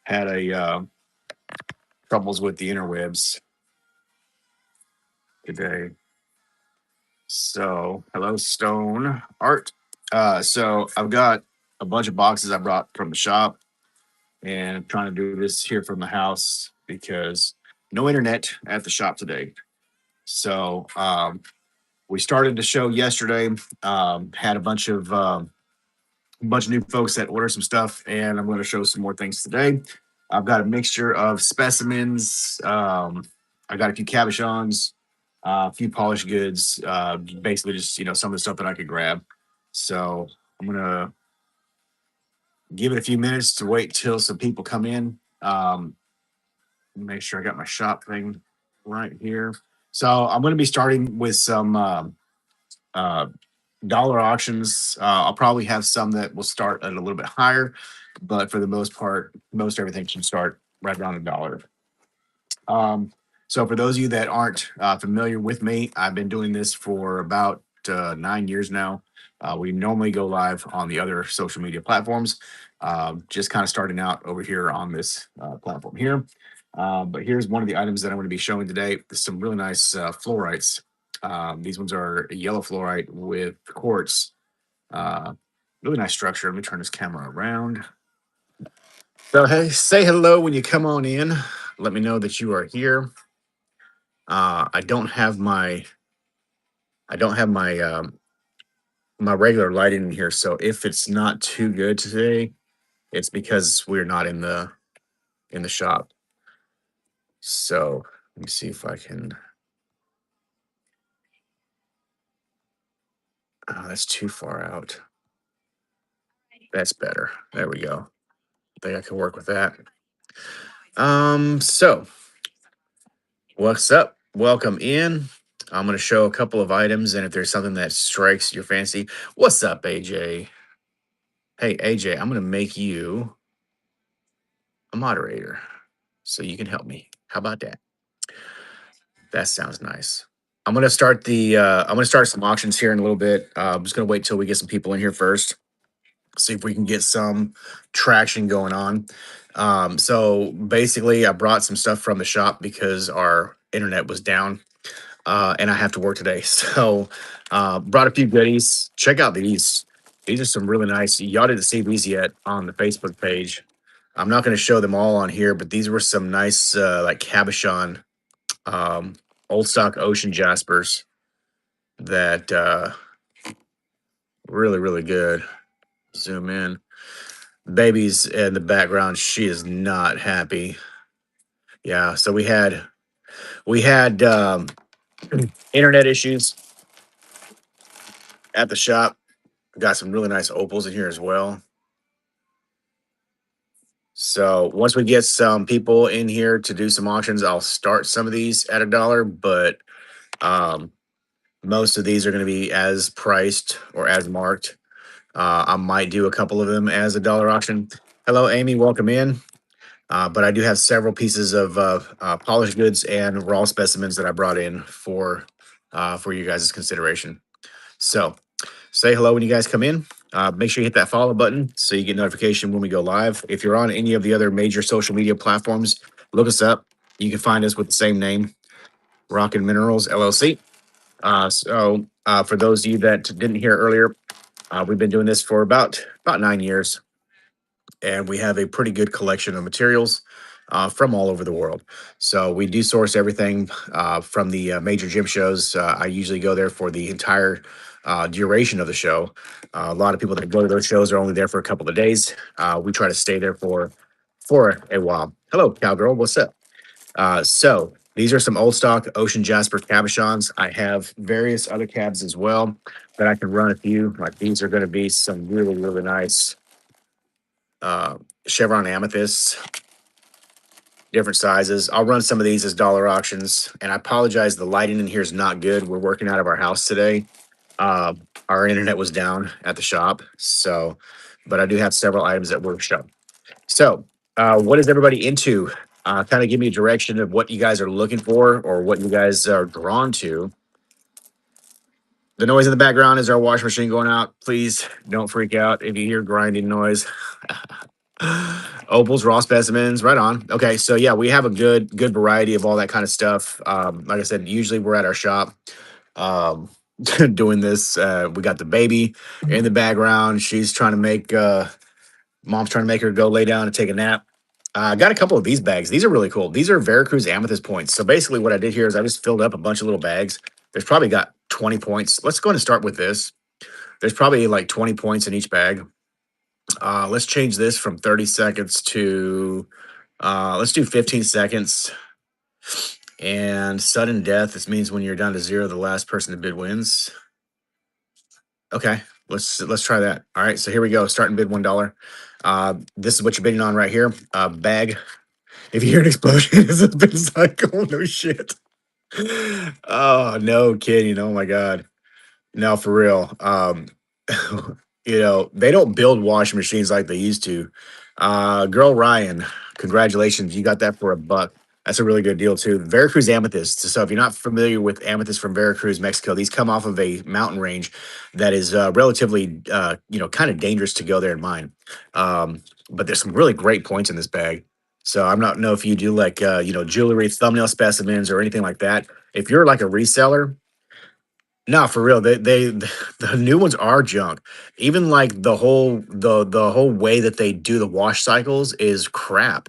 Had a troubles with the interwebs today. So hello, Stone Art. So I've got a bunch of boxes I brought from the shop, and I'm trying to do this here from the house because no internet at the shop today. So we started the show yesterday. Had a bunch of new folks that ordered some stuff, and I'm going to show some more things today. I've got a mixture of specimens. I got a few cabochons, a few polished goods, basically just some of the stuff that I could grab. So I'm gonna give it a few minutes to wait till some people come in. Make sure I got my shop thing right here. So I'm going to be starting with some uh, dollar auctions. I'll probably have some that will start at a little bit higher, but for the most part, most everything should start right around $1. So for those of you that aren't familiar with me, I've been doing this for about 9 years now. We normally go live on the other social media platforms. Just kind of starting out over here on this platform here. But here's one of the items that I'm going to be showing today. There's some really nice fluorites. These ones are yellow fluorite with quartz. Uh, Really nice structure. Let me turn this camera around. So hey, say hello when you come on in. Let me know that you are here. I don't have my regular lighting in here, so if it's not too good today, it's because we're not in the shop. So let me see if I can. Oh, that's too far out. That's better. There we go. I think I can work with that. So what's up? Welcome in. I'm going to show a couple of items, and if there's something that strikes your fancy, what's up, AJ? Hey, AJ, I'm going to make you a moderator so you can help me. How about that? That sounds nice. I'm gonna start some auctions here in a little bit. I'm just gonna wait till we get some people in here first. See if we can get some traction going on. So basically, I brought some stuff from the shop because our internet was down, and I have to work today. So brought a few goodies. Check out these. These are some really nice. Y'all didn't see these yet on the Facebook page. I'm not going to show them all on here, but these were some nice like cabochon um, old stock ocean jaspers that really really good. Zoom in. Baby's in the background. She is not happy. Yeah, so we had internet issues at the shop. Got some really nice opals in here as well. So once we get some people in here to do some auctions, I'll start some of these at $1, but um, most of these are going to be as priced or as marked. I might do a couple of them as $1 auction. Hello, Amy. Welcome in. But I do have several pieces of polished goods and raw specimens that I brought in for you guys' consideration. So say hello when you guys come in. Make sure you hit that follow button so you get notification when we go live. If you're on any of the other major social media platforms, look us up. You can find us with the same name, Rockin'Minerals LLC. For those of you that didn't hear earlier, we've been doing this for about 9 years, and we have a pretty good collection of materials from all over the world. So we do source everything from the major gym shows. I usually go there for the entire duration of the show. A lot of people that go to those shows are only there for a couple of days. We try to stay there for a while. Hello, cowgirl. What's up? So these are some old stock Ocean Jasper cabochons. I have various other cabs as well that I can run a few. Like these are going to be some really, really nice chevron amethysts, different sizes. I'll run some of these as dollar auctions. And I apologize, the lighting in here is not good. We're working out of our house today. Uh, our internet was down at the shop. So, but I do have several items that we're showing. So, what is everybody into? Kind of give me a direction of what you guys are looking for or what you guys are drawn to. The noise in the background is our washing machine going out. Please don't freak out if you hear grinding noise. Opals, raw specimens, right on. Okay, so yeah, we have a good variety of all that kind of stuff. Like I said, usually we're at our shop um, doing this. We got the baby in the background. She's trying to make mom's trying to make her go lay down and take a nap. I got a couple of these bags. These are really cool. These are Veracruz amethyst points. So basically, what I did here is I just filled up a bunch of little bags. There's probably got 20 points. Let's go ahead and start with this. There's probably like 20 points in each bag. Let's change this from 30 seconds to let's do 15 seconds. And sudden death. This means when you're down to zero, the last person to bid wins. Okay, let's try that. All right, so here we go. Starting bid $1. This is what you're bidding on right here. Bag. If you hear an explosion, it's a bid cycle. No shit. Oh no, kidding. Oh my god. No, for real. They don't build washing machines like they used to. Girl Ryan, congratulations. You got that for $1. That's a really good deal too. Veracruz amethyst. So if you're not familiar with amethyst from Veracruz, Mexico, these come off of a mountain range that is relatively kind of dangerous to go there and mine. But there's some really great points in this bag. So I'm not know if you do like jewelry, thumbnail specimens, or anything like that. If you're like a reseller, no, for real. The new ones are junk. Even like the whole way that they do the wash cycles is crap.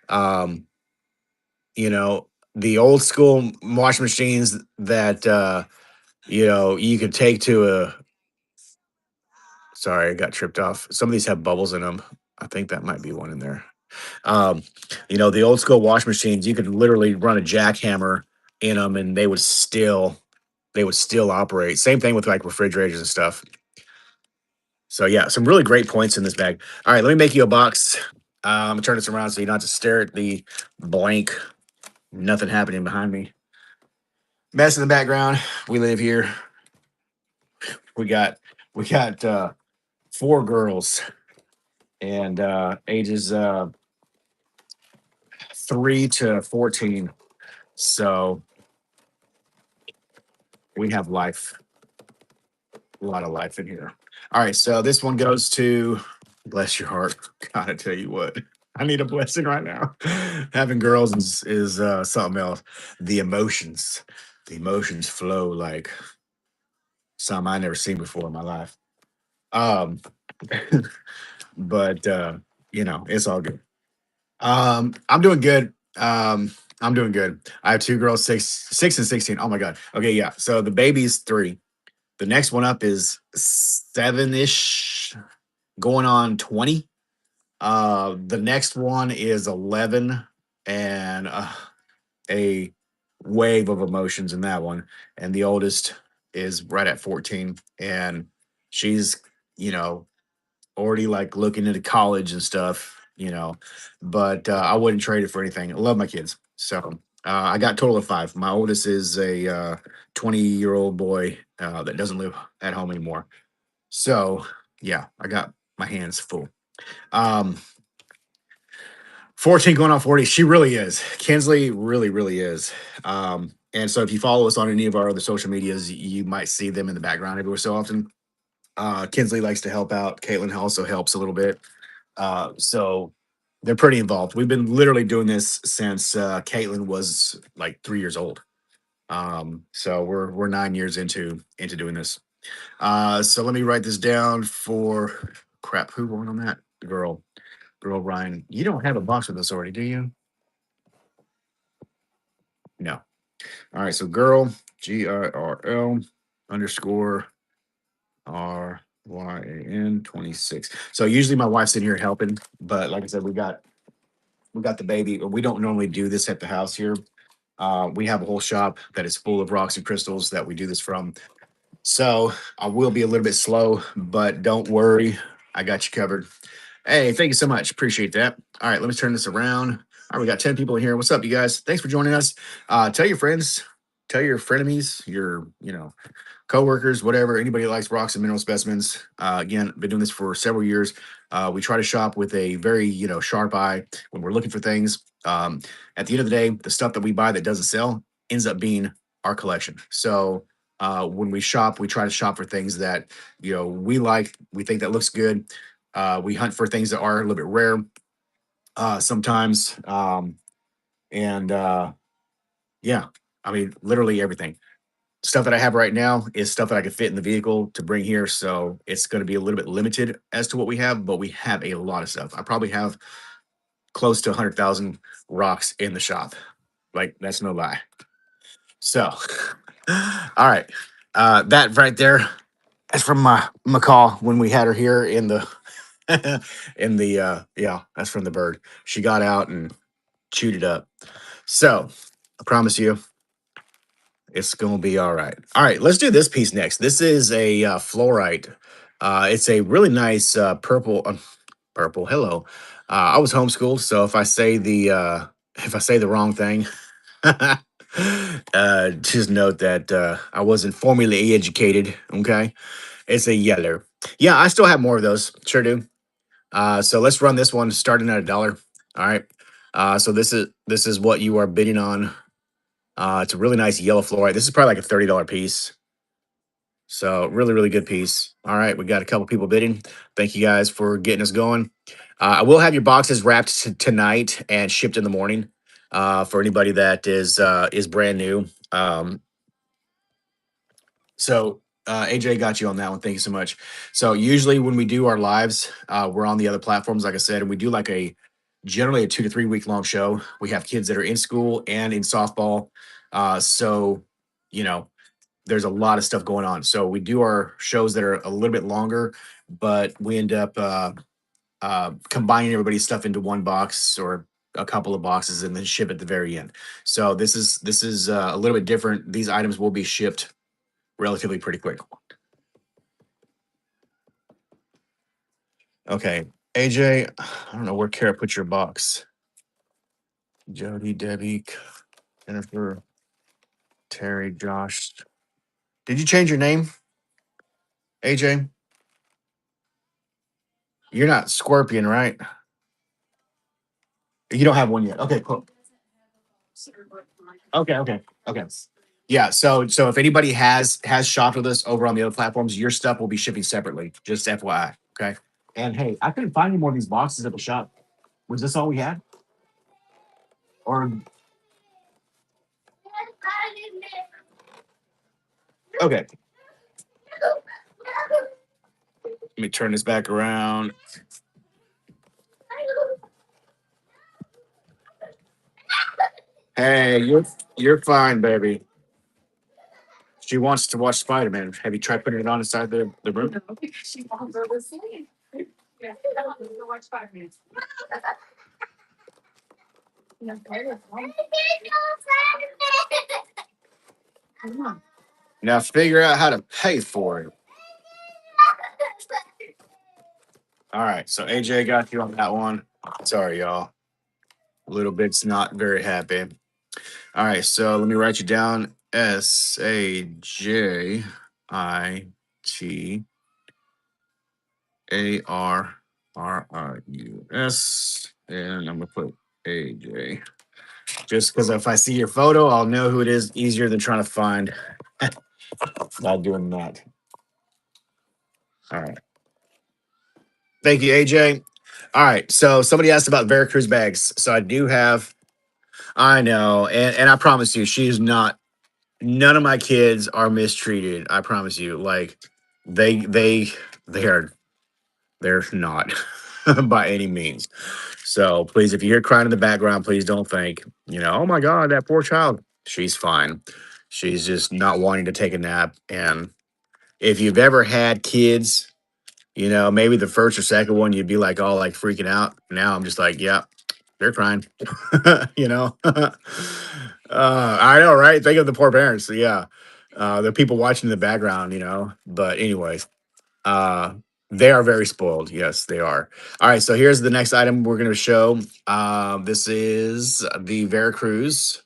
Um, the old school washing machines that you could take to a sorry, I got tripped off. Some of these have bubbles in them. I think that might be one in there. Um, the old school wash machines, you could literally run a jackhammer in them and they would still operate. Same thing with like refrigerators and stuff. So yeah, some really great points in this bag. All right, let me make you a box. I'm gonna turn this around so you don't have to stare at the blank, nothing happening behind me. Mess in the background. We live here. We got we got 4 girls and ages 3 to 14. So we have life, a lot of life in here. All right, so this one goes to bless your heart. Gotta tell you what. I need a blessing right now. Having girls is something else. The emotions, the emotions flow like some I never seen before in my life. Um, but it's all good. I'm doing good. I'm doing good. I have 2 girls, 6 and 16. Oh my god. Okay, yeah. So the baby's 3. The next one up is 7-ish, going on 20. The next one is 11, and a wave of emotions in that one. And the oldest is right at 14, and she's you know already like looking into college and stuff. But I wouldn't trade it for anything. I love my kids. So I got a total of 5. My oldest is a 20-year-old boy that doesn't live at home anymore. So yeah, I got my hands full. Um, 14 going on 40. She really is. Kinsley really, really is. And so if you follow us on any of our other social medias, you might see them in the background every so often. Kinsley likes to help out. Caitlin also helps a little bit. So they're pretty involved. We've been literally doing this since Caitlin was like 3 years old. So we're 9 years into doing this. So let me write this down for crap. Who won on that? The girl Ryan. You don't have a box with us already, do you? No. All right. So girl GIRL underscore RYAN 26. So usually my wife's in here helping, but like I said, we got the baby. We don't normally do this at the house here. We have a whole shop that is full of rocks and crystals that we do this from. So I will be a little bit slow, but don't worry, I got you covered. Hey, thank you so much. Appreciate that. All right, let me turn this around. All right, we got 10 people in here. What's up, you guys? Thanks for joining us. Tell your friends, tell your frenemies, your coworkers, whatever, anybody that likes rocks and mineral specimens. Again, been doing this for several years. We try to shop with a very, sharp eye when we're looking for things. At the end of the day, the stuff that we buy that doesn't sell ends up being our collection. So when we shop, we try to shop for things that we like, we think that looks good. We hunt for things that are a little bit rare. sometimes. And yeah, I mean, literally everything. Stuff that I have right now is stuff that I could fit in the vehicle to bring here. So it's going to be a little bit limited as to what we have, but we have a lot of stuff. I probably have close to 100,000 rocks in the shop. Like, that's no lie. So, all right. That right there is from my macaw when we had her here in the in the yeah, that's from the bird. She got out and chewed it up. So I promise you it's gonna be all right. All right, let's do this piece next. This is a fluorite. It's a really nice purple. Purple. Hello. I was homeschooled, so if I say the wrong thing, just note that I wasn't formally educated. Okay, it's a yeller. Yeah, I still have more of those. Sure do. So let's run this one starting at $1. All right. So this is what you are bidding on. It's a really nice yellow fluorite. This is probably like a $30 piece. So really, really good piece. All right, we got a couple people bidding. Thank you guys for getting us going. I will have your boxes wrapped tonight and shipped in the morning. For anybody that is brand new. So AJ got you on that one. Thank you so much. So usually when we do our lives, we're on the other platforms, like I said, and we do like a generally a 2 to 3 week long show. We have kids that are in school and in softball. So you know, there's a lot of stuff going on. So we do our shows that are a little bit longer, but we end up combining everybody's stuff into one box or a couple of boxes and then ship at the very end. So this is a little bit different. These items will be shipped relatively pretty quick. Okay, AJ, I don't know where Kara put your box. Jody, Debbie, Jennifer, Terry, Josh. Did you change your name, AJ? You're not Scorpion, right? You don't have one yet. Okay, cool. Okay. Yeah, so if anybody has shopped with us over on the other platforms, your stuff will be shipping separately. Just FYI. Okay. And hey, I couldn't find any more of these boxes at the shop. Was this all we had? Or okay. Let me turn this back around. Hey, you're fine, baby. She wants to watch Spider Man. Have you tried putting it on inside the room? Now figure out how to pay for it. All right, so AJ got you on that one. Sorry, y'all. Little bit's not very happy. All right, so let me write you down. SAJITARRIUS, and I'm gonna put AJ. Just because if I see your photo, I'll know who it is easier than trying to find. Not doing that. All right. Thank you, AJ. All right. So somebody asked about Veracruz bags. So I do have, I know, and I promise you, she's not, none of my kids are mistreated. I promise you. Like they they they are they're not by any means. So please, if you hear crying in the background, please don't think, oh my God, that poor child. She's fine. She's just not wanting to take a nap. And if you've ever had kids, maybe the first or second one, you'd be like all like freaking out. Now I'm just like, yeah, they're crying. I know, right? Think of the poor parents. So, yeah. The people watching in the background. But anyways, uh, they are very spoiled. Yes, they are. All right. So here's the next item we're going to show. This is the Veracruz,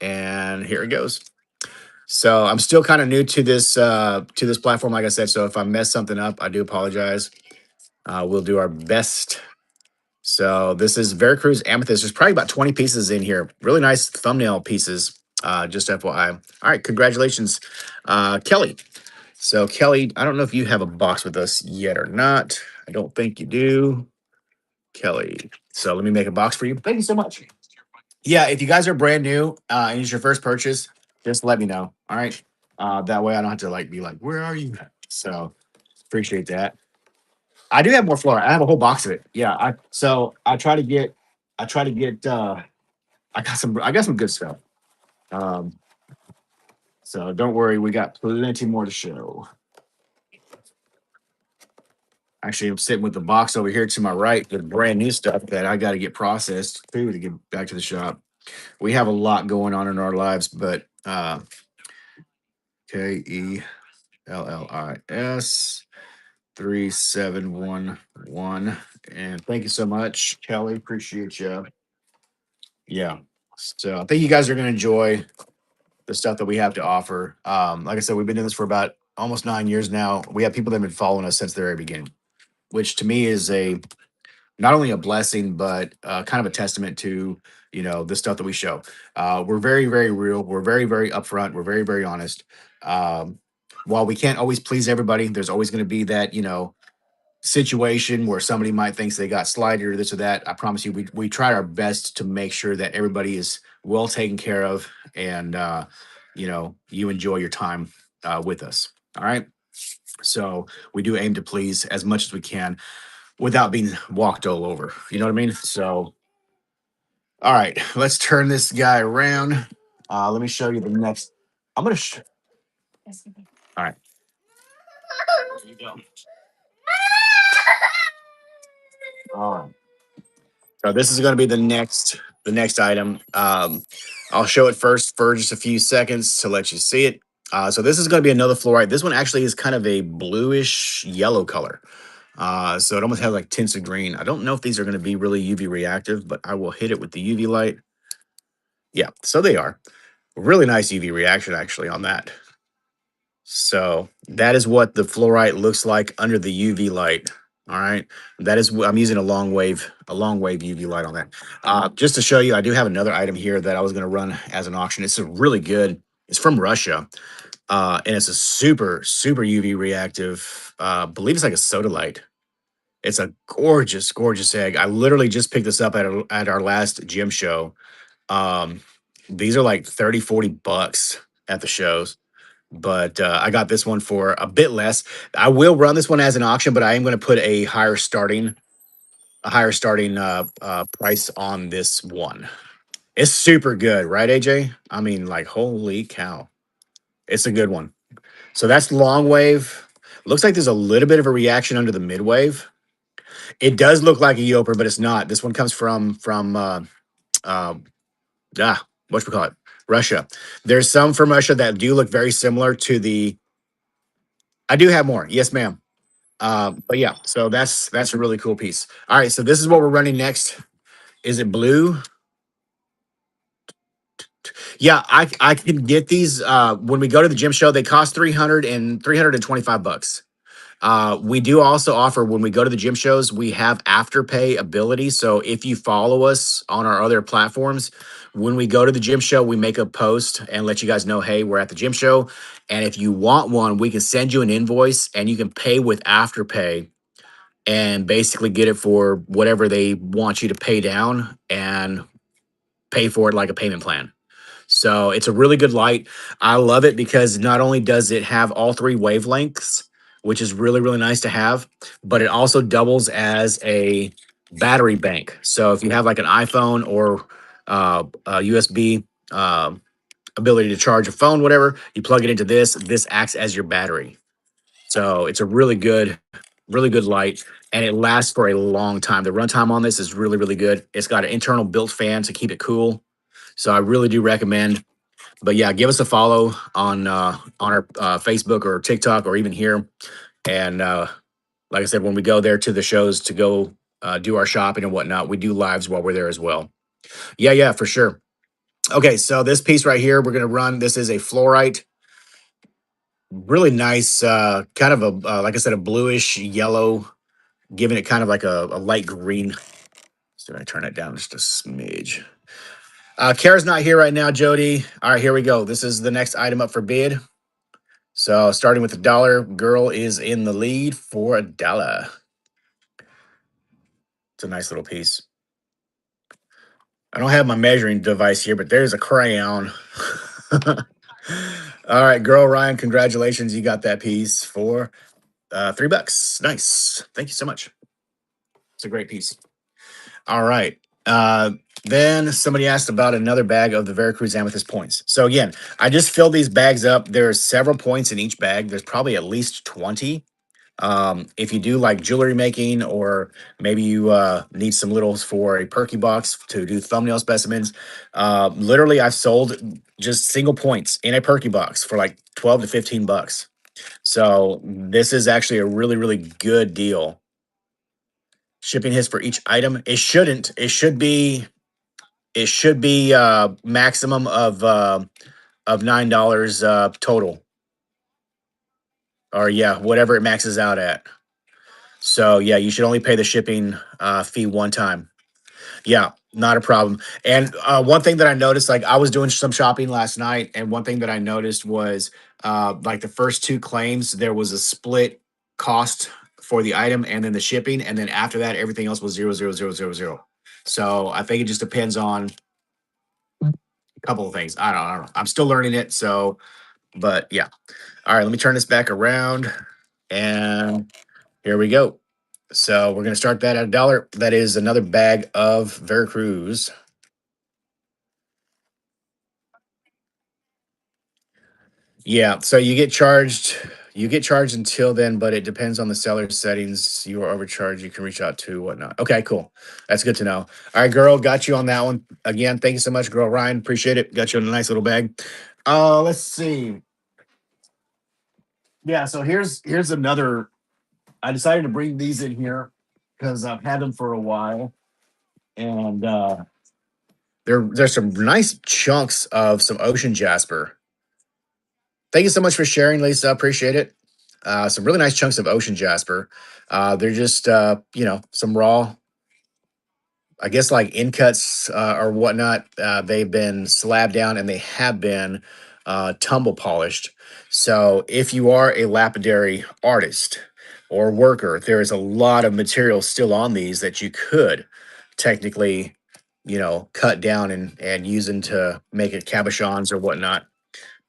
and here it goes. So I'm still kind of new to this platform, like I said. So if I mess something up, I do apologize. We'll do our best. So this is Veracruz Amethyst. There's probably about 20 pieces in here. Really nice thumbnail pieces. Just FYI. All right, congratulations, Kelly. So Kelly, I don't know if you have a box with us yet or not. I don't think you do. Kelly. So let me make a box for you. Thank you so much. Yeah, if you guys are brand new and it's your first purchase, just let me know. All right. That way I don't have to like be like, where are you? So appreciate that. I do have more flour. I have a whole box of it. Yeah. I try to get I got some good stuff. Um, so don't worry, we got plenty more to show. Actually, I'm sitting with the box over here to my right with brand new stuff that I got to get processed too to get back to the shop. We have a lot going on in our lives, but KELLIS 3711. And thank you so much, Kelly. Appreciate you. Yeah. So I think you guys are going to enjoy the stuff that we have to offer. Like I said, we've been doing this for about almost 9 years now. We have people that have been following us since the very beginning, which to me is a not only a blessing, but kind of a testament to the stuff that we show. We're very, very real. We're very, very upfront. We're very, very honest. Um, while we can't always please everybody, there's always going to be that situation where somebody might think they got slighted or this or that. I promise you, we try our best to make sure that everybody is well taken care of, and you enjoy your time with us. All right. So we do aim to please as much as we can without being walked all over. You know what I mean? So, all right, let's turn this guy around. Let me show you the next. I'm gonna. All right. There you go. All right. So this is going to be the next item. I'll show it first for just a few seconds to let you see it. So this is going to be another fluorite. This one actually is kind of a bluish yellow color. So it almost has like tints of green. I don't know if these are going to be really UV reactive, but I will hit it with the UV light. Yeah, so they are. Really nice UV reaction actually on that. So that is what the fluorite looks like under the UV light. All right. That is I'm using a long wave UV light on that. Just to show you, I do have another item here that I was going to run as an auction. It's a really good, it's from Russia. And it's a super, super UV reactive. Believe it's like a soda light. It's a gorgeous, gorgeous egg. I literally just picked this up at our last gym show. Um, these are like 30-40 bucks at the shows, but I got this one for a bit less. I will run this one as an auction, but I am going to put a higher starting price on this one. It's super good, right, AJ? I mean, like, holy cow, it's a good one. So that's long wave. Looks like there's a little bit of a reaction under the mid wave. It does look like a Yoper, but it's not. This one comes from uh, what we call it, Russia. There's some from Russia that do look very similar to the. I do have more, yes, ma'am. But yeah, so that's a really cool piece. All right, so this is what we're running next. Is it blue? Yeah, I can get these when we go to the gym show. They cost 325 bucks. We do also offer when we go to the gym shows, we have afterpay ability. So if you follow us on our other platforms, when we go to the gym show, we make a post and let you guys know, hey, we're at the gym show. And if you want one, we can send you an invoice and you can pay with afterpay and basically get it for whatever they want you to pay down and pay for it like a payment plan. So it's a really good light. I love it because not only does it have all three wavelengths, which is really, really nice to have, but it also doubles as a battery bank. So if you have like an iPhone or a USB ability to charge a phone, whatever, you plug it into this acts as your battery. So it's a really good light, and it lasts for a long time. The runtime on this is really, really good. It's got an internal built fan to keep it cool. So I really do recommend. But yeah, give us a follow on our Facebook or TikTok or even here. And like I said, when we go there to the shows to go do our shopping and whatnot, we do lives while we're there as well. Yeah, yeah, for sure. Okay, so this piece right here, we're gonna run. This is a fluorite, really nice, kind of a like I said, a bluish yellow, giving it kind of like a light green. So I turn it down just a smidge. Kara's not here right now, Jody. All right, here we go. This is the next item up for bid. So starting with $1, girl is in the lead for $1. It's a nice little piece. I don't have my measuring device here, but there's a crayon. All right, girl Ryan, congratulations. You got that piece for $3. Nice. Thank you so much. It's a great piece. All right. Uh, then somebody asked about another bag of the Veracruz Amethyst points. So again, I just filled these bags up. There's several points in each bag. There's probably at least 20. If you do like jewelry making, or maybe you need some littles for a perky box to do thumbnail specimens, literally I've sold just single points in a perky box for like 12 to 15 bucks. So this is actually a really, really good deal. Shipping hits for each item. It shouldn't. It should be maximum of $9 total. Or yeah, whatever it maxes out at. So yeah, you should only pay the shipping fee one time. Yeah, not a problem. And one thing that I noticed, like I was doing some shopping last night, and one thing that I noticed was like the first two claims, there was a split cost for the item and then the shipping, and then after that, everything else was 00000. So I think it just depends on a couple of things. I don't know. I'm still learning it. So, but yeah. All right, let me turn this back around, and here we go. So we're gonna start that at $1. That is another bag of Veracruz. Yeah, so you get charged until then, but it depends on the seller's settings. You are overcharged, you can reach out to whatnot. Okay, cool. That's good to know. All right, girl, got you on that one. Again, thank you so much, girl Ryan. Appreciate it. Got you in a nice little bag. Let's see. Yeah, so here's another. I decided to bring these in here because I've had them for a while, and there's some nice chunks of some ocean jasper. Thank you so much for sharing, Lisa. Appreciate it. Some really nice chunks of ocean jasper. They're just some raw, I guess like in cuts or whatnot. They've been slabbed down and they have been tumble polished. So if you are a lapidary artist or worker, there is a lot of material still on these that you could technically, cut down and use them to make it cabochons or whatnot,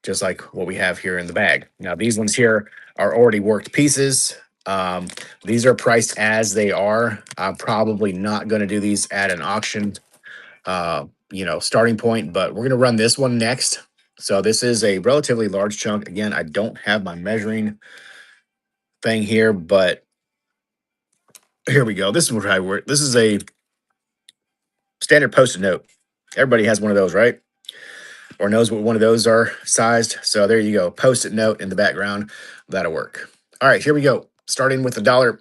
just like what we have here in the bag. Now, these ones here are already worked pieces. Um, these are priced as they are. I'm probably not going to do these at an auction, starting point, but we're going to run this one next. So this is a relatively large chunk. Again, I don't have my measuring thing here, but here we go. This is what I work. This is a standard post-it note. Everybody has one of those, right? Or knows what one of those are sized. So there you go. Post-it note in the background. That'll work. All right, here we go. Starting with $1.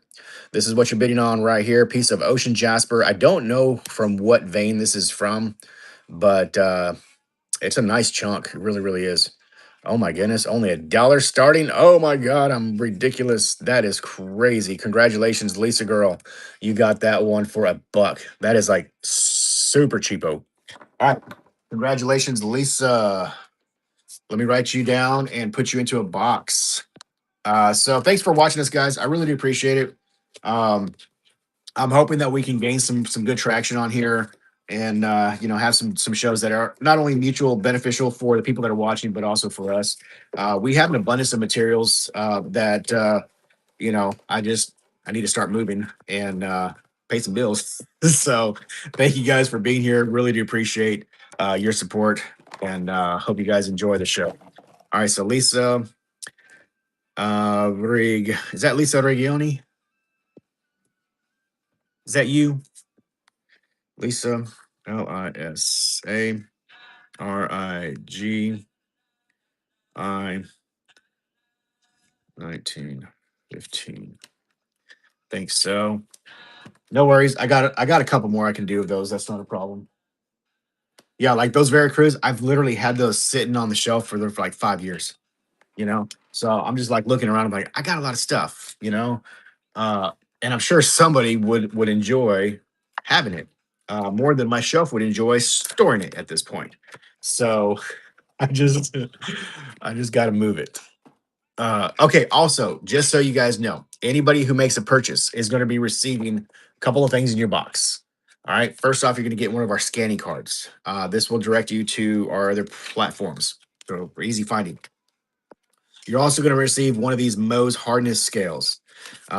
This is what you're bidding on right here. Piece of ocean jasper. I don't know from what vein this is from, but it's a nice chunk. It really, really is. Oh my goodness, only $1 starting. Oh my God, I'm ridiculous. That is crazy. Congratulations, Lisa girl. You got that one for $1. That is like super cheapo. All right. Congratulations, Lisa. Let me write you down and put you into a box. So thanks for watching this, guys. I really do appreciate it. Um, I'm hoping that we can gain some good traction on here, and have some shows that are not only mutual beneficial for the people that are watching, but also for us. We have an abundance of materials that I need to start moving and pay some bills. So thank you guys for being here. Really do appreciate your support, and hope you guys enjoy the show. All right, so Lisa is that Lisa Regioni? Is that you, Lisa? LISA RIGI 1915. Think so. No worries. I got a couple more I can do of those. That's not a problem. Yeah, like those Veracruz, I've literally had those sitting on the shelf for like 5 years. So I'm just like looking around. I'm like, I got a lot of stuff. Uh, and I'm sure somebody would enjoy having it more than my shelf would enjoy storing it at this point. So I just I just got to move it. Okay. Also, just so you guys know, anybody who makes a purchase is going to be receiving Couple of things in your box. All right. First off, you're going to get one of our scanning cards. This will direct you to our other platforms. So for easy finding. You're also going to receive one of these Mohs hardness scales.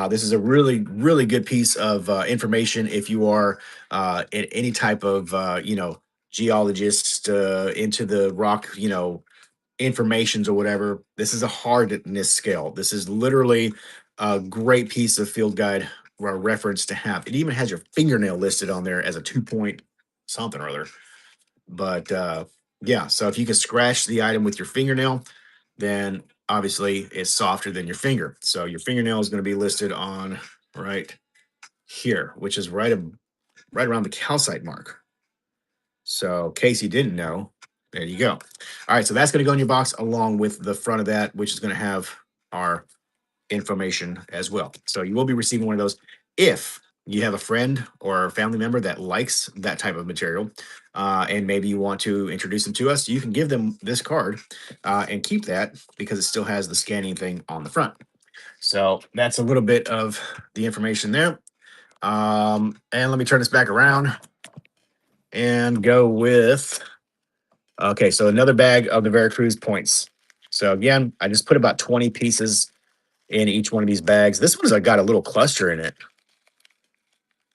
This is a really, really good piece of information if you are in any type of, geologist into the rock, informations or whatever. This is a hardness scale. This is literally a great piece of field guide reference to have. It even has your fingernail listed on there as a 2 point something or other. But yeah, so if you can scratch the item with your fingernail, then obviously it's softer than your finger. So your fingernail is going to be listed on right here, which is right around the calcite mark. So, in case you didn't know, there you go. All right, so that's going to go in your box along with the front of that, which is going to have our information as well. So, you will be receiving one of those if you have a friend or a family member that likes that type of material, and maybe you want to introduce them to us. You can give them this card and keep that because it still has the scanning thing on the front. So, that's a little bit of the information there. And let me turn this back around and go with okay, so another bag of the Veracruz points. So again, I just put about 20 pieces in each one of these bags. This one's got a little cluster in it.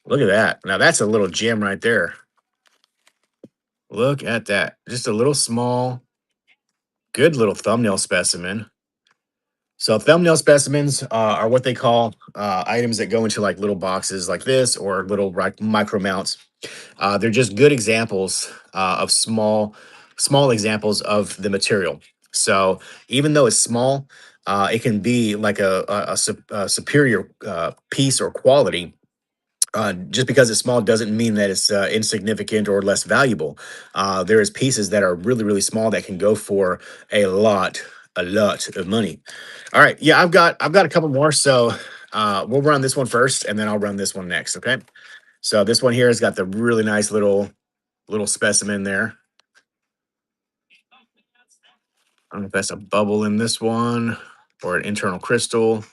Look at that. Now that's a little gem right there. Look at that. Just a little small, good little thumbnail specimen. So thumbnail specimens are what they call items that go into like little boxes like this or little micro mounts. They're just good examples of small examples of the material. So even though it's small, it can be like a superior piece or quality. Just because it's small doesn't mean that it's insignificant or less valuable. There is pieces that are really, really small that can go for a lot of money. All right, yeah, I've got a couple more, so we'll run this one first, and then I'll run this one next. Okay, so this one here has got the really nice little specimen there. I don't know if that's a bubble in this one or an internal crystal.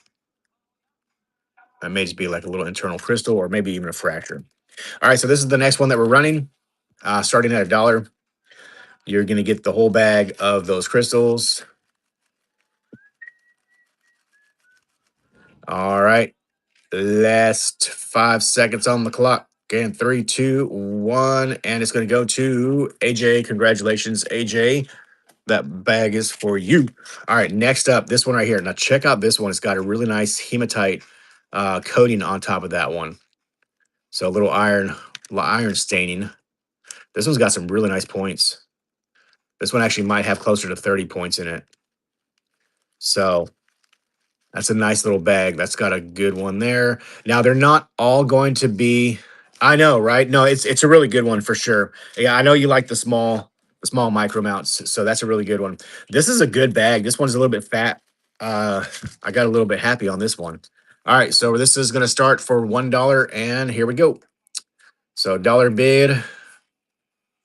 That may just be like a little internal crystal or maybe even a fracture. All right, so this is the next one that we're running, starting at $1. You're going to get the whole bag of those crystals. All right, last 5 seconds on the clock. Again, 3, 2, 1, and it's going to go to AJ. Congratulations, AJ. That bag is for you. All right, next up, this one right here. Now check out this one. It's got a really nice hematite coating on top of that one. So a little iron staining. This one's got some really nice points. This one actually might have closer to 30 points in it. So that's a nice little bag. That's got a good one there. Now they're not all going to be. I know, right? No, it's a really good one for sure. Yeah, I know you like the small micro mounts, so that's a really good one. This is a good bag. This one's a little bit fat. I got a little bit happy on this one. All right, so this is going to start for $1, and here we go. So dollar bid,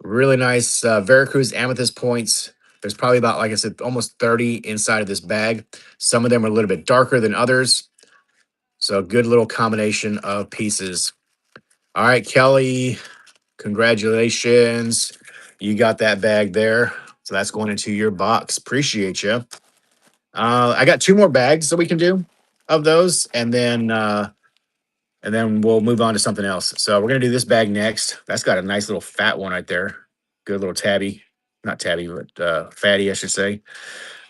really nice Veracruz amethyst points. There's probably about, like I said, almost 30 inside of this bag. Some of them are a little bit darker than others. So a good little combination of pieces. All right, Kelly, congratulations. You got that bag there. So that's going into your box. Appreciate you. I got 2 more bags that we can do of those, and then we'll move on to something else. So we're gonna do this bag next. That's got a nice little fat one right there. Good little tabby, not tabby, but fatty, I should say.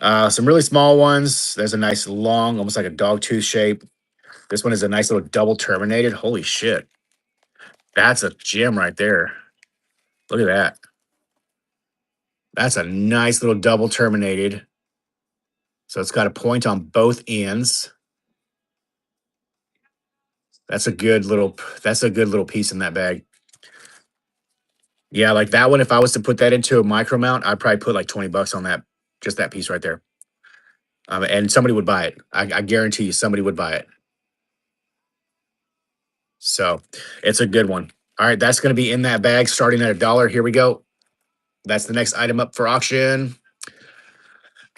Some really small ones. There's a nice long, almost like a dog tooth shape. This one is a nice little double terminated. Holy shit. That's a gem right there. Look at that. That's a nice little double terminated. So it's got a point on both ends. That's a good little piece in that bag. Yeah, like that one, if I was to put that into a micro mount, I'd probably put like $20 on that, just that piece right there. And somebody would buy it. I guarantee you somebody would buy it. So it's a good one. All right, that's going to be in that bag starting at $1. Here we go. That's the next item up for auction.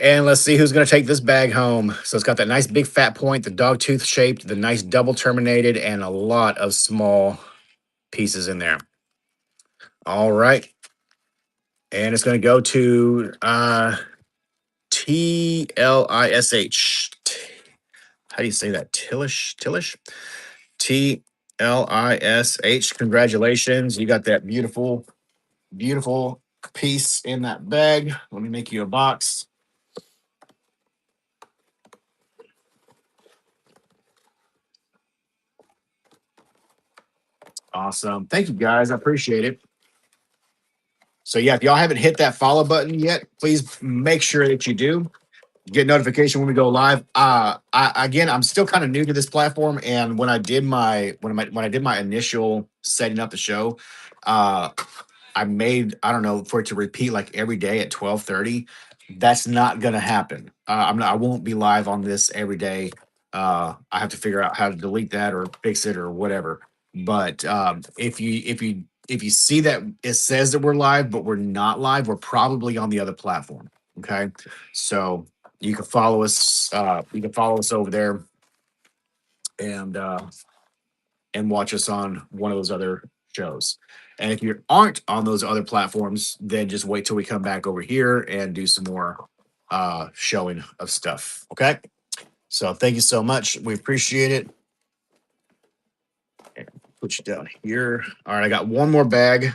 And let's see who's going to take this bag home. So it's got that nice big fat point, the dog tooth shaped, the nice double terminated, and a lot of small pieces in there. All right. And it's going to go to TLISH. How do you say that? Tillish? Tillish? TLISH. Congratulations. You got that beautiful, beautiful piece in that bag. Let me make you a box. Awesome. Thank you guys. I appreciate it. So yeah, if y'all haven't hit that follow button yet, please make sure that you do. Get notification when we go live. Again, I'm still kind of new to this platform, and when I did my initial setting up the show, uh, I made, I don't know, for it to repeat like every day at 12:30. That's not gonna happen. I won't be live on this every day. I have to figure out how to delete that or fix it or whatever. But if you see that it says that we're live, but we're not live, we're probably on the other platform. Okay. So you can follow us, over there and watch us on one of those other shows. And if you aren't on those other platforms, then just wait till we come back over here and do some more showing of stuff. Okay. So thank you so much. We appreciate it. And put you down here. All right. I got one more bag.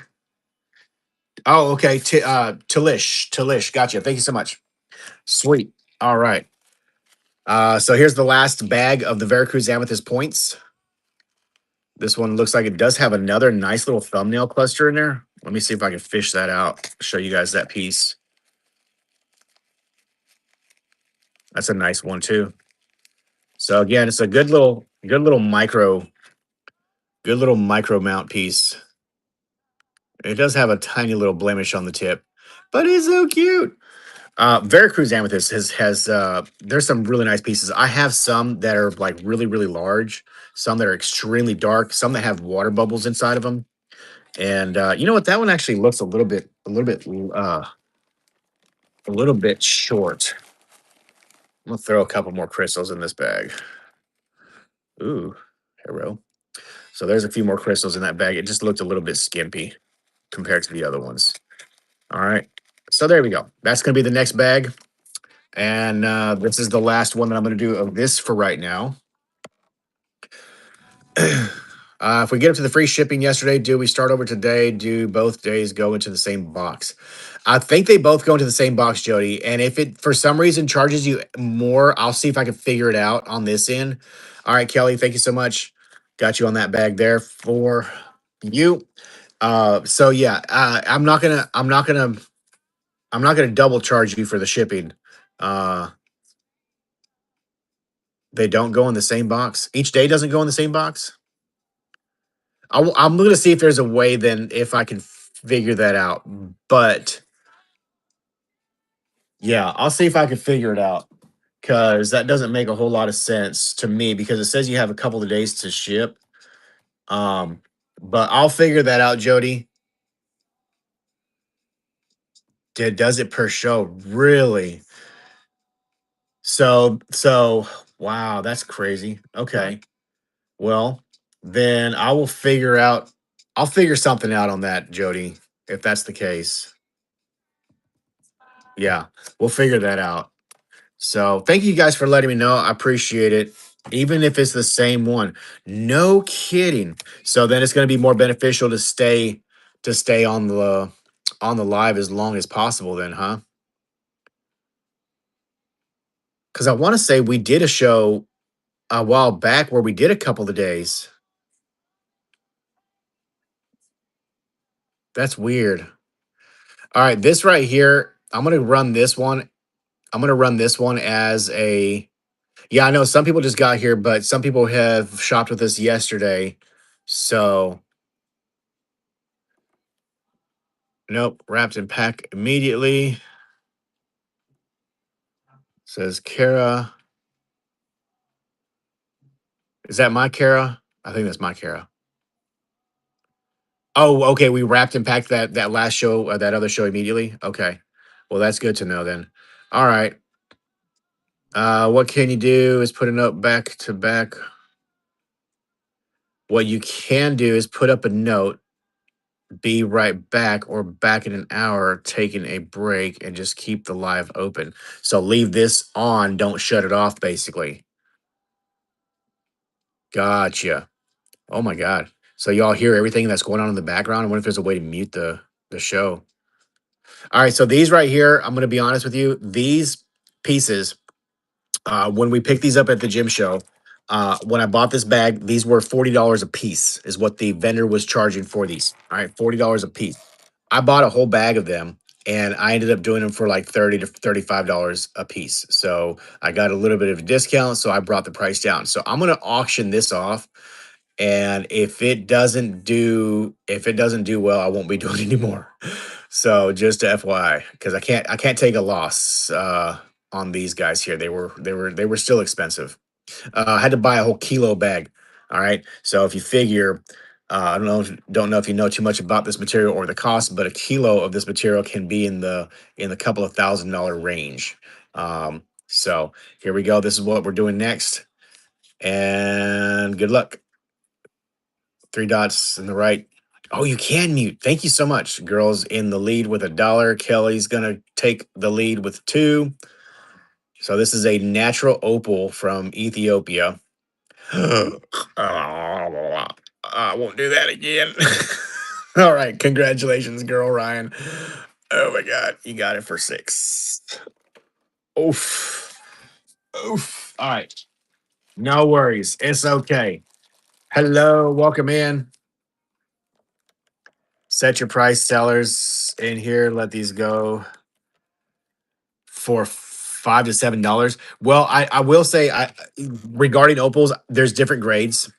Oh, okay. Talish. Gotcha. Thank you so much. Sweet. All right. So here's the last bag of the Veracruz Amethyst points. This one looks like it does have another nice little thumbnail cluster in there. Let me see if I can fish that out. Show you guys that piece. That's a nice one too. So again, it's a good little micro mount piece. It does have a tiny little blemish on the tip, but it's so cute. Veracruz Amethyst has there's some really nice pieces. I have some that are like really, really large, some that are extremely dark, some that have water bubbles inside of them. And you know what? That one actually looks a little bit short. I'm gonna throw a couple more crystals in this bag. Ooh, hero. So there's a few more crystals in that bag. It just looked a little bit skimpy compared to the other ones. All right. So there we go. That's gonna be the next bag. And this is the last one that I'm gonna do of this for right now. If we get up to the free shipping yesterday, do we start over today? Do both days go into the same box? I think they both go into the same box, Jody. And if it for some reason charges you more, I'll see if I can figure it out on this end. All right, Kelly, thank you so much. Got you on that bag there for you. So yeah, I'm not gonna double charge you for the shipping. Uh, they don't go in the same box. Each day doesn't go in the same box. I'm going to see if there's a way then if I can figure that out. But yeah, I'll see if I can figure it out because that doesn't make a whole lot of sense to me because it says you have a couple of days to ship. Um, but I'll figure that out, Jody. Does it per show? Really? So wow, that's crazy. Okay. Well, then I'll figure something out on that, Jody, if that's the case. Yeah, we'll figure that out. So thank you guys for letting me know. I appreciate it. Even if it's the same one. No kidding. So then it's going to be more beneficial to stay on the live as long as possible then, huh? Cuz I want to say we did a show a while back where we did a couple of days. That's weird. All right, this right here, I'm going to run this one. I'm going to run this one as a yeah, I know some people just got here, but some people have shopped with us yesterday. So nope, wrapped and packed immediately. Says Kara. Is that my Kara? I think that's my Kara. Oh, okay. We wrapped and packed that last show, that other show immediately. Okay. Well, that's good to know then. All right. What can you do is put a note back to back. What you can do is put up a note, be right back, or back in an hour, taking a break, and just keep the live open. So leave this on, don't shut it off, basically. Gotcha. Oh my god. So y'all hear everything that's going on in the background? I wonder if there's a way to mute the show. All right, so these right here, I'm gonna be honest with you. These pieces, when we picked these up at the gym show, when I bought this bag, these were $40 a piece, is what the vendor was charging for these. All right, $40 a piece. I bought a whole bag of them and I ended up doing them for like 30 to $35 a piece. So I got a little bit of a discount, so I brought the price down. So I'm gonna auction this off, and if it doesn't do well, I won't be doing it anymore. So just a FYI, because I can't take a loss on these guys here. They were still expensive. I had to buy a whole kilo bag. All right. So if you figure, I don't know if you know too much about this material or the cost, but a kilo of this material can be in the couple of $1,000 range. So here we go. This is what we're doing next, and good luck. Three dots in the right. Oh, you can mute. Thank you so much. Girls in the lead with $1. Kelly's gonna take the lead with two. So this is a natural opal from Ethiopia. I won't do that again. All right, congratulations, girl Ryan. Oh my god, you got it for six. Oof. Oof. All right. No worries. It's okay. Hello, welcome in. Set your price, sellers in here. Let these go for $5 to $7. Well, I will say, regarding opals, there's different grades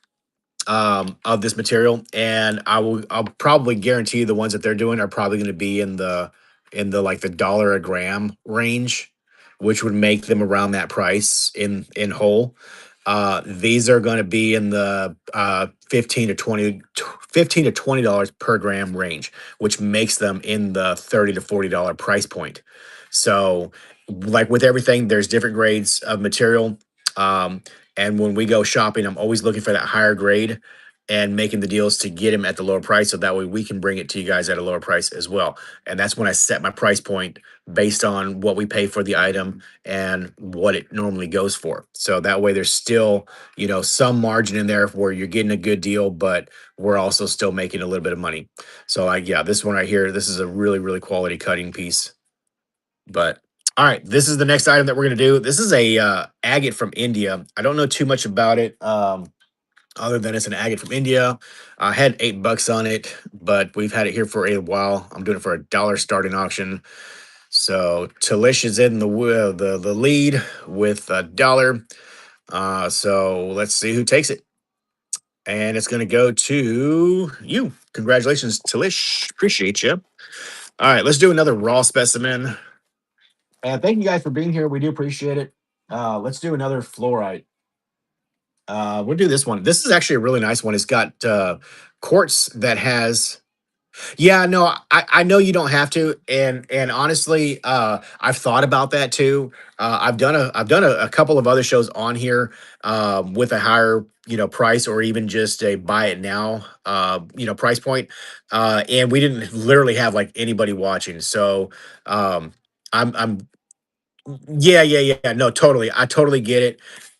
of this material, and I'll probably guarantee you the ones that they're doing are probably going to be in the like the dollar a gram range, which would make them around that price in whole. These are going to be in the 15 to $20 per gram range, which makes them in the $30 to $40 price point. So, like with everything, there's different grades of material. Um, and when we go shopping, I'm always looking for that higher grade and making the deals to get them at the lower price. So that way we can bring it to you guys at a lower price as well. And that's when I set my price point based on what we pay for the item and what it normally goes for. So that way there's still, some margin in there where you're getting a good deal, but we're also still making a little bit of money. So yeah, this one right here, this is a really, really quality cutting piece. But all right, this is the next item that we're gonna do. This is a agate from India. I don't know too much about it. Other than it's an agate from India. I had $8 on it, but we've had it here for a while. I'm doing it for $1 starting auction. So Talish is in the lead with $1. So let's see who takes it. And it's gonna go to you. Congratulations, Talish. Appreciate you. All right, let's do another raw specimen. And thank you guys for being here. We do appreciate it. Let's do another fluorite. We'll do this one. This is actually a really nice one. It's got quartz that has. Yeah, no, I know you don't have to, and honestly, I've thought about that too. I've done a couple of other shows on here with a higher price, or even just a buy it now price point, and we didn't literally have like anybody watching. So I'm yeah, yeah, yeah. No, totally. I totally get it.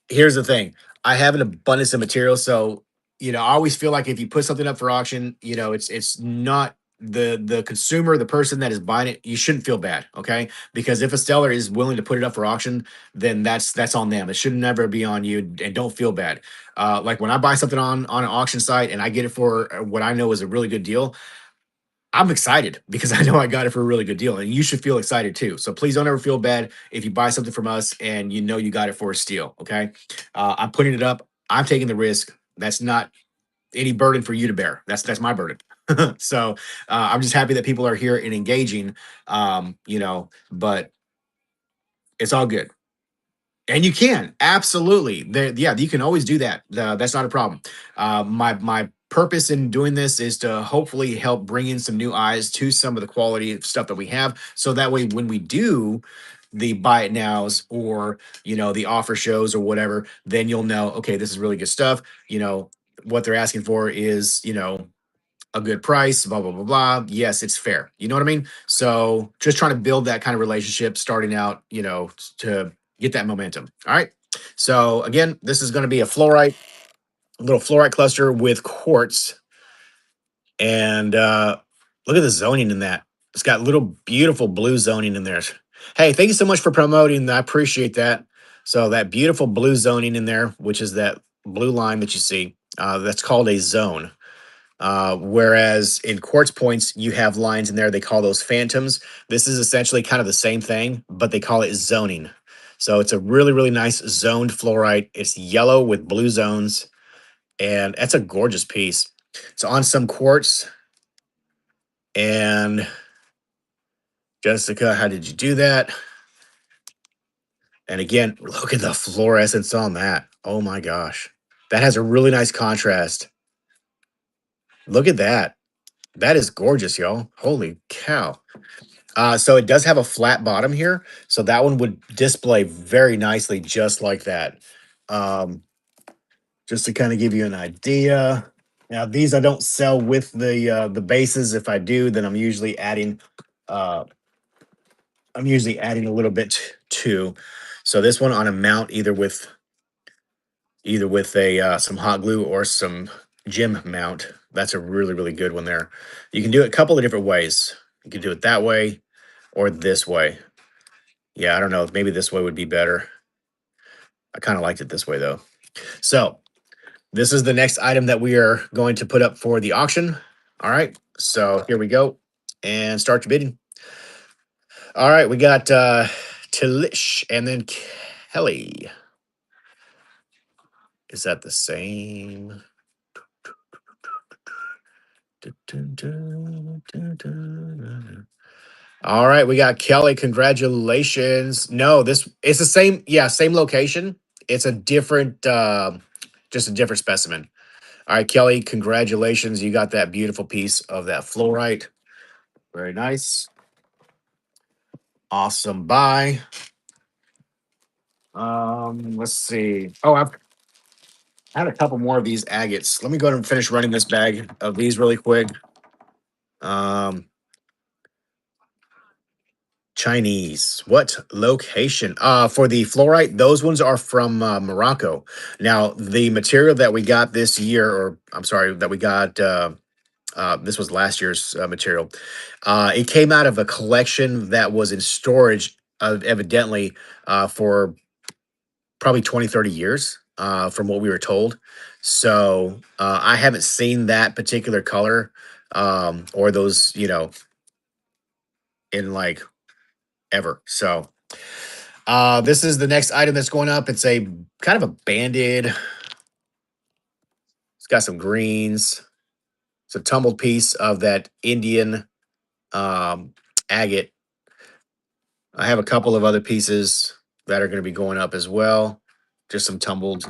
Here's the thing. I have an abundance of material, so I always feel like if you put something up for auction, it's not the consumer, the person that is buying it, you shouldn't feel bad, okay? Because if a seller is willing to put it up for auction, then that's on them. It should never be on you, and don't feel bad. Like when I buy something on an auction site and I get it for what I know is a really good deal, I'm excited because I know I got it for a really good deal, and you should feel excited too. So please don't ever feel bad if you buy something from us and you know you got it for a steal. Okay, I'm putting it up. I'm taking the risk. That's not any burden for you to bear. That's my burden. So I'm just happy that people are here and engaging. But it's all good. And you can absolutely there. Yeah, you can always do that. That's not a problem. My purpose in doing this is to hopefully help bring in some new eyes to some of the quality of stuff that we have. So that way, when we do the buy it nows or the offer shows or whatever, then you'll know, okay, this is really good stuff. What they're asking for is a good price, blah blah blah blah. Yes, it's fair. You know what I mean? So just trying to build that kind of relationship starting out, to get that momentum. All right. So again, this is going to be a little fluorite cluster with quartz, and look at the zoning in that. It's got little beautiful blue zoning in there. Hey, thank you so much for promoting. I appreciate that. So that beautiful blue zoning in there, which is that blue line that you see, that's called a zone. Whereas in quartz points, you have lines in there. They call those phantoms. This is essentially kind of the same thing, but they call it zoning. So it's a really, really nice zoned fluorite. It's yellow with blue zones, and that's a gorgeous piece. It's on some quartz. And Jessica, how did you do that? And again, look at the fluorescence on that. Oh my gosh. That has a really nice contrast. Look at that. That is gorgeous, y'all. Holy cow. So it does have a flat bottom here. So that one would display very nicely just like that. Um, just to kind of give you an idea. Now these I don't sell with the bases. If I do, then uh I'm usually adding a little bit too. So this one on a mount either with a some hot glue or some gem mount. That's a really really good one there. You can do it a couple of different ways. You can do it that way or this way. Yeah, I don't know. Maybe this way would be better. I kind of liked it this way though. So this is the next item that we are going to put up for the auction. All right. So here we go. And start your bidding. All right, we got Tilish and then Kelly. Is that the same? All right, we got Kelly. Congratulations. No, this it's the same. Yeah, same location. It's a different, just a different specimen. All right, Kelly. Congratulations. You got that beautiful piece of that fluorite. Very nice. Awesome. Buy. Let's see. Oh, I've had a couple more of these agates. Let me go ahead and finish running this bag of these really quick. Um, Chinese. What location? For the fluorite, those ones are from Morocco. Now, the material that we got this year, or I'm sorry, that we got, this was last year's material. It came out of a collection that was in storage, evidently, for probably 20, 30 years, from what we were told. So I haven't seen that particular color, or those, in like ever. So this is the next item that's going up. It's a kind of a banded. It's got some greens. It's a tumbled piece of that Indian um, agate. I have a couple of other pieces that are going to be going up as well. Just some tumbled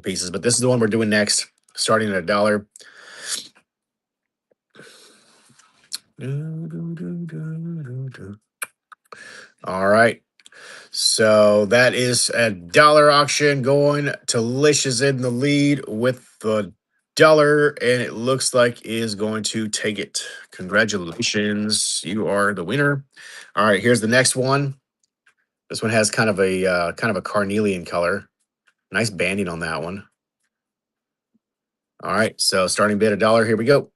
pieces, but this is the one we're doing next, starting at $1. All right. So that is a dollar auction going to Lish is in the lead with the dollar, and it looks like is going to take it. Congratulations. You are the winner. All right, here's the next one. This one has kind of a carnelian color. Nice banding on that one. All right, so starting bid $1. Here we go.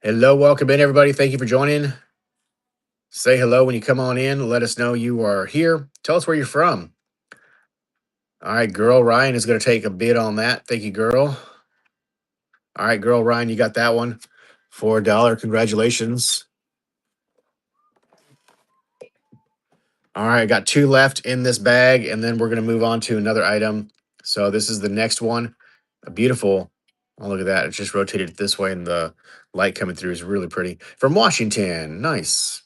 Hello, welcome in everybody. Thank you for joining. Say hello when you come on in. Let us know you are here. Tell us where you're from. All right, girl. Ryan is going to take a bid on that. Thank you, girl. All right, girl. Ryan, you got that one for $1. Congratulations. All right, I got two left in this bag, and then we're going to move on to another item. So this is the next one. A beautiful. Oh, look at that. It just rotated this way, and the light coming through is really pretty. From Washington. Nice.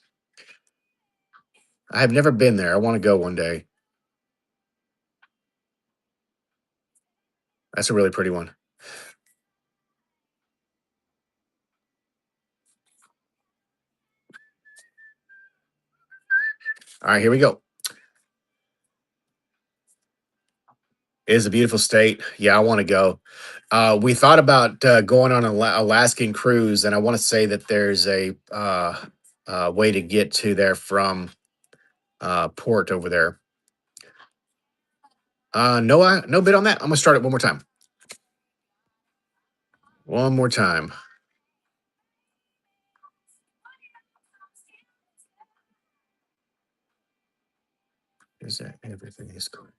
I have never been there. I want to go one day. That's a really pretty one. All right, here we go. It is a beautiful state. Yeah, I want to go. We thought about going on an Alaskan cruise, and I want to say that there's a way to get to there from port over there. No, no bid on that. I'm gonna start it one more time. One more time. Is that everything is correct?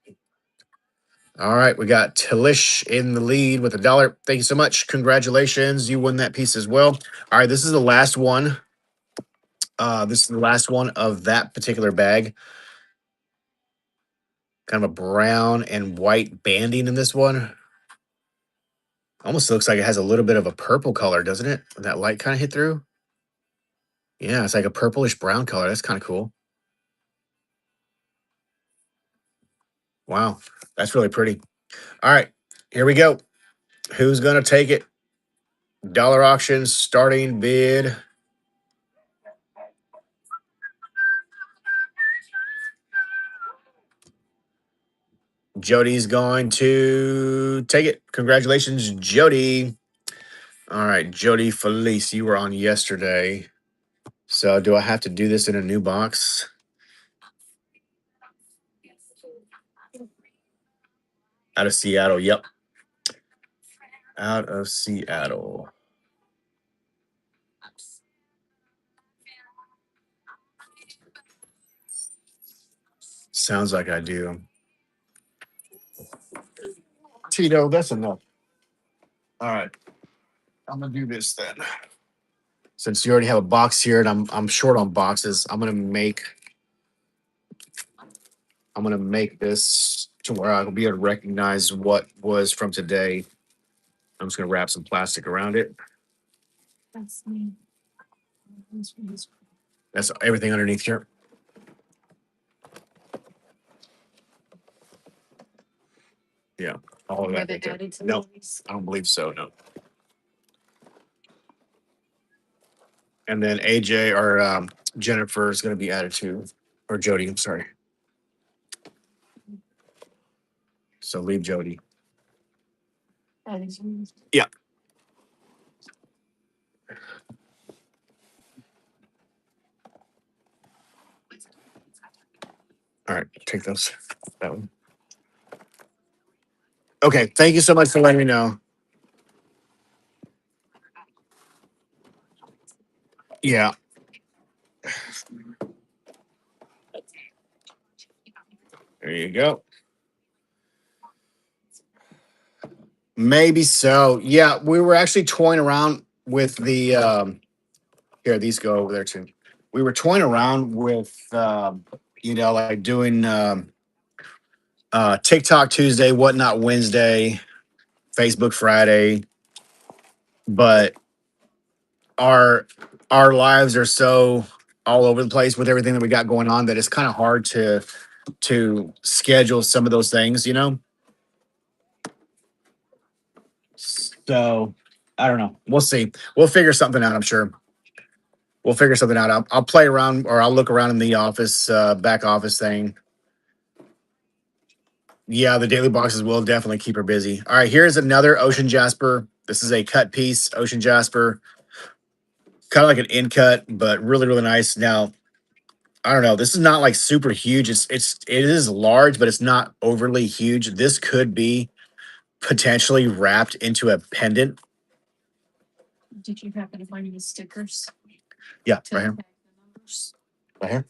All right, we got Tilish in the lead with $1. Thank you so much. Congratulations, you won that piece as well. All right, this is the last one. This is the last one of that particular bag. Kind of a brown and white banding in this one. Almost looks like it has a little bit of a purple color, doesn't it? That light kind of hit through. Yeah, it's like a purplish brown color. That's kind of cool. Wow, that's really pretty. All right, here we go. Who's gonna take it? Dollar auction starting bid. Jody's going to take it. Congratulations, Jody. All right, Jody Felice, you were on yesterday. So do I have to do this in a new box? Out of Seattle. Yep. Out of Seattle. Sounds like I do. Tito, that's enough. All right. I'm gonna do this then. Since you already have a box here and I'm short on boxes, I'm gonna make this to where I'll be able to recognize what was from today. I'm just gonna wrap some plastic around it. That's everything underneath here. Yeah, all of that. Right there. No, I don't believe so. No. And then AJ or Jennifer is going to be added to, or Jody. I'm sorry. So leave Jody. Yeah. All right. Take those. That one. Okay. Thank you so much for letting me know. Yeah. There you go. Maybe so. Yeah, we were actually toying around with the here, these go over there too. We were toying around with like doing TikTok Tuesday, whatnot Wednesday, Facebook Friday, but our our lives are so all over the place with everything that we got going on that it's kind of hard to schedule some of those things. So I don't know. We'll see. We'll figure something out. I'm sure we'll figure something out. I'll play around or I'll look around in the office, back office thing. Yeah, the daily boxes will definitely keep her busy. All right, here's another ocean jasper. This is a cut piece ocean jasper, kind of like an in cut, but really, really nice. Now, I don't know. This is not like super huge. It is large, but it's not overly huge. This could be potentially wrapped into a pendant. Yeah, right here. Right here.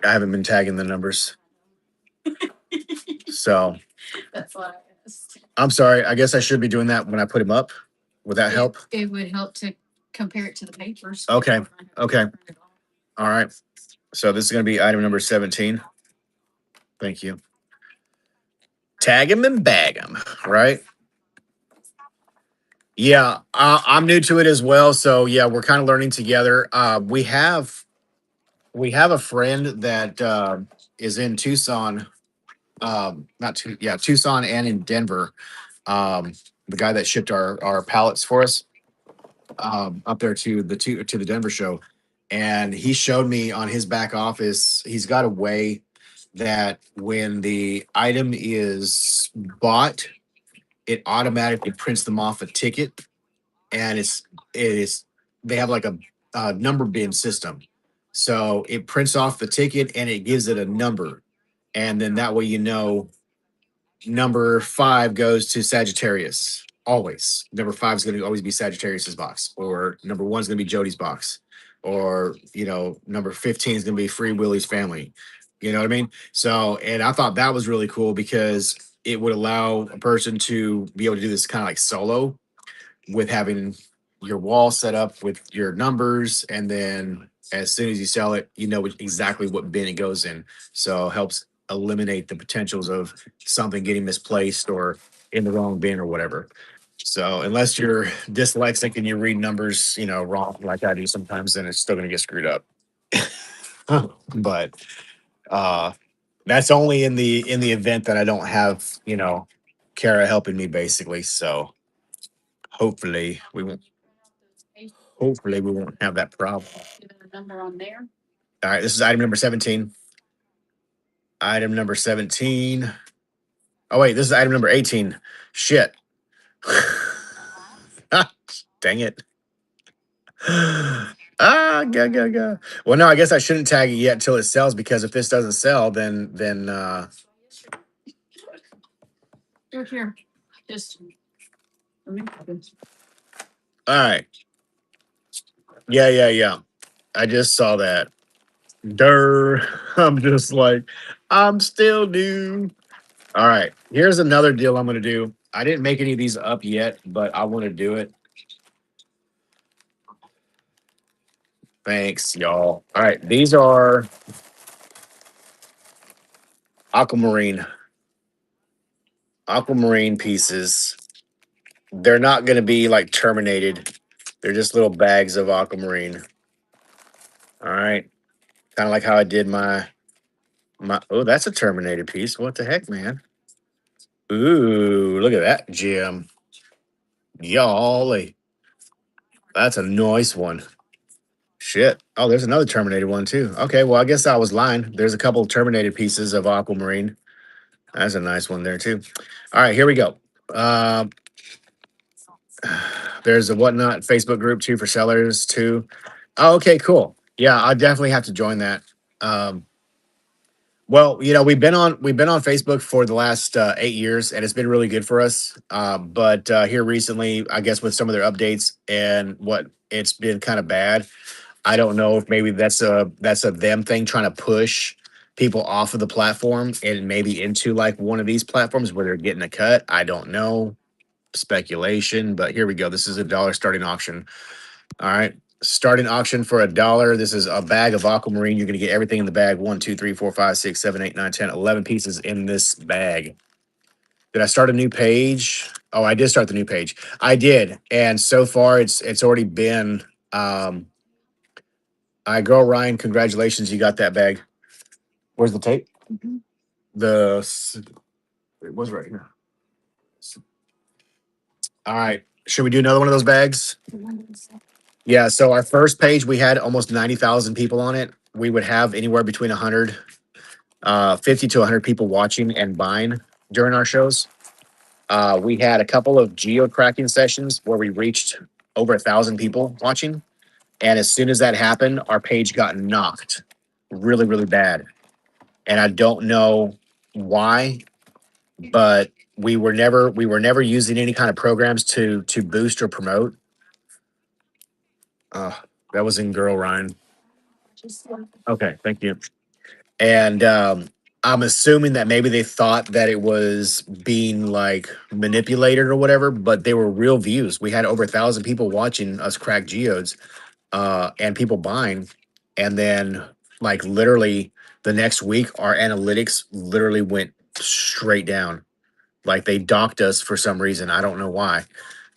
I haven't been tagging the numbers. So I'm sorry. I guess I should be doing that when I put him up. Would that help? Okay. Okay. All right. So this is going to be item number 17. Thank you. Tag him and bag him, right? Yeah, I'm new to it as well. So yeah, we're kind of learning together. We have a friend that is in Tucson, not too, yeah, Tucson and in Denver. The guy that shipped our pallets for us up there to the Denver show. And he showed me on his back office, he's got a way that when the item is bought, it automatically prints them off a ticket, and it is they have like a number bin system. So it prints off the ticket and it gives it a number. And then that way you know number 5 goes to Sagittarius. Always. Number 5 is going to always be Sagittarius's box, or number 1 is going to be Jody's box, or number 15 is going to be Free Willy's family. You know what I mean? So, and I thought that was really cool because it would allow a person to be able to do this kind of like solo with having your wall set up with your numbers, and then as soon as you sell it, you know exactly what bin it goes in. So helps eliminate the potentials of something getting misplaced or in the wrong bin or whatever. So unless you're dyslexic and you read numbers, wrong like I do sometimes, then it's still going to get screwed up. But uh, that's only in the event that I don't have, Kara helping me basically. So hopefully we won't hopefully we won't have that problem. All right, this is item number 17. Item number 17. Oh wait, this is item number 18. Shit. Dang it. Ga. Well, no, I guess I shouldn't tag it yet until it sells, because if this doesn't sell, then Here. Just all right. Yeah. I just saw that. Durr. I'm just like, I'm still new. All right. Here's another deal I'm gonna do. I didn't make any of these up yet, but I want to do it. Thanks, y'all. All right. These are aquamarine. Aquamarine pieces. They're not gonna be like terminated. They're just little bags of aquamarine. All right. Kind of like how I did my oh, that's a terminated piece. What the heck, man? Ooh, look at that gem. Y'all. That's a nice one. Shit. Oh, there's another terminated one too. Okay, well, I guess I was lying. There's a couple of terminated pieces of aquamarine. That's a nice one there too. All right, here we go. Um, there's a whatnot Facebook group too for sellers too. Oh, okay, cool. Yeah, I definitely have to join that. Um, well, we've been on Facebook for the last 8 years, and it's been really good for us. But here recently, I guess with some of their updates and what it's been kind of bad. I don't know if maybe that's a them thing, trying to push people off of the platform and maybe into like one of these platforms where they're getting a cut. I don't know. Speculation, but here we go. This is a dollar starting auction. All right. Starting auction for $1. This is a bag of aquamarine. You're going to get everything in the bag. 1, 2, 3, 4, 5, 6, 7, 8, 9, 10, 11 pieces in this bag. Did I start a new page? Oh, I did start the new page. I did. And so far it's already been I girl Ryan, congratulations, you got that bag. Where's the tape? It was right here. All right. Should we do another one of those bags? Yeah, so our first page, we had almost 90,000 people on it. We would have anywhere between 50 to 100 people watching and buying during our shows. We had a couple of geo tracking sessions where we reached over 1,000 people watching. And as soon as that happened, our page got knocked really, really bad. And I don't know why, but we were never using any kind of programs to boost or promote. Uh, that was in Girl Ryan. Okay, thank you. And I'm assuming that maybe they thought that it was being like manipulated or whatever, but they were real views. We had over 1,000 people watching us crack geodes, and people buying. And then, like, literally the next week, our analytics literally went straight down. Like, they docked us for some reason. I don't know why.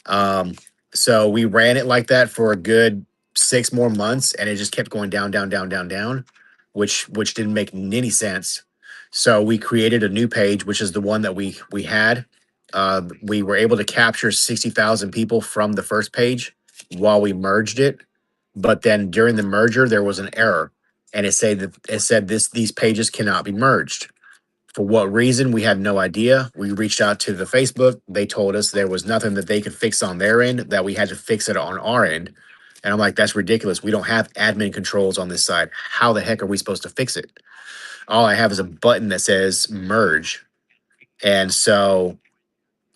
Um, so we ran it like that for a good 6 more months, and it just kept going down, down, down, down, down, which didn't make any sense. So we created a new page, which is the one that we had. We were able to capture 60,000 people from the first page while we merged it. But then during the merger, there was an error, and it said these pages cannot be merged. For what reason, we had no idea. We reached out to the Facebook. They told us there was nothing that they could fix on their end, that we had to fix it on our end. And I'm like, that's ridiculous. We don't have admin controls on this side. How the heck are we supposed to fix it? All I have is a button that says merge. And so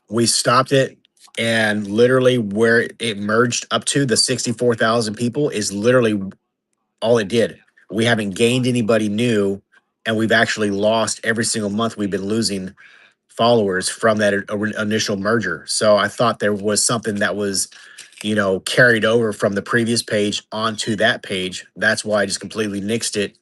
we stopped it. And literally, where it merged up to the 64,000 people is literally all it did. We haven't gained anybody new, and we've actually lost every single month. We've been losing followers from that initial merger. So I thought there was something that was, carried over from the previous page onto that page. That's why I just completely nixed it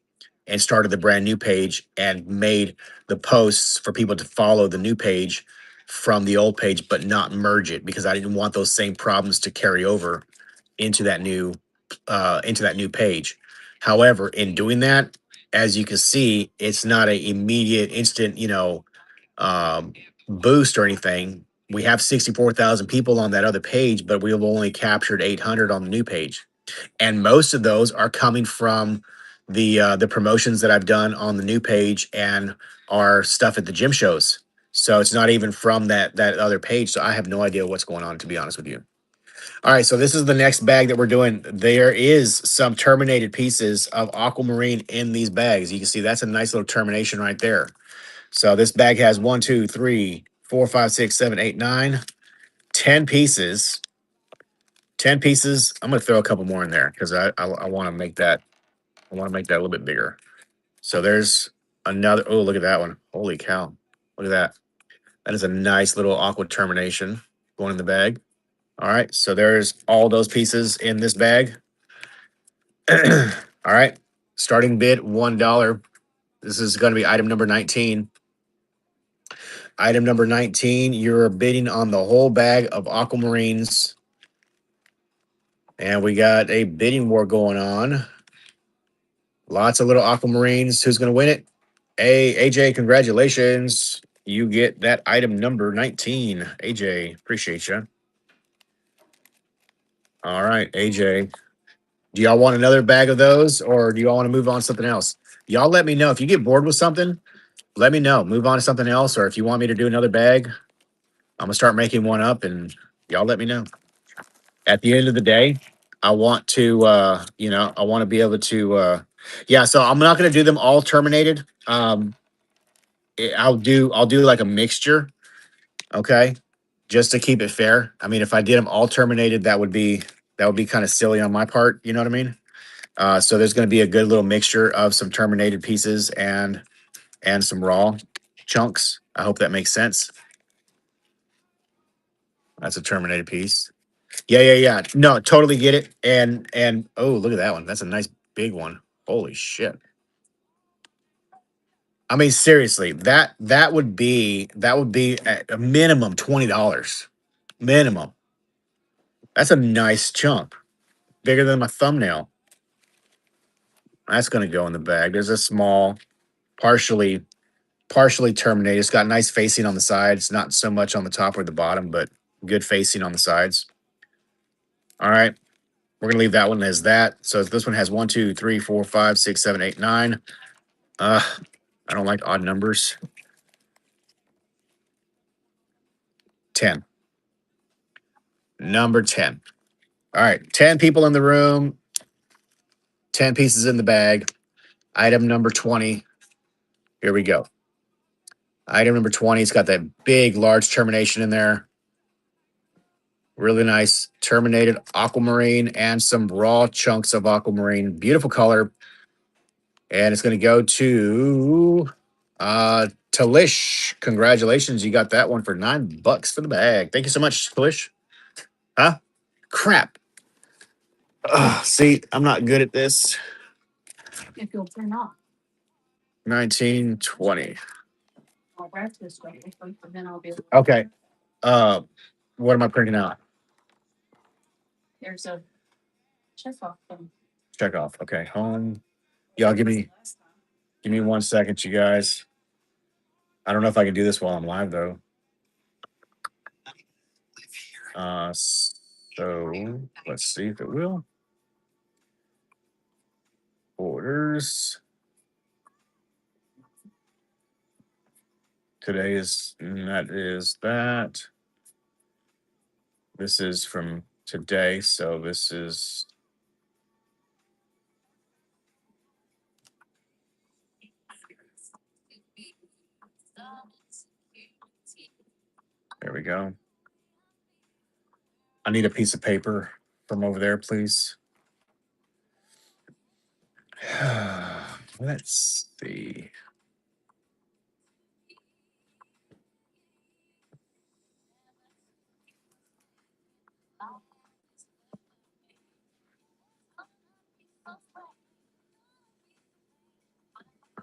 and started the brand new page and made the posts for people to follow the new page from the old page, but not merge it, because I didn't want those same problems to carry over into that new page. However, in doing that, as you can see, it's not an immediate, instant, um, boost or anything. We have 64,000 people on that other page, but we've only captured 800 on the new page, and most of those are coming from the promotions that I've done on the new page and our stuff at the gym shows. So it's not even from that other page. So I have no idea what's going on, to be honest with you. All right, so this is the next bag that we're doing. There is some terminated pieces of aquamarine in these bags. You can see that's a nice little termination right there. So this bag has 1, 2, 3, 4, 5, 6, 7, 8, 9, 10 pieces. 10 pieces. I'm gonna throw a couple more in there because I want to make that a little bit bigger. So there's another. Oh, look at that one. Holy cow. Look at that. That is a nice little aqua termination going in the bag. All right. So there's all those pieces in this bag. All right. Starting bid $1. This is going to be item number 19. Item number 19, you're bidding on the whole bag of aquamarines. And we got a bidding war going on. Lots of little aquamarines. Who's going to win it? Hey, AJ, congratulations. You get that item number 19. AJ, appreciate you. All right, AJ. Do y'all want another bag of those, or do y'all want to move on to something else? Y'all let me know. If you get bored with something, let me know. Move on to something else, or if you want me to do another bag, I'm gonna start making one up, and y'all let me know. At the end of the day, I want to, I want to be able to, yeah. So I'm not gonna do them all terminated. I'll do like a mixture, okay, just to keep it fair. I mean, if I did them all terminated, that would be kind of silly on my part. You know what I mean? So there's going to be a good little mixture of some terminated pieces and some raw chunks. I hope that makes sense. That's a terminated piece. Yeah, yeah, yeah. No, totally get it. And oh, look at that one. That's a nice big one. Holy shit. I mean, seriously, that would be at a minimum $20. Minimum. That's a nice chunk. Bigger than my thumbnail. That's gonna go in the bag. There's a small, partially partially terminated. It's got nice facing on the sides, not so much on the top or the bottom, but good facing on the sides. All right. We're gonna leave that one as that. So this one has 1, 2, 3, 4, 5, 6, 7, 8, 9. Uh, I don't like odd numbers. 10. Number 10. All right. 10 people in the room, 10 pieces in the bag. Item number 20. Here we go. Item number 20. It's got that big, large termination in there. Really nice terminated aquamarine and some raw chunks of aquamarine. Beautiful color. And it's going to go to Talish. Congratulations. You got that one for $9 for the bag. Thank you so much, Talish. Huh? Crap. Ugh, see, I'm not good at this. If you'll turn off, 1920. I'll wrap this way, and then I'll be able. Okay. Uh, what am I printing out? There's a check off thing. Check off. Okay. Home. Y'all give me 1 second, you guys. I don't know if I can do this while I'm live though. So let's see if it will. $8. Today is that is that. This is from today, so this is there we go. I need a piece of paper from over there, please. Let's see.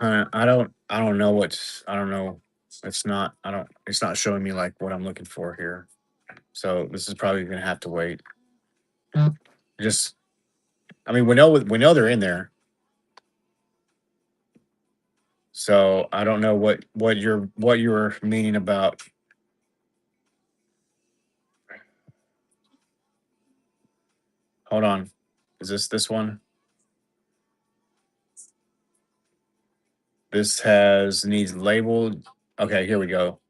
I don't know what's I don't know. It's not I don't it's not showing me like what I'm looking for here. So this is probably gonna have to wait. Just I mean we know they're in there. So I don't know what you're meaning about. Hold on. Is this one? This has needs labeled. Okay, here we go.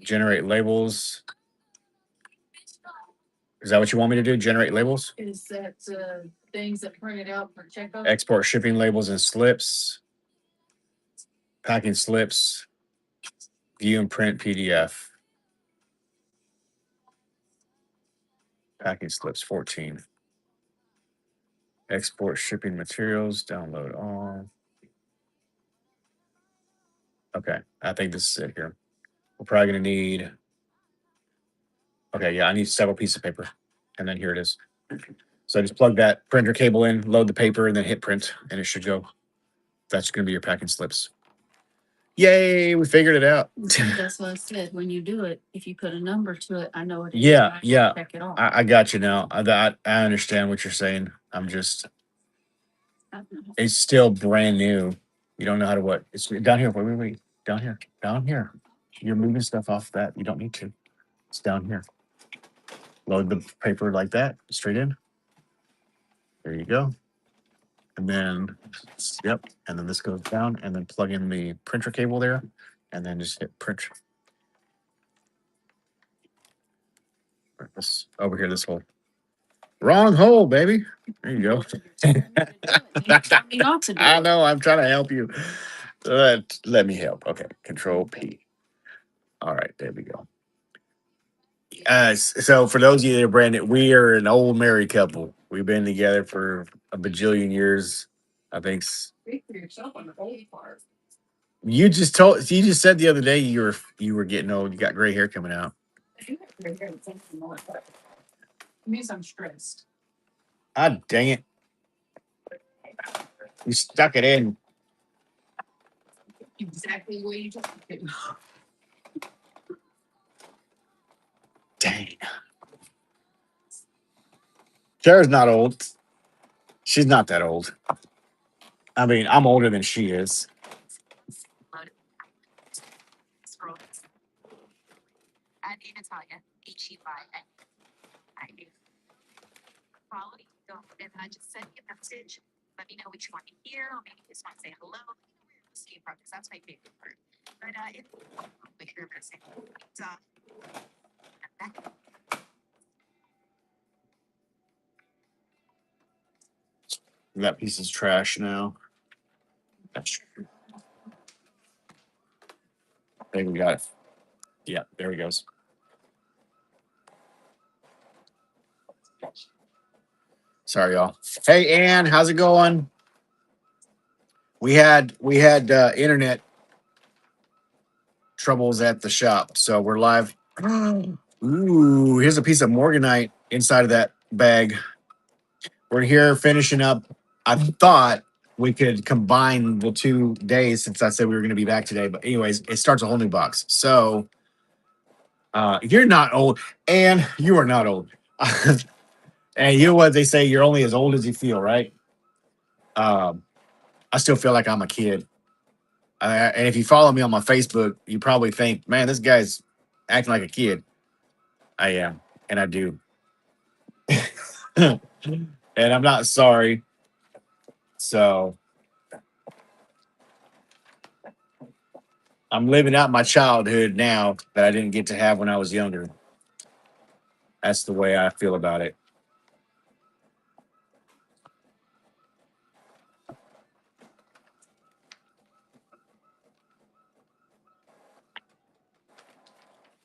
Generate labels. Is that what you want me to do? Generate labels? Is that things that printed out for checkout? Export shipping labels and slips. Packing slips. View and print PDF. Packing slips 14. Export shipping materials. Download all. Okay, I think this is it here. We're probably gonna need. Okay, yeah, I need several pieces of paper, and then here it is. So I just plug that printer cable in, load the paper, and then hit print, and it should go. That's gonna be your packing slips. Yay, we figured it out. That's what I said. When you do it, if you put a number to it, I know it is. Yeah, and I can yeah. check it off. I got you now. I understand what you're saying. It's still brand new. You don't know how to what? It's down here. Wait. Down here. Down here. You're moving stuff off that. You don't need to. It's down here. Load the paper like that, straight in. There you go. And then, yep. And then this goes down, and then plug in the printer cable there, and then just hit print. This over here, this hole. Wrong hole, baby. There you go. I know. I'm trying to help you. Let me help. Okay. Control P. All right. There we go. So for those of you that are brand new, we are an old married couple. We've been together for a bajillion years. I think Speak for yourself on the old part. you just said the other day you were getting old. You got gray hair coming out. I do have gray hair. It's something more, but it means I'm stressed. Ah, dang it! You stuck it in. Exactly the way you told me to. Dang. Sarah's not old. She's not that old. I mean, I'm older than she is. That piece is trash now. I think we got it. Yeah, there he goes. Sorry, y'all. Hey, Ann, how's it going? We had internet troubles at the shop, so we're live. Ooh, here's a piece of morganite inside of that bag. We're here finishing up. I thought we could combine the 2 days since I said we were going to be back today, but anyways, it starts a whole new box. So you're not old, and you are not old. And you know what they say? You're only as old as you feel, right? Um, I still feel like I'm a kid. And if you follow me on my Facebook, you probably think, man, this guy's acting like a kid. I am, and I do. And I'm not sorry. So I'm living out my childhood now that I didn't get to have when I was younger. That's the way I feel about it.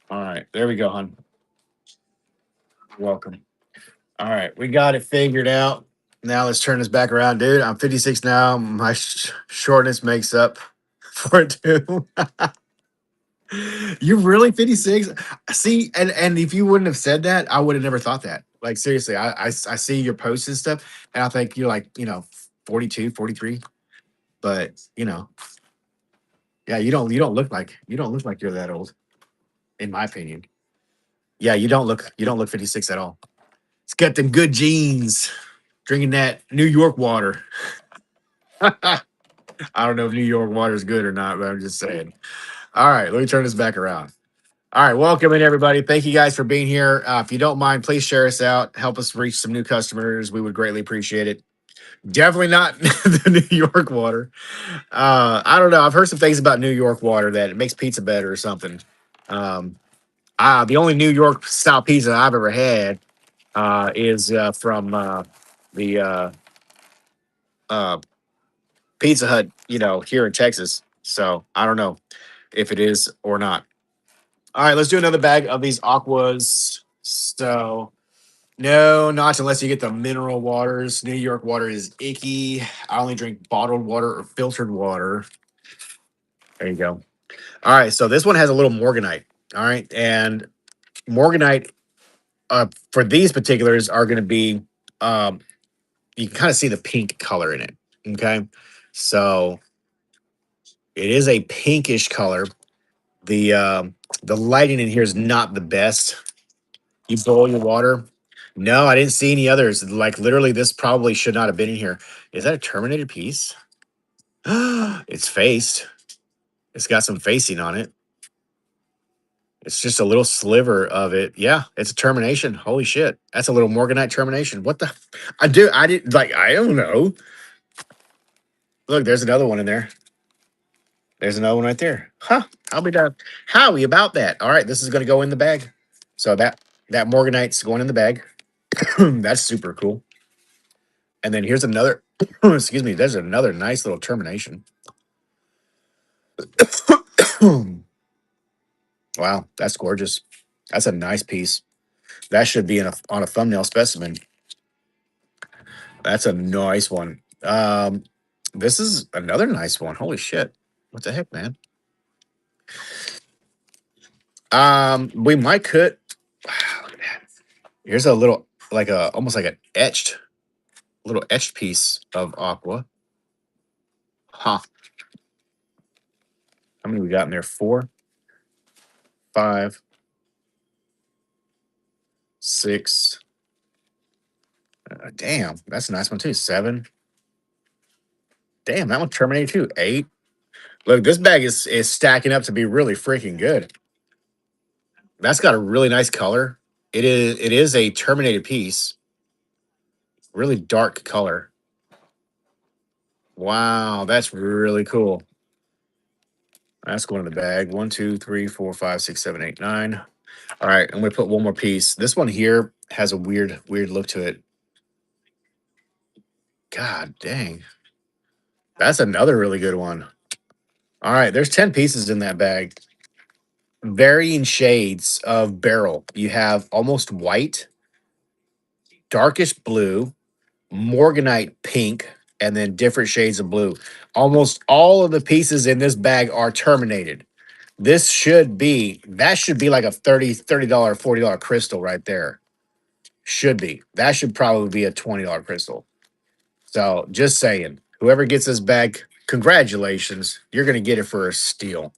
All right, there we go, hon. You're welcome. All right, we got it figured out. Now let's turn this back around, dude. I'm 56 now. My shortness makes up for it too. You're really 56? See, and if you wouldn't have said that, I would have never thought that. Like seriously, I see your posts and stuff, and I think you're like, 42, 43. But yeah, you don't look like you're that old, in my opinion. Yeah, you don't look 56 at all. It's got them good genes. Drinking that New York water. I don't know if New York water is good or not, but I'm just saying. All right, let me turn this back around. All right, welcome in everybody. Thank you guys for being here. If you don't mind, please share us out. Help us reach some new customers. We would greatly appreciate it. Definitely not the New York water. I don't know. I've heard some things about New York water that it makes pizza better or something. Um, the only New York style pizza I've ever had is from the uh, Pizza Hut, here in Texas. So I don't know if it is or not. All right, let's do another bag of these aquas. So no, not unless you get the mineral waters. New York water is icky. I only drink bottled water or filtered water. There you go. All right, so this one has a little morganite. All right, and morganite for these particulars are going to be um, you can kind of see the pink color in it. Okay, so it is a pinkish color. The lighting in here is not the best. You boil your water. No, I didn't see any others. Like literally, this probably should not have been in here. Is that a terminated piece? It's faced. It's got some facing on it. It's just a little sliver of it. Yeah, it's a termination. Holy shit. That's a little morganite termination. What the I did like I don't know. Look, there's another one in there. There's another one right there. Huh. I'll be done. Howie about that. All right, this is gonna go in the bag. So that morganite's going in the bag. That's super cool. And then here's another, excuse me, there's another nice little termination. Wow, that's gorgeous. That's a nice piece. That should be on a thumbnail specimen. That's a nice one. This is another nice one. Holy shit. What the heck, man? We might cut. Wow, look at that. Here's a little, like a almost like an little etched piece of aqua. Huh. How many we got in there? Four, five, six. Damn, that's a nice one too. Seven. Damn, that one terminated too. Eight. Look, this bag is stacking up to be really freaking good. That's got a really nice color. It is a terminated piece. Really dark color. Wow, that's really cool. That's going in the bag. One, two, three, four, five, six, seven, eight, nine. All right, I'm gonna put one more piece. This one here has a weird look to it. God dang. That's another really good one. All right, there's 10 pieces in that bag. Varying shades of beryl. You have almost white, darkish blue, morganite pink, and then different shades of blue. Almost all of the pieces in this bag are terminated. That should be like a $30 $40 crystal right there. Should be. That should probably be a $20 crystal. So just saying, whoever gets this bag, congratulations. You're gonna get it for a steal.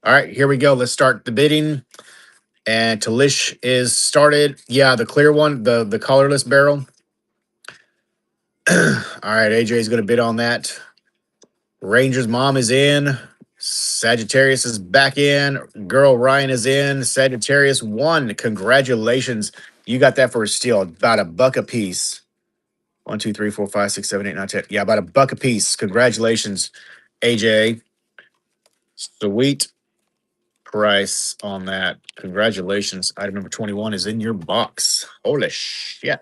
All right, here we go. Let's start the bidding. And Talish is started. Yeah, the clear one, the colorless barrel. All right, AJ is going to bid on that. Ranger's mom is in. Sagittarius is back in. Girl Ryan is in. Sagittarius won. Congratulations. You got that for a steal. About a buck a piece. One, two, three, four, five, six, seven, eight, nine, 10. Yeah, about a buck a piece. Congratulations, AJ. Sweet price on that. Congratulations. Item number 21 is in your box. Holy shit.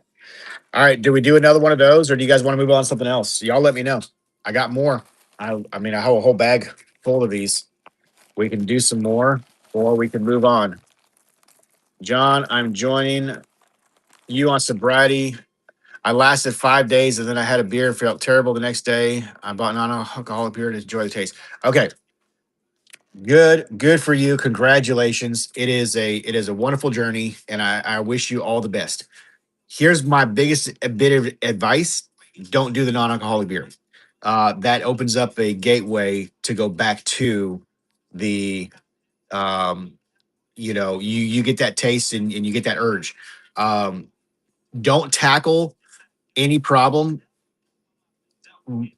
All right. Do we do another one of those or do you guys want to move on to something else? Y'all let me know. I got more. I mean, I have a whole bag full of these. We can do some more or we can move on. John, I'm joining you on sobriety. I lasted 5 days and then I had a beer, felt terrible the next day. I bought non-alcoholic beer to enjoy the taste. Okay, good for you. Congratulations. It is a wonderful journey, and I wish you all the best. Here's my biggest bit of advice: don't do the non-alcoholic beer. That opens up a gateway to go back to the um, you get that taste and you get that urge. Um, don't tackle any problem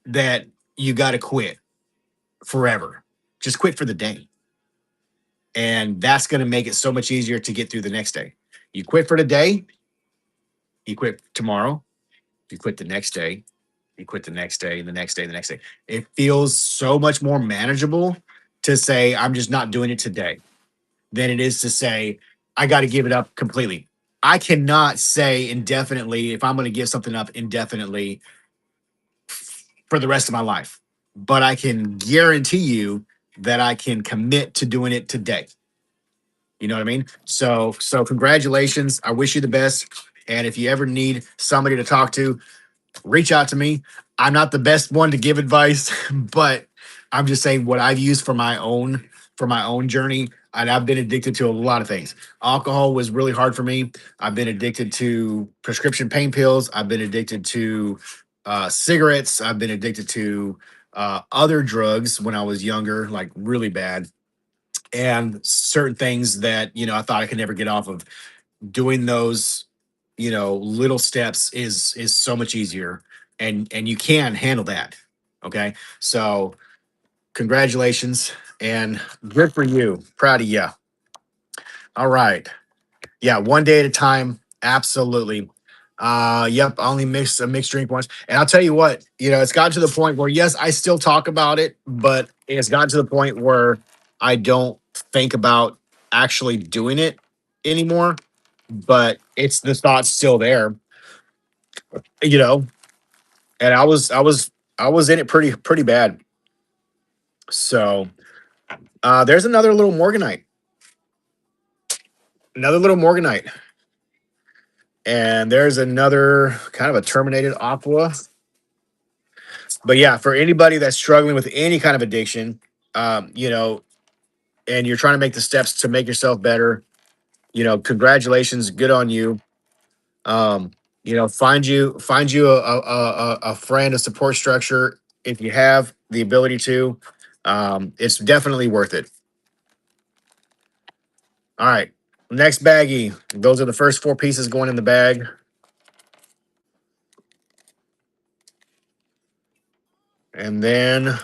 that you got to quit forever. Just quit for the day. And that's going to make it so much easier to get through the next day. You quit for the day, you quit tomorrow, you quit the next day, you quit the next day, the next day, the next day. It feels so much more manageable to say, I'm just not doing it today than it is to say, I got to give it up completely. I cannot say indefinitely if I'm going to give something up indefinitely for the rest of my life, but I can guarantee you that I can commit to doing it today. You know what I mean? So congratulations. I wish you the best. And if you ever need somebody to talk to, reach out to me. I'm not the best one to give advice, but I'm just saying what I've used for my own journey. And I've been addicted to a lot of things. Alcohol was really hard for me. I've been addicted to prescription pain pills. I've been addicted to cigarettes. I've been addicted to other drugs when I was younger, like really bad, and certain things that I thought I could never get off of. Doing those little steps is so much easier, and you can handle that. Okay, so congratulations and good for you, proud of you. All right, yeah, one day at a time, absolutely. Yep, I only mix a mixed drink once, and I'll tell you what, it's gotten to the point where yes, I still talk about it, but it's gotten to the point where I don't think about actually doing it anymore, but it's the thought's still there, you know. And I was in it pretty bad. So there's another little Morganite, and there's another kind of a terminated aqua. But yeah, for anybody that's struggling with any kind of addiction, you know, and you're trying to make the steps to make yourself better, congratulations, good on you. Um, find you a friend, a support structure if you have the ability to. It's definitely worth it. All right, next baggie. Those are the first four pieces going in the bag, and then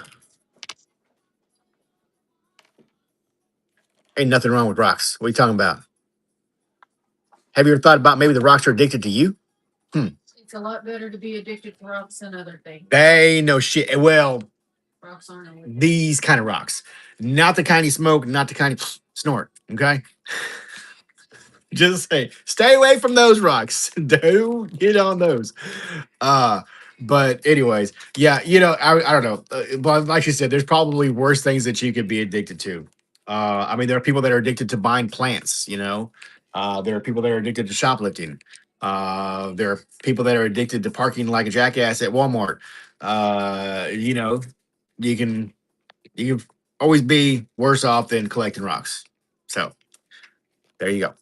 ain't nothing wrong with rocks. What are you talking about? Have you ever thought about maybe the rocks are addicted to you? Hmm. It's a lot better to be addicted to rocks than other things. They no shit. Well, Rocks aren't always. these kind of rocks, not the kind you smoke, not the kind you snort. Okay. Just say, stay away from those rocks. Don't get on those. Uh, but anyways, yeah, I don't know. But like you said, there's probably worse things that you could be addicted to. I mean, there are people that are addicted to buying plants, there are people that are addicted to shoplifting. There are people that are addicted to parking like a jackass at Walmart. You know, you can you can always be worse off than collecting rocks. So there you go.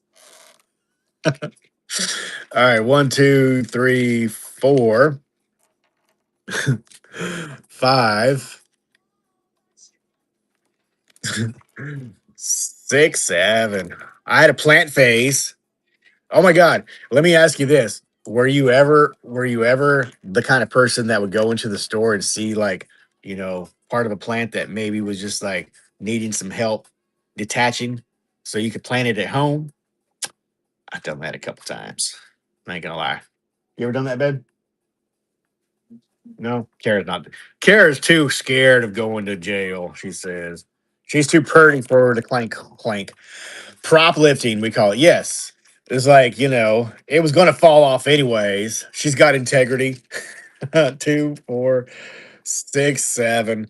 All right, one, two, three, four, five, six, seven. I had a plant phase. Oh my God. Let me ask you this. Were you ever the kind of person that would go into the store and see like, part of a plant that maybe was just like needing some help detaching so you could plant it at home? I've done that a couple times. I ain't gonna lie. You ever done that, babe? No, Kara's not. Kara's too scared of going to jail. She says she's too pretty for her to clank clank. Prop lifting, we call it. Yes, it's like it was going to fall off anyways. She's got integrity. 2, 4, 6, 7.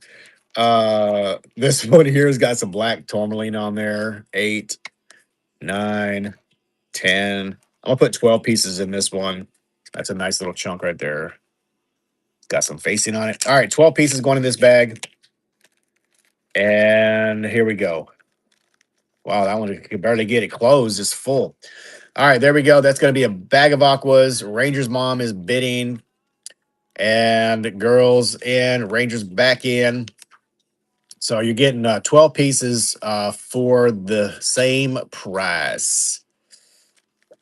This one here has got some black tourmaline on there. 8, 9, 10. I'm gonna put 12 pieces in this one. That's a nice little chunk right there. Got some facing on it. All right, 12 pieces going in this bag. And here we go. Wow, that one could barely get it closed. It's full. All right, there we go. That's going to be a bag of aquas. Ranger's mom is bidding. And girls in, Rangers back in. So you're getting 12 pieces for the same price.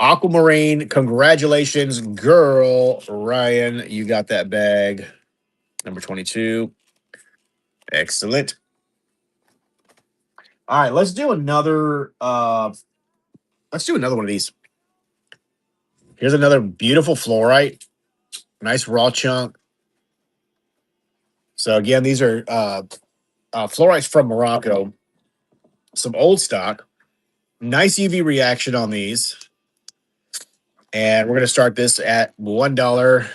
Aquamarine, congratulations, girl. Ryan, you got that bag. Number 22. Excellent. All right, let's do another one of these. Here's another beautiful fluorite. Nice raw chunk. So again, these are fluorites from Morocco. Some old stock. Nice UV reaction on these. And we're going to start this at $1.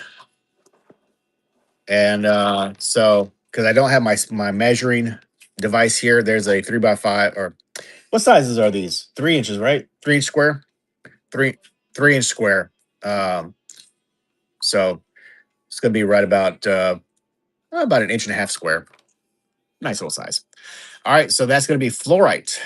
And so, because I don't have my measuring device here, there's a 3x5, or what sizes are these? 3 inches, right? 3 inch square, 3 inch square. Um, so it's going to be right about an inch and a half square. Nice little size. All right, so that's going to be fluorite.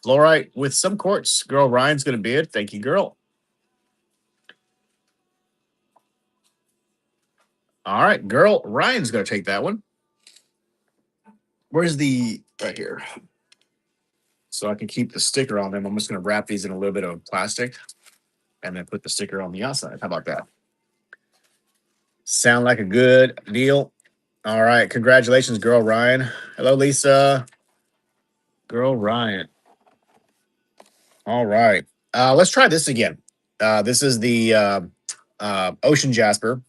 Fluorite with some quartz. Girl Ryan's going to be it. Thank you, girl. All right, girl Ryan's going to take that one. Where's the right here? So I can keep the sticker on them. I'm just going to wrap these in a little bit of plastic and then put the sticker on the outside. How about that? Sound like a good deal? All right, congratulations, girl Ryan. Hello, Lisa. Girl Ryan. All right. Let's try this again. This is the Ocean Jasper.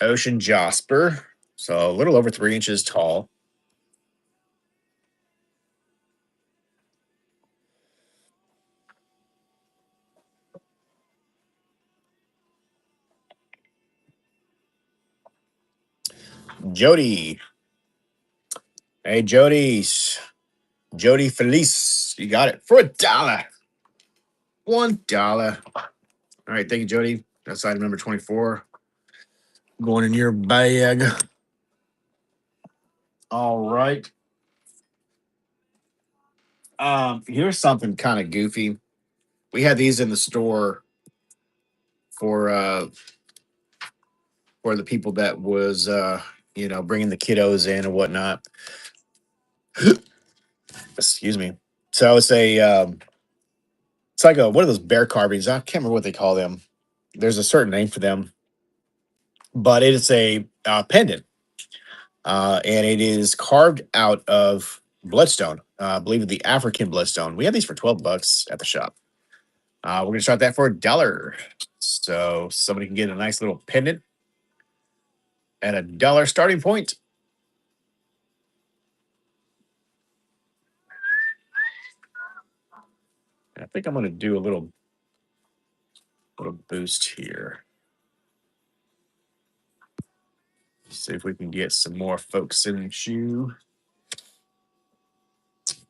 Ocean Jasper. So a little over 3 inches tall. Jody. Hey, Jody. Jody Felice. You got it for $1. $1. All right. Thank you, Jody. That's item number 24. Going in your bag. All right. Here's something kind of goofy. We had these in the store for the people that was bringing the kiddos in and whatnot. Excuse me. So it's like one of those bear carvings. I can't remember what they call them. There's a certain name for them, but it is a pendant, and it is carved out of bloodstone. I believe the African bloodstone. We have these for $12 at the shop. We're gonna start that for $1, so somebody can get a nice little pendant at $1 starting point. I think I'm gonna do a little boost here. See if we can get some more folks in the shoe.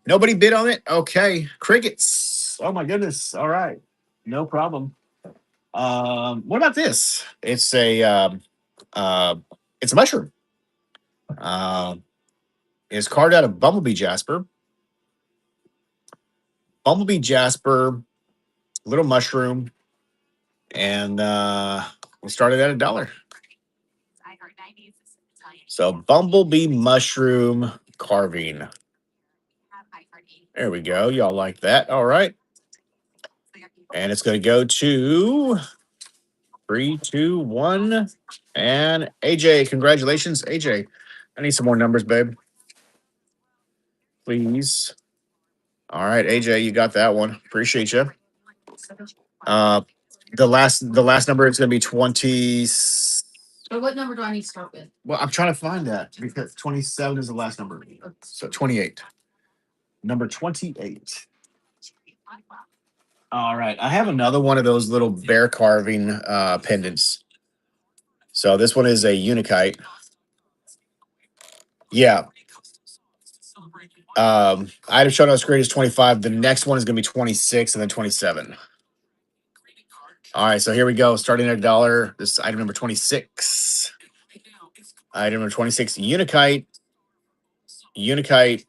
Nobody bid on it? Okay. Crickets. Oh my goodness. All right. No problem. What about this? It's a mushroom. It's carved out of bumblebee jasper. Bumblebee jasper, little mushroom, and we'll start it at $1. So bumblebee mushroom carving. There we go. Y'all like that? All right. And it's going to go to 3, 2, 1. And AJ, congratulations, AJ. I need some more numbers, babe. Please. All right, AJ, you got that one. Appreciate you. Uh, the last number is going to be 20. But what number do I need to start with? Well, I'm trying to find that because 27 is the last number. So 28. Number 28. All right. I have another one of those little bear carving pendants. So this one is a unikite. Yeah. Item shown on the screen is 25. The next one is going to be 26 and then 27. All right. So here we go. Starting at $1. This is item number 26. Item number 26, unikite. Unikite.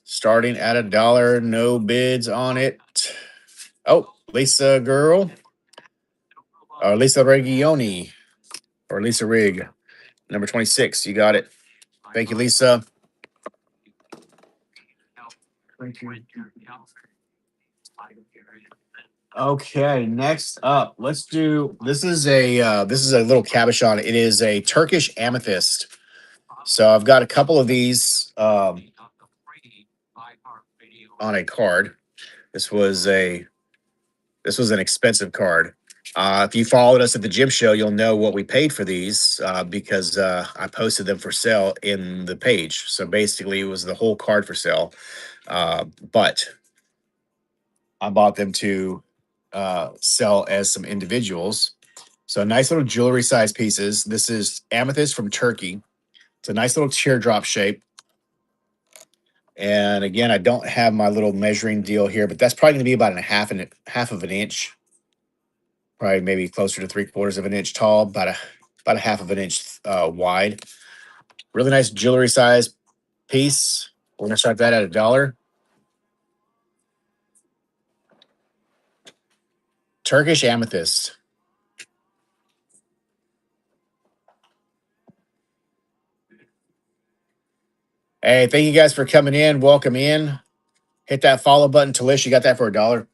Starting at $1. No bids on it. Oh, Lisa girl. Or Lisa Regioni. Or Lisa Rig. Number 26. You got it. Thank you, Lisa. Okay, next up, let's do this is a little cabochon. It is a Turkish amethyst. So I've got a couple of these on a card. This was a this was an expensive card. If you followed us at the gym show, you'll know what we paid for these because I posted them for sale in the page. So basically, it was the whole card for sale. But I bought them to sell as some individuals. So nice little jewelry size pieces. This is amethyst from Turkey. It's a nice little teardrop shape. And again, I don't have my little measuring deal here, but that's probably going to be about a half of an inch, probably maybe closer to 3/4 of an inch tall, about a half of an inch wide. Really nice jewelry size piece. We're gonna start that at $1. Turkish amethyst. Hey, thank you guys for coming in. Welcome in. Hit that follow button. Talish, you got that for $1.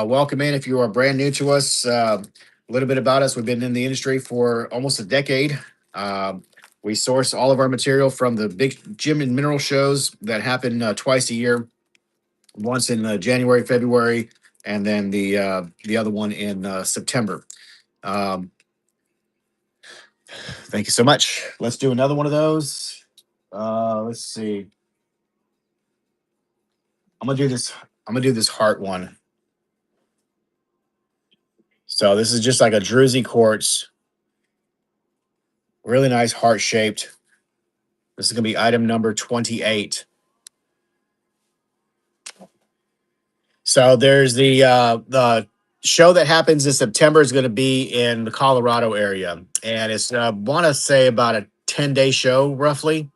Welcome in if you are brand new to us. A little bit about us. We've been in the industry for almost a decade. We source all of our material from the big gym and mineral shows that happen twice a year, once in January, February, and then the other one in September. Um, thank you so much. Let's do another one of those. Let's see. I'm gonna do this. I'm gonna do this heart one. So this is just like a druzy quartz, really nice heart shaped. This is gonna be item number 28. So there's the show that happens in September is going to be in the Colorado area, and it's want to say about a 10-day show roughly.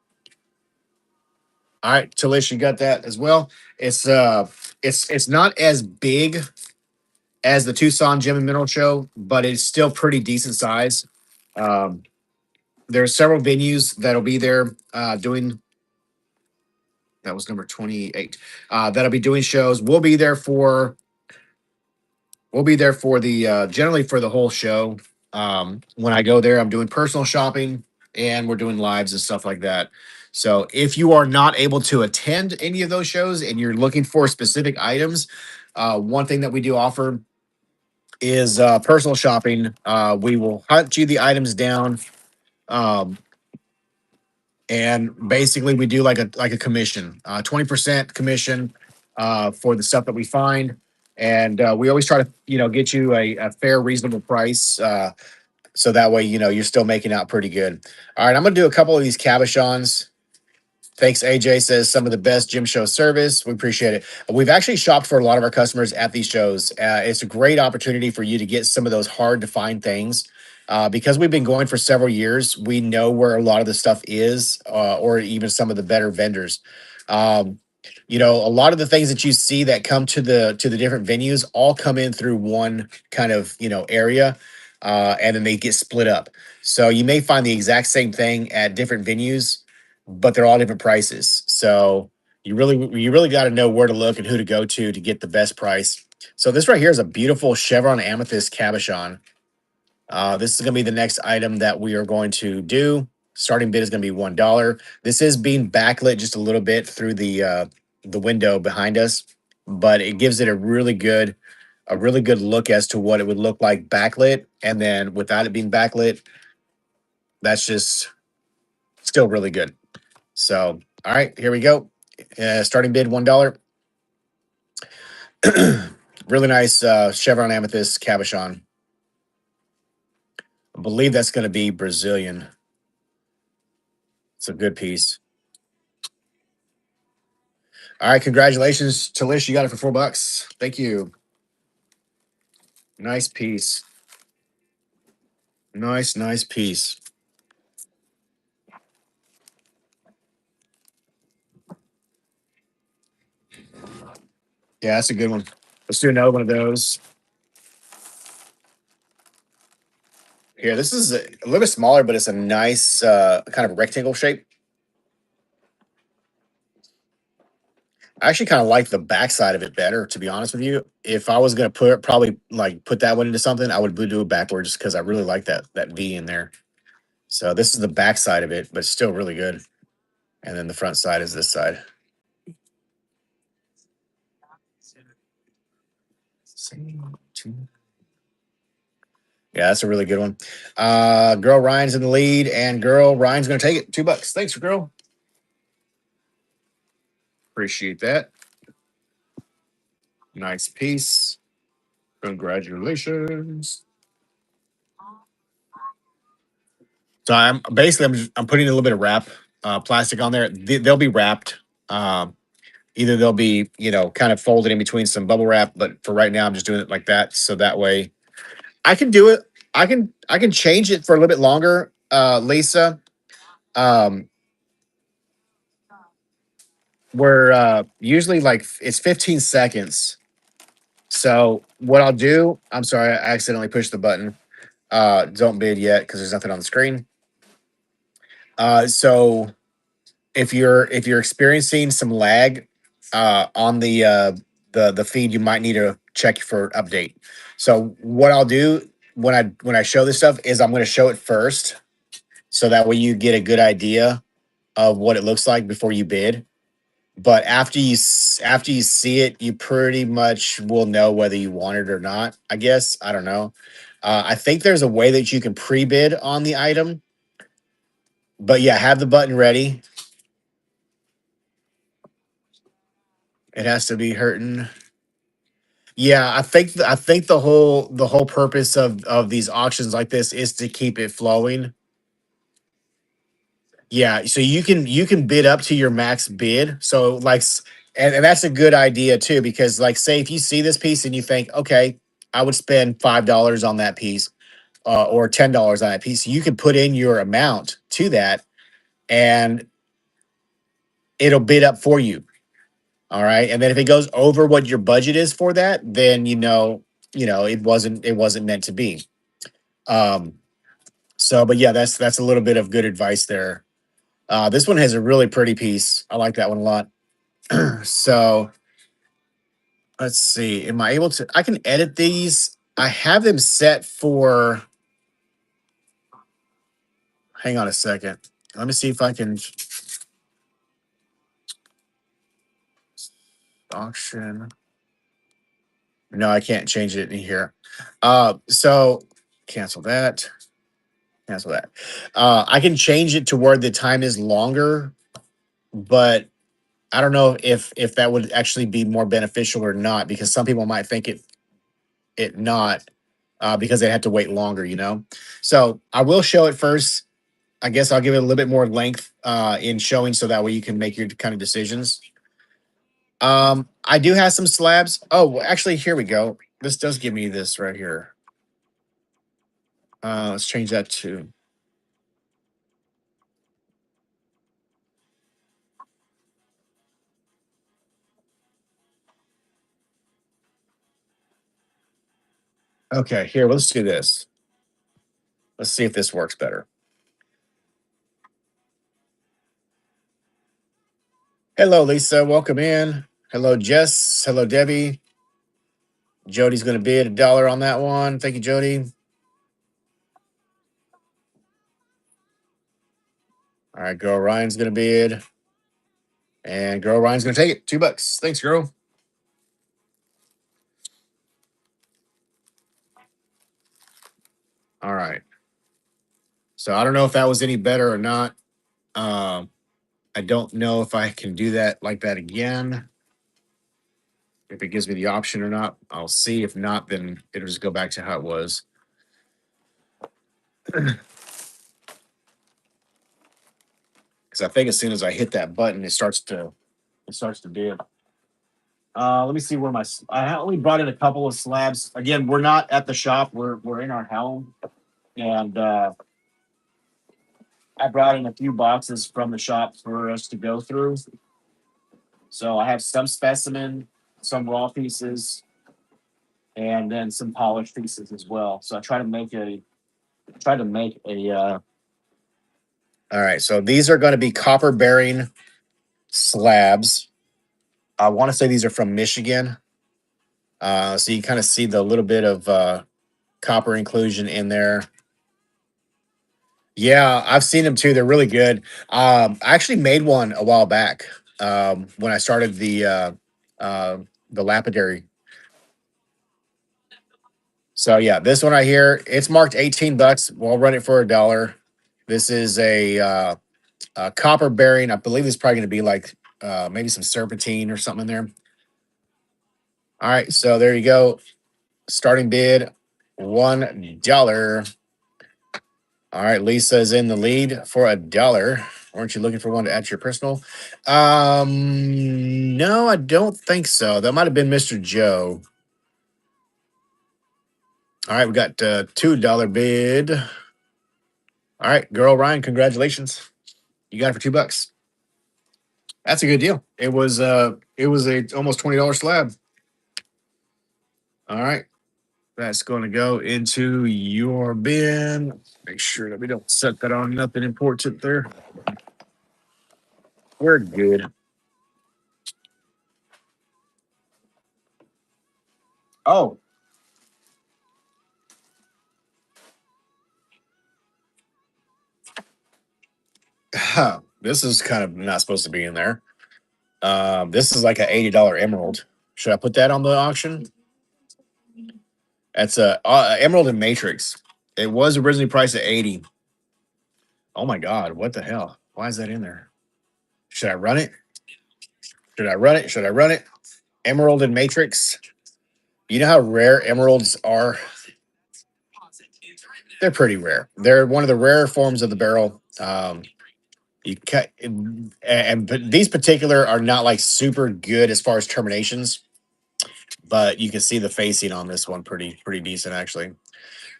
All right, Talish, you got that as well. It's not as big as the Tucson Gem and Mineral Show, but it's still pretty decent size. Um, there's several venues that'll be there doing. That was number 28. That'll be doing shows. We'll be there for the generally for the whole show. When I go there, I'm doing personal shopping and we're doing lives and stuff like that. So if you are not able to attend any of those shows and you're looking for specific items, one thing that we do offer is personal shopping. We will hunt you the items down. Um, and basically we do like a commission, 20% commission for the stuff that we find, and we always try to get you a fair, reasonable price, so that way you're still making out pretty good. All right, I'm gonna do a couple of these cabochons. Thanks, AJ says some of the best gym show service. We appreciate it. We've actually shopped for a lot of our customers at these shows. It's a great opportunity for you to get some of those hard to find things. Because we've been going for several years, we know where a lot of the stuff is, or even some of the better vendors. Um, a lot of the things that you see that come to the different venues all come in through one kind of area, and then they get split up. So you may find the exact same thing at different venues, but they're all different prices. So you really got to know where to look and who to go to get the best price. So this right here is a beautiful chevron amethyst cabochon. This is going to be the next item that we are going to do. Starting bid is going to be $1. This is being backlit just a little bit through the window behind us, but it gives it a really good look as to what it would look like backlit, and then without it being backlit, that's just still really good. So, all right, here we go. Starting bid $1. Really nice chevron amethyst cabochon. I believe that's going to be Brazilian. It's a good piece. All right, congratulations, Talish. You got it for $4. Thank you. Nice piece. Nice piece. Yeah, that's a good one. Let's do another one of those. Here, this is a little bit smaller, but it's a nice kind of rectangle shape. I actually kind of like the backside of it better, to be honest with you. If I was gonna put that one into something, I would do it backwards because I really like that V in there. So this is the backside of it, but it's still really good. And then the front side is this side. Yeah, that's a really good one. Girl Ryan's in the lead, and girl Ryan's gonna take it. $2. Thanks, girl. Appreciate that. Nice piece. Congratulations. So I'm putting a little bit of wrap plastic on there. They'll be wrapped. Um, Either they'll be kind of folded in between some bubble wrap, but for right now I'm just doing it like that, so that way I can do it. I can change it for a little bit longer, Lisa. Um, we're usually like it's 15 seconds. So what I'll do, I'm sorry, I accidentally pushed the button. Don't bid yet because there's nothing on the screen. So if you're experiencing some lag on the feed, you might need to check for update. So what I'll do when I show this stuff is I'm going to show it first, so that way you get a good idea of what it looks like before you bid. But after you see it, you pretty much will know whether you want it or not. I guess I don't know. I think there's a way that you can pre-bid on the item, but yeah, have the button ready. It has to be hurting. Yeah, I think the whole purpose of these auctions like this is to keep it flowing. Yeah, so you can bid up to your max bid. So and that's a good idea too, because like say if you see this piece and you think, okay, I would spend $5 on that piece, or $10 on that piece, you can put in your amount to that, and it'll bid up for you. All right, and then if it goes over what your budget is for that, then it wasn't meant to be. Um, but yeah, that's a little bit of good advice there. This one has a really pretty piece. I like that one a lot. So let's see. Am I able to? I can edit these. I have them set for. Hang on a second. Let me see if I can auction. No, I can't change it in here. So cancel that. Cancel that. I can change it to where the time is longer, but I don't know if that would actually be more beneficial or not, because some people might think it not, because they have to wait longer. So I will show it first. I guess I'll give it a little bit more length in showing, so that way you can make your kind of decisions. I do have some slabs. Oh, well, actually, here we go. This does give me this right here. Let's change that to. Okay, here, let's do this. Let's see if this works better. Hello, Lisa. Welcome in. Hello, Jess. Hello, Debbie. Jody's going to bid $1 on that one. Thank you, Jody. All right, girl Ryan's gonna bid, and girl Ryan's gonna take it. $2. Thanks, girl. All right. So I don't know if that was any better or not. Um, I don't know if I can do that like that again. If it gives me the option or not, I'll see. If not, then it'll just go back to how it was. Because I think as soon as I hit that button, it starts to dip. Let me see where I only brought in a couple of slabs. Again, we're not at the shop. We're in our home, and I brought in a few boxes from the shop for us to go through. So I have some specimen, some raw pieces, and then some polished pieces as well. So I try to make a. All right, so these are going to be copper bearing slabs. I want to say these are from Michigan. So you kind of see the little bit of copper inclusion in there. Yeah, I've seen them too. They're really good. I actually made one a while back when I started uh, the lapidary. So yeah, this one right here, it's marked $18. We'll run it for $1. This is a copper bearing. I believe it's probably going to be like maybe some serpentine or something in there. All right, so there you go. Starting bid $1. All right, Lisa's in the lead for $1. Weren't you looking for one to add to your personal? No, I don't think so. That might have been Mr. Joe. All right, we got $2 bid. All right, girl Ryan, congratulations. You got it for $2. That's a good deal. It was a almost $20 slab. All right. That's going to go into your bin. Make sure that we don't set that on nothing important there. We're good. Oh, this is kind of not supposed to be in there. This is like an $80 emerald. Should I put that on the auction? That's a emerald and matrix. It was originally priced at 80. Oh my god, what the hell? Why is that in there? Should I run it? Should I run it? Should I run it? Emerald and matrix. You know how rare emeralds are? They're pretty rare. They're one of the rarer forms of the barrel. You cut, but these particular are not like super good as far as terminations, but you can see the facing on this one pretty decent actually.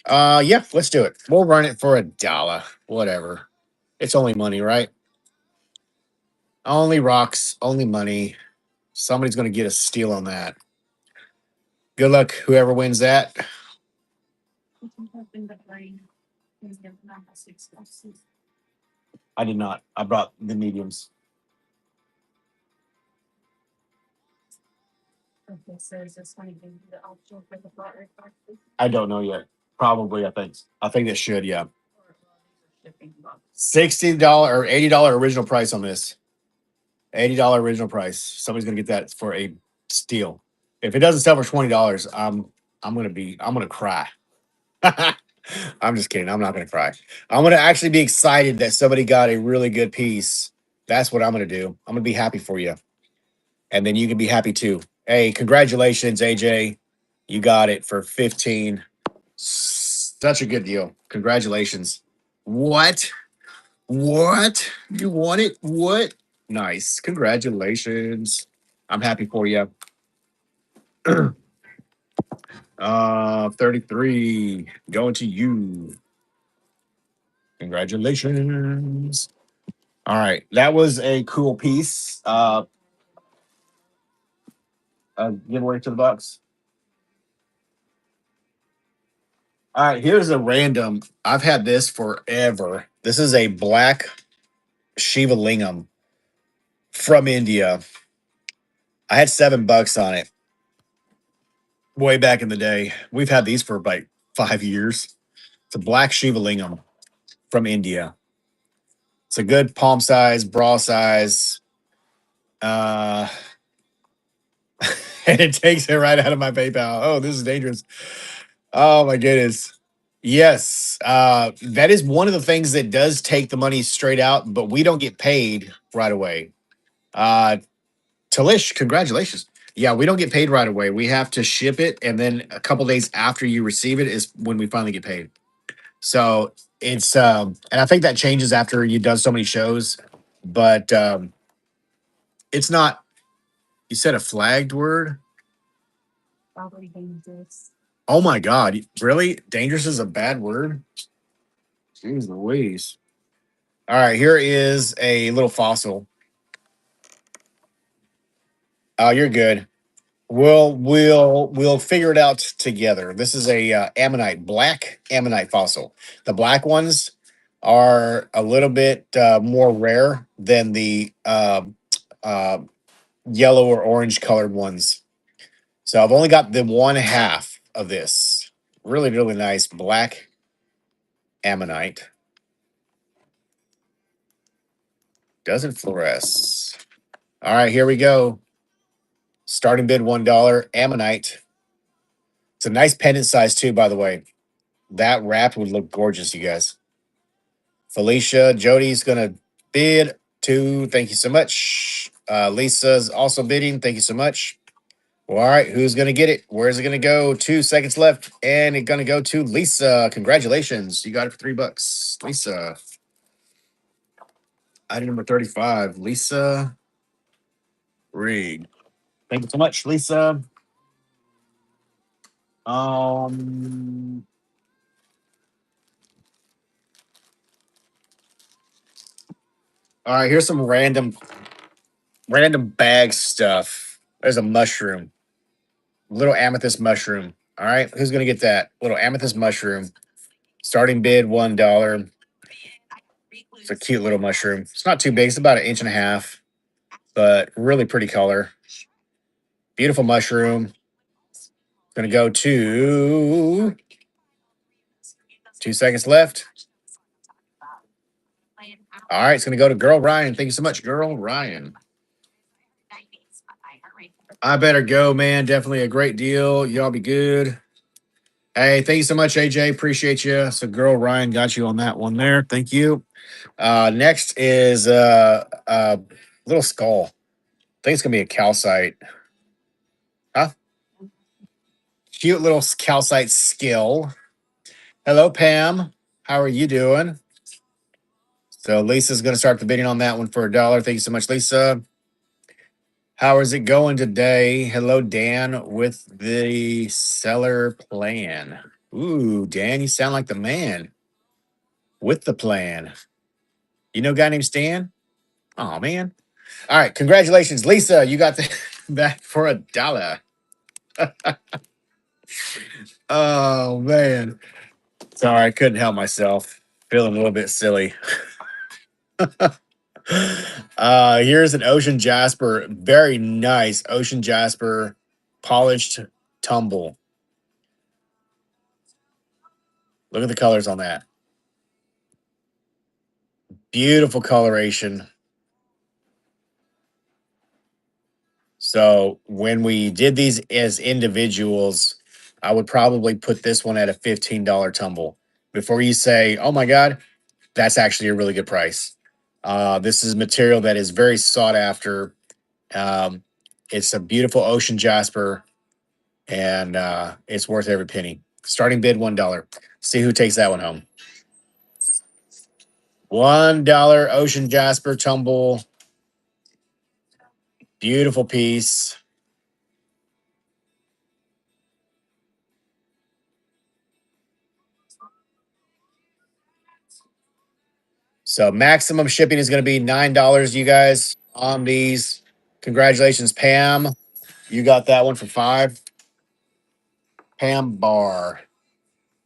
Yeah, let's do it. We'll run it for $1. Whatever. It's only money, right? Only rocks, only money. Somebody's gonna get a steal on that. Good luck, whoever wins that. I did not. I brought the mediums. I don't know yet. Probably, I think. I think it should, yeah. $60 or $80 original price on this. $80 original price. Somebody's gonna get that for a steal. If it doesn't sell for $20, I'm gonna cry. I'm just kidding. I'm not gonna cry. I'm gonna actually be excited that somebody got a really good piece. That's what I'm gonna do. I'm gonna be happy for you. And then you can be happy too. Hey, congratulations, AJ. You got it for 15. Such a good deal. Congratulations. What? What? You want it? What? Nice. Congratulations. I'm happy for you. 33 going to you. Congratulations. All right. That was a cool piece. Giveaway to the Bucks. All right, here's a random. I've had this forever. This is a black Shiva Lingam from India. I had $7 on it way back in the day. We've had these for like 5 years. It's a black Shiva Lingam from India. It's a good palm size, bra size. Uh, and it takes it right out of my PayPal. Oh, this is dangerous. Oh my goodness. Yes, that is one of the things that does take the money straight out, but we don't get paid right away. Uh, Talish, congratulations. Yeah, we don't get paid right away. We have to ship it, and then a couple days after you receive it is when we finally get paid. So it's and I think that changes after you've done so many shows, but it's not. You said a flagged word. Probably dangerous. Oh my god, really? Dangerous is a bad word. Jeez Louise. All right, here is a little fossil. Oh, you're good. We'll figure it out together. This is a ammonite, black ammonite fossil. The black ones are a little bit more rare than the uh, yellow or orange colored ones. So I've only got the one half of this. Really, really nice black ammonite. Doesn't fluoresce. All right, here we go. Starting bid $1. Ammonite. It's a nice pendant size too, by the way. That wrap would look gorgeous, you guys. Felicia, Jody's gonna bid two. Thank you so much. Lisa's also bidding. Thank you so much. Well, all right, who's gonna get it? Where's it gonna go? 2 seconds left, and it's gonna go to Lisa. Congratulations, you got it for $3. Lisa, item number 35. Lisa Reed. Thank you so much, Lisa. Um, all right, here's some random bag stuff. There's a mushroom, little amethyst mushroom. All right, who's gonna get that little amethyst mushroom? Starting bid $1. It's a cute little mushroom. It's not too big. It's about an inch and a half, but really pretty color. Beautiful mushroom. Gonna go to 2 seconds left. All right, it's gonna go to Girl Ryan. Thank you so much, Girl Ryan. I better go, man. Definitely a great deal. Y'all be good. Hey, thank you so much, AJ. Appreciate you. So, Girl Ryan got you on that one there. Thank you. Next is little skull. I think it's gonna be a calcite. Huh? Cute little calcite skill. Hello, Pam. How are you doing? So Lisa's gonna start the bidding on that one for $1. Thank you so much, Lisa. How is it going today? Hello, Dan, with the seller plan. Ooh, Dan, you sound like the man with the plan. You know a guy named Stan? Oh man. All right, congratulations, Lisa. You got that for $1. Oh man. Sorry, I couldn't help myself. Feeling a little bit silly. Here's an ocean jasper, very nice ocean jasper, polished tumble. Look at the colors on that. Beautiful coloration. So when we did these as individuals, I would probably put this one at a $15 tumble. Before you say, "Oh my God," that's actually a really good price. This is material that is very sought after. Um, it's a beautiful ocean jasper, and it's worth every penny. Starting bid $1. See who takes that one home. $1 ocean jasper tumble. Beautiful piece. So maximum shipping is going to be $9, you guys, on these. Congratulations, Pam. You got that one for 5. Pam Bar.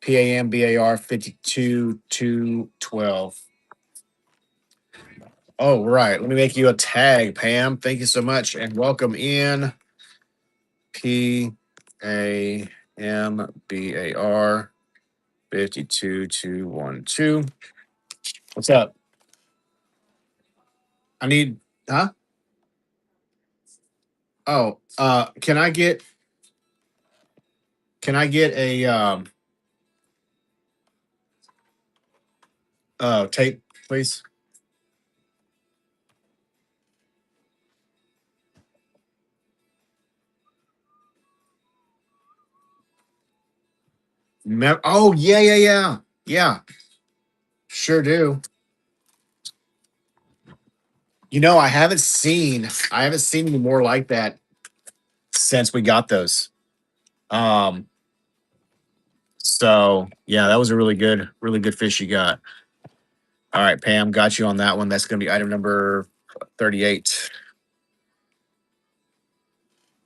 PAMBAR 52212. Oh, right. Let me make you a tag, Pam. Thank you so much and welcome in. PAMBAR 52212. What's up? I need, huh? Oh, can I get a tape, please? Oh yeah, yeah, yeah, yeah. Sure do. I haven't seen any more like that since we got those. Um, so yeah, that was a really good fish you got. All right, Pam, got you on that one. That's gonna be item number 38.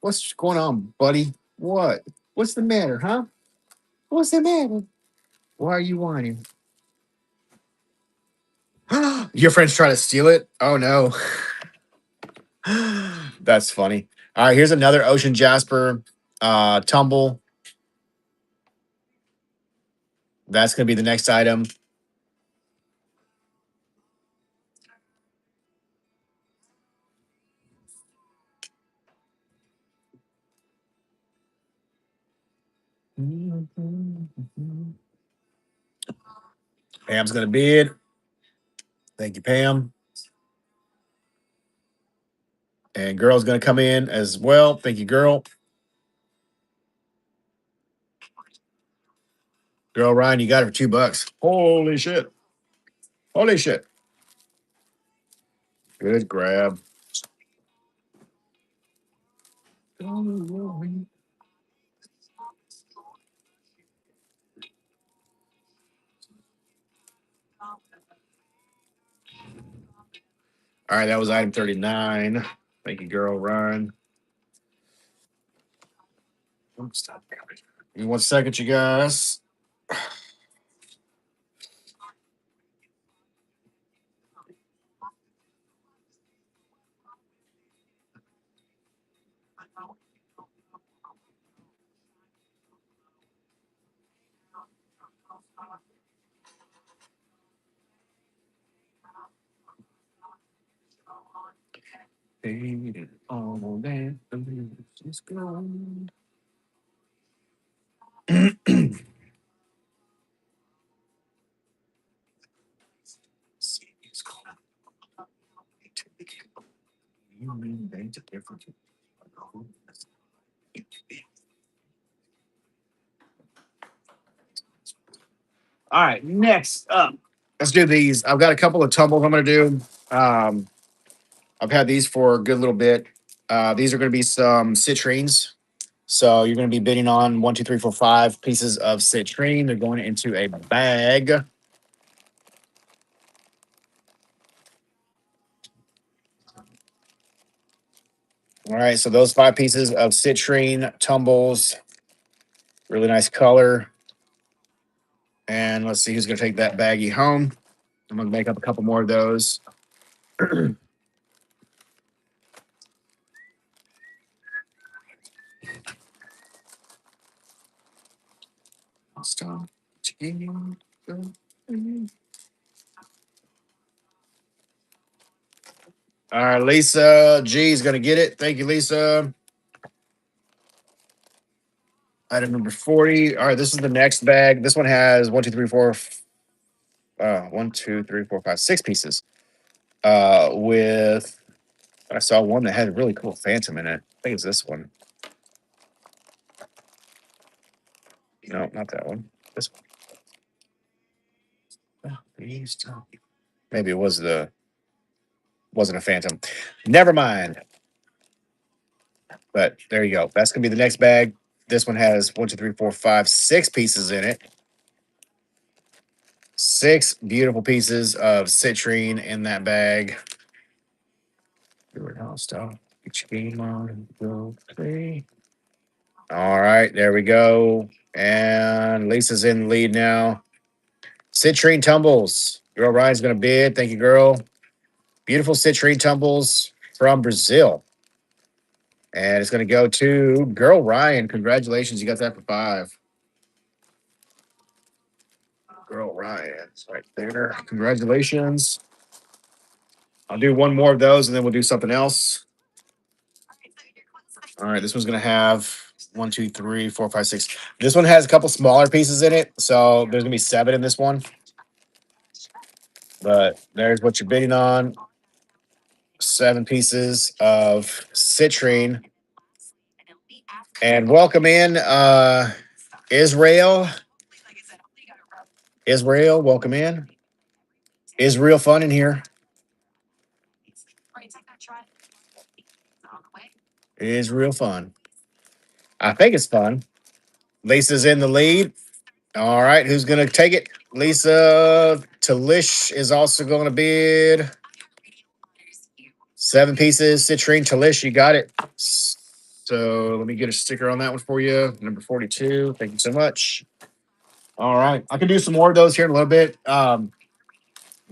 What's going on, buddy? What? What's the matter, huh? What's the matter? Why are you whining? Your friends try to steal it? Oh no. That's funny. All right, here's another ocean jasper tumble. That's gonna be the next item. Pam's gonna bid. Thank you, Pam. And girl's gonna come in as well. Thank you, girl. Girl, Ryan, you got it for $2. Holy shit. Holy shit. Good grab. All right, that was item 39. Thank you, girl, Ryan. Stop. Give me 1 second, you guys. All that is gone. All right, next up, let's do these. I've got a couple of tumbles I'm going to do. Um, I've had these for a good little bit. These are going to be some citrines. So you're going to be bidding on 1, 2, 3, 4, 5 pieces of citrine. They're going into a bag. All right, so those 5 pieces of citrine tumbles, really nice color. And let's see who's going to take that baggie home. I'm going to make up a couple more of those. Stop. All right, Lisa G is going to get it. Thank you, Lisa. Item number 40. All right, this is the next bag. This one has 6 pieces. With I saw one that had a really cool phantom in it. I think it's this one. No, not that one. This one. Oh, maybe it wasn't a phantom. Never mind. But there you go. That's gonna be the next bag. This one has 1, 2, 3, 4, 5, 6 pieces in it. 6 beautiful pieces of citrine in that bag. Get your game on. Go play. All right, there we go. And Lisa's in the lead now. Citrine tumbles. Girl Ryan's gonna bid. Thank you, girl. Beautiful citrine tumbles from Brazil. And it's gonna go to Girl Ryan. Congratulations, you got that for 5. Girl Ryan's right there. Congratulations. I'll do one more of those and then we'll do something else. All right, this one's gonna have one, two, three, four, five, six. This one has a couple smaller pieces in it, so there's gonna be seven in this one. But there's what you're bidding on. Seven pieces of citrine. And welcome in Israel. Israel, welcome in. Is real fun in here. It is real fun. I think it's fun. Lisa's in the lead. All right, who's gonna take it? Lisa Talish is also gonna bid seven pieces. Citrine Talish, you got it. So let me get a sticker on that one for you. Number 42. Thank you so much. All right. I can do some more of those here in a little bit.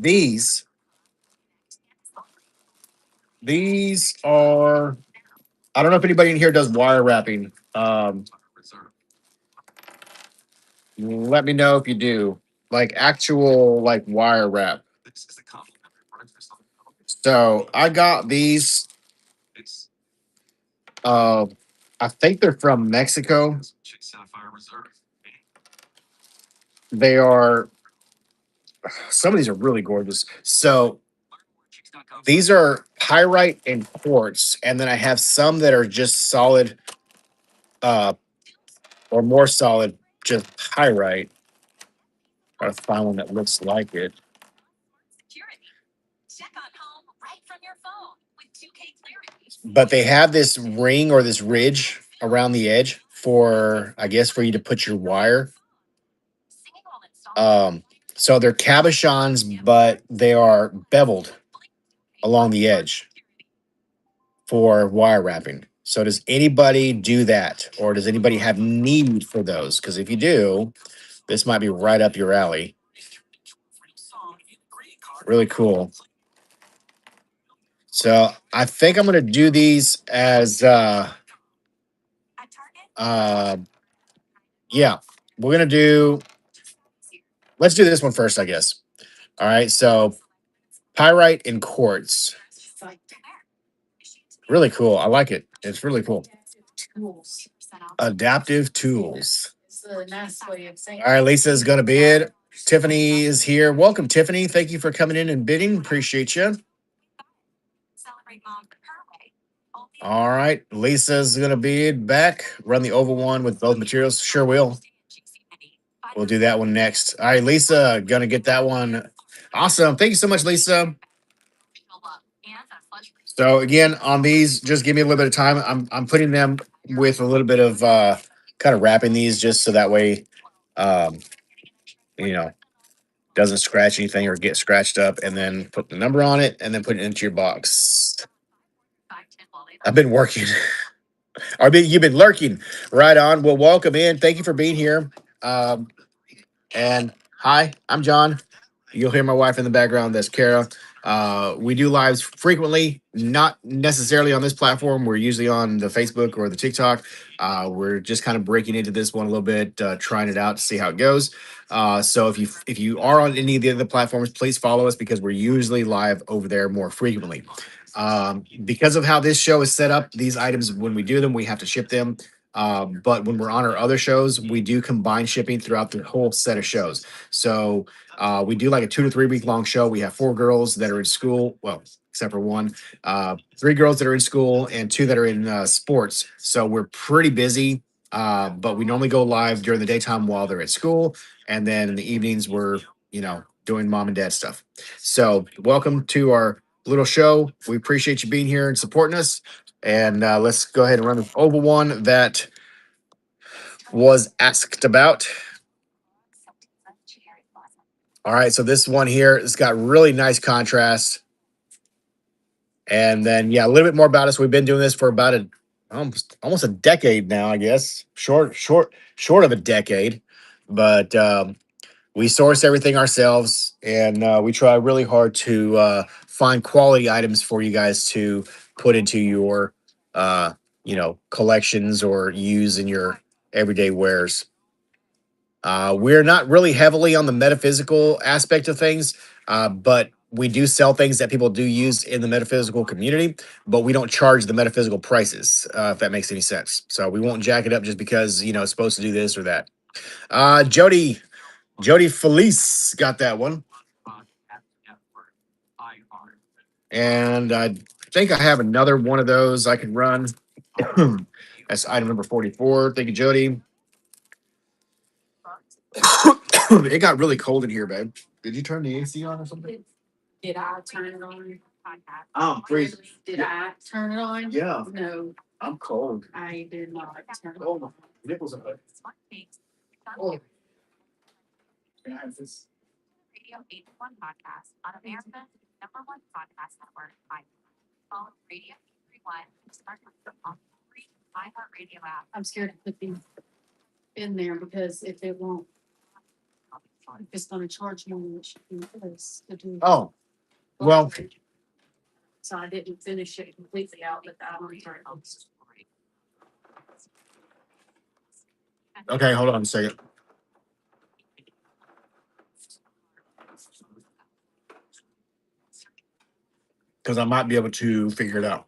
These these are I don't know if anybody in here does wire wrapping. Let me know if you do. Like actual like wire wrap. So I got these uh I think they're from Mexico. They are some of these are really gorgeous. So these are pyrite and quartz, and then I have some that are just solid, uh, or more solid, just pyrite. Gotta find one that looks like it. But they have this ring or this ridge around the edge for, I guess, for you to put your wire. Um, so they're cabochons, but they are beveled along the edge for wire wrapping. So does anybody do that, or does anybody have need for those? Because if you do, this might be right up your alley. Really cool. So I think I'm gonna do these as uh yeah, we're gonna do let's do this one first, I guess. All right, so pyrite and quartz. Really cool. I like it. It's really cool. Adaptive tools. All right, Lisa's gonna bid. Tiffany is here. Welcome, Tiffany. Thank you for coming in and bidding. Appreciate you. All right, Lisa's gonna bid back. Run the oval one with both materials. Sure will. We'll do that one next. All right, Lisa, gonna get that one. Awesome. Thank you so much, Lisa. So again, on these, just give me a little bit of time. I'm putting them with a little bit of kind of wrapping these just so that way um, you know, doesn't scratch anything or get scratched up, and then put the number on it and then put it into your box. I've been working. You've been lurking. Right on. Well, welcome in. Thank you for being here. Um, and hi, I'm John. You'll hear my wife in the background. That's Kara. We do lives frequently, not necessarily on this platform. We're usually on the Facebook or the TikTok. We're just kind of breaking into this one a little bit, trying it out to see how it goes. So if you are on any of the other platforms, please follow us because we're usually live over there more frequently. Because of how this show is set up, these items when we do them, we have to ship them. But when we're on our other shows, we do combine shipping throughout the whole set of shows. So we do like a 2 to 3 week long show. We have 4 girls that are in school. Well, except for one, 3 girls that are in school and 2 that are in sports. So we're pretty busy. But we normally go live during the daytime while they're at school, and then in the evenings we're doing mom and dad stuff. So welcome to our little show. We appreciate you being here and supporting us. And let's go ahead and run the oval one that was asked about. All right, so this one here, it's got really nice contrast. And then, yeah, a little bit more about us. We've been doing this for about almost a decade now, I guess. Short of a decade, but we source everything ourselves, and we try really hard to find quality items for you guys to put into your, collections or use in your everyday wears. We're not really heavily on the metaphysical aspect of things, but we do sell things that people do use in the metaphysical community, but we don't charge the metaphysical prices, if that makes any sense. So we won't jack it up just because it's supposed to do this or that. Jody Felice got that one, and I think I have another one of those I can run. That's item number 44. Thank you, Jody. It got really cold in here, babe. Did you turn the AC on or something? Did I turn it on? I'm freezing. Did I turn it on? Yeah, No, I'm cold. I did not turn it Oh, on. my nipples are. Oh, can I have this? I'm scared to put these in there because if it won't, if it's gonna charge more than it should be for this to do. Oh, well, So I didn't finish it completely out, but that one turned on. okay, hold on a second. Because I might be able to figure it out.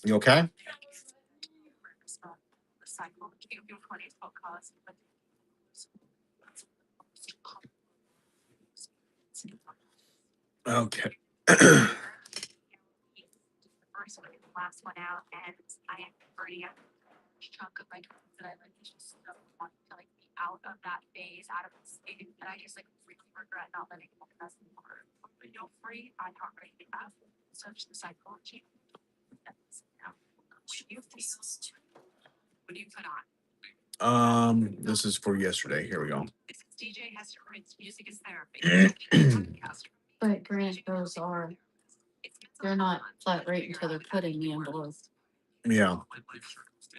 You okay? Okay. This is for yesterday. Here we go. But Grant, they're not flat rate until they're put in the envelope, Yeah.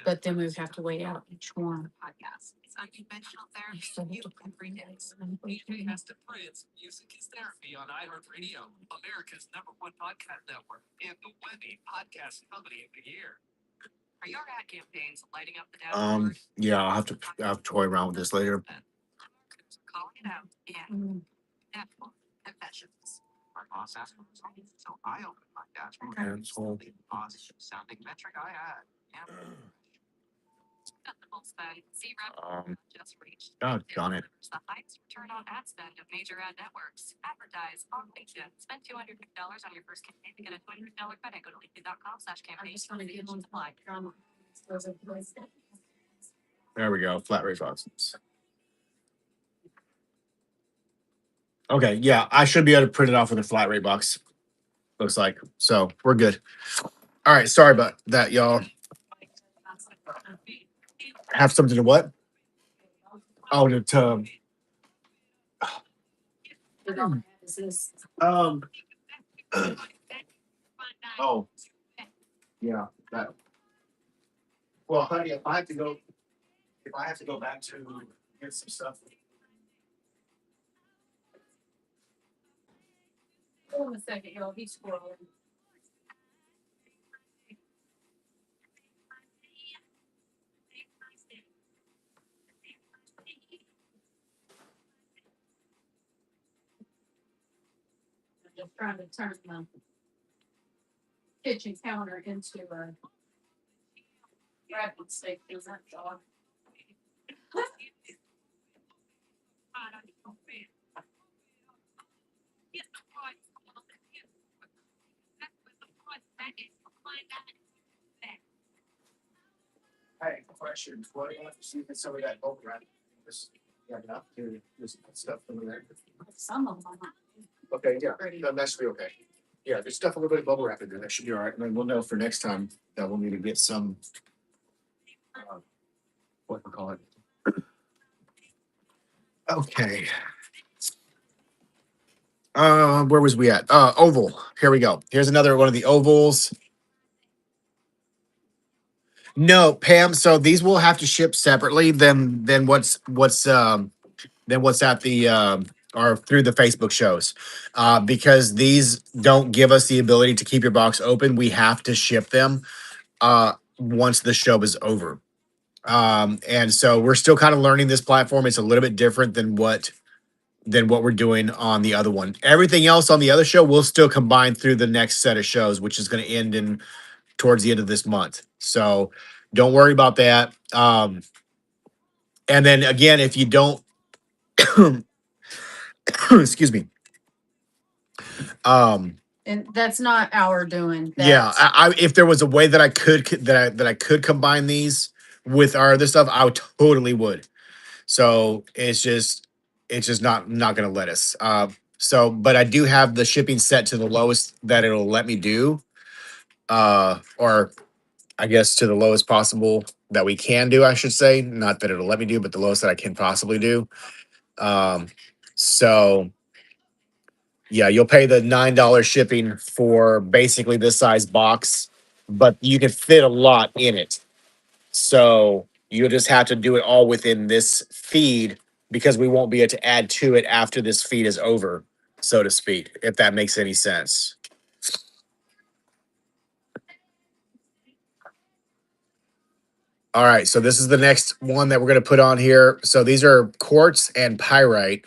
but then we would have to weigh out each one. Yeah, I'll have to toy around with this later. Mm. Cancel. God darn it. I'm just gonna get on the There we go. Flat rate boxes. Okay, yeah, I should be able to print it off with a flat rate box. Looks like. So we're good. All right, sorry about that, y'all. Have something to what? Oh, to Is this? um oh yeah, that well honey, if I have to go back to get some stuff. Hold on a second, y'all, he's scrolling. I'm just trying to turn the kitchen counter into a rapid steak, is that dog? Hey, question. What do you want to see if some of that bubble wrap? Just have enough to just put stuff over there. Some of them. Okay, yeah, Pretty. that should be okay. Yeah, there's stuff a little bit of bubble wrap in there. That should be all right. And then we'll know for next time that we'll need to get some. What we call it? Okay. Where was we at? Oval. Here we go. Here's another one of the ovals. No, Pam. So these will have to ship separately than what's at the or through the Facebook shows, because these don't give us the ability to keep your box open. We have to ship them once the show is over. And so we're still kind of learning this platform. It's a little bit different than what we're doing on the other one. Everything else on the other show will still combine through the next set of shows, which is going to end in towards the end of this month. So don't worry about that. And then again, if you don't, excuse me. Um, And that's not our doing. yeah, That's if there was a way that I could combine these with our other stuff, I would totally would. So it's just not going to let us. So, but I do have the shipping set to the lowest that it'll let me do, or I guess to the lowest possible that we can do. I should say, not that it'll let me do, but the lowest that I can possibly do. Um, so yeah, you'll pay the $9 shipping for basically this size box, but you can fit a lot in it. So you'll just have to do it all within this feed because we won't be able to add to it after this feed is over, so to speak, if that makes any sense. All right, so this is the next one that we're going to put on here. So these are quartz and pyrite.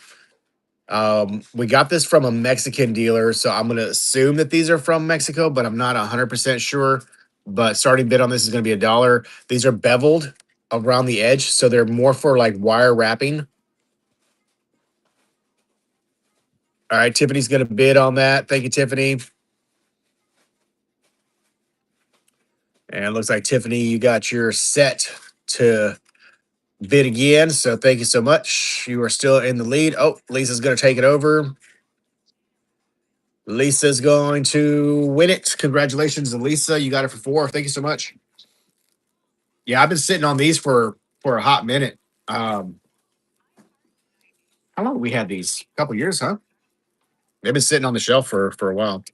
We got this from a Mexican dealer, so I'm going to assume that these are from Mexico, but I'm not 100% sure. But starting bid on this is going to be $1. These are beveled around the edge, so they're more for like wire wrapping. All right, Tiffany's going to bid on that. Thank you, Tiffany. And it looks like Tiffany, you got your set to bid again. So thank you so much. You are still in the lead. Oh, Lisa's going to take it over. Lisa's going to win it. Congratulations, Lisa. You got it for 4. Thank you so much. Yeah, I've been sitting on these for a hot minute. How long have we had these? A couple years, huh? They've been sitting on the shelf for a while.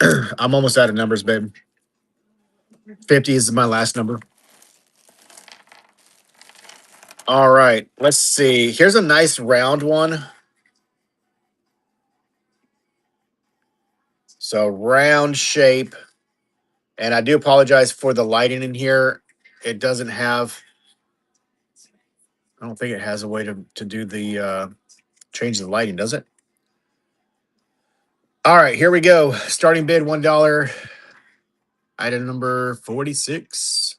I'm almost out of numbers, babe. 50 is my last number. All right, let's see. Here's a nice round one. So round shape. And I do apologize for the lighting in here. It doesn't have, I don't think it has a way to do the change the lighting, does it? All right, here we go. Starting bid $1. Item number 46.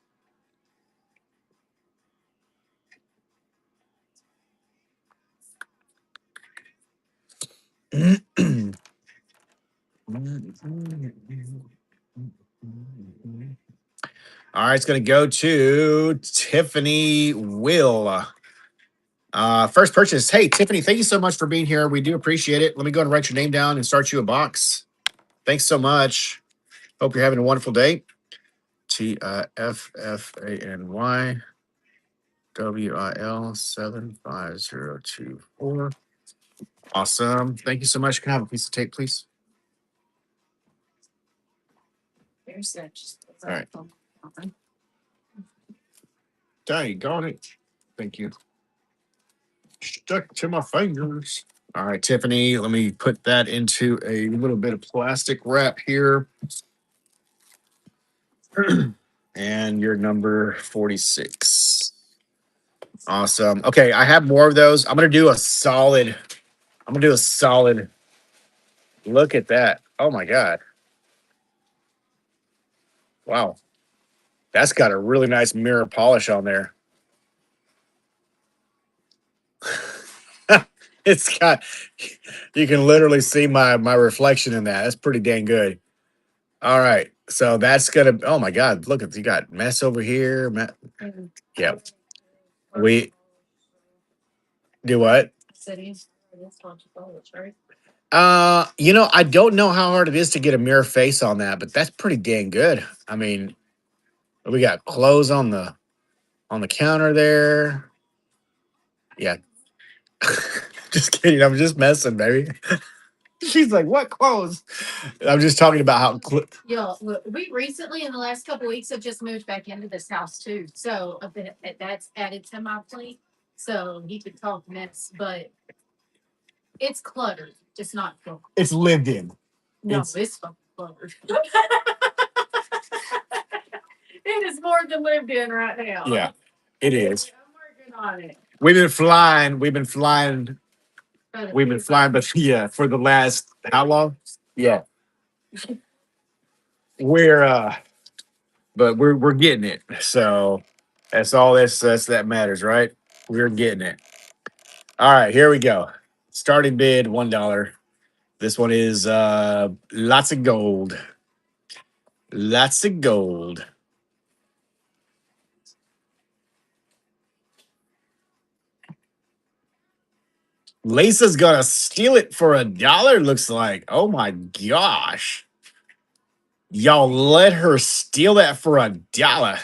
All right, it's going to go to Tiffany Will. First purchase. Hey, Tiffany, thank you so much for being here. We do appreciate it. Let me go and write your name down and start you a box. Thanks so much. Hope you're having a wonderful day. TIFFANYWIL 75024. Awesome. Thank you so much. Can I have a piece of tape, please? there's that. Just All right. Dang, got it. Thank you. Stuck to my fingers. All right, Tiffany, let me put that into a little bit of plastic wrap here. And your number 46. Awesome. Okay, I have more of those. I'm gonna do a solid look at that. Oh my god. Wow. That's got a really nice mirror polish on there. It's got, you can literally see my reflection in that. That's pretty dang good. All right. So that's gonna, oh my god, look at, you got mess over here. Yeah. We do what? cities. Right? I don't know how hard it is to get a mirror face on that, but that's pretty dang good. I mean, we got clothes on the counter there. Yeah. Just kidding. I'm just messing, baby. She's like, what clothes? I'm just talking about how Yeah, we recently in the last couple weeks have just moved back into this house too. So a bit that's added to my plate. So he could talk mess, but it's cluttered, just not full. it's lived in. No, it's fucking cluttered. It is more than lived in right now. Yeah. It is. I'm working on it. We've been flying. We've been flying. But We've been flying, but yeah, for the last how long? Yeah, we're but we're getting it. So that's all that matters, right? We're getting it. All right, here we go. Starting bid $1. This one is lots of gold. Lots of gold. Lisa's gonna steal it for $1, looks like. Oh my gosh. Y'all let her steal that for $1.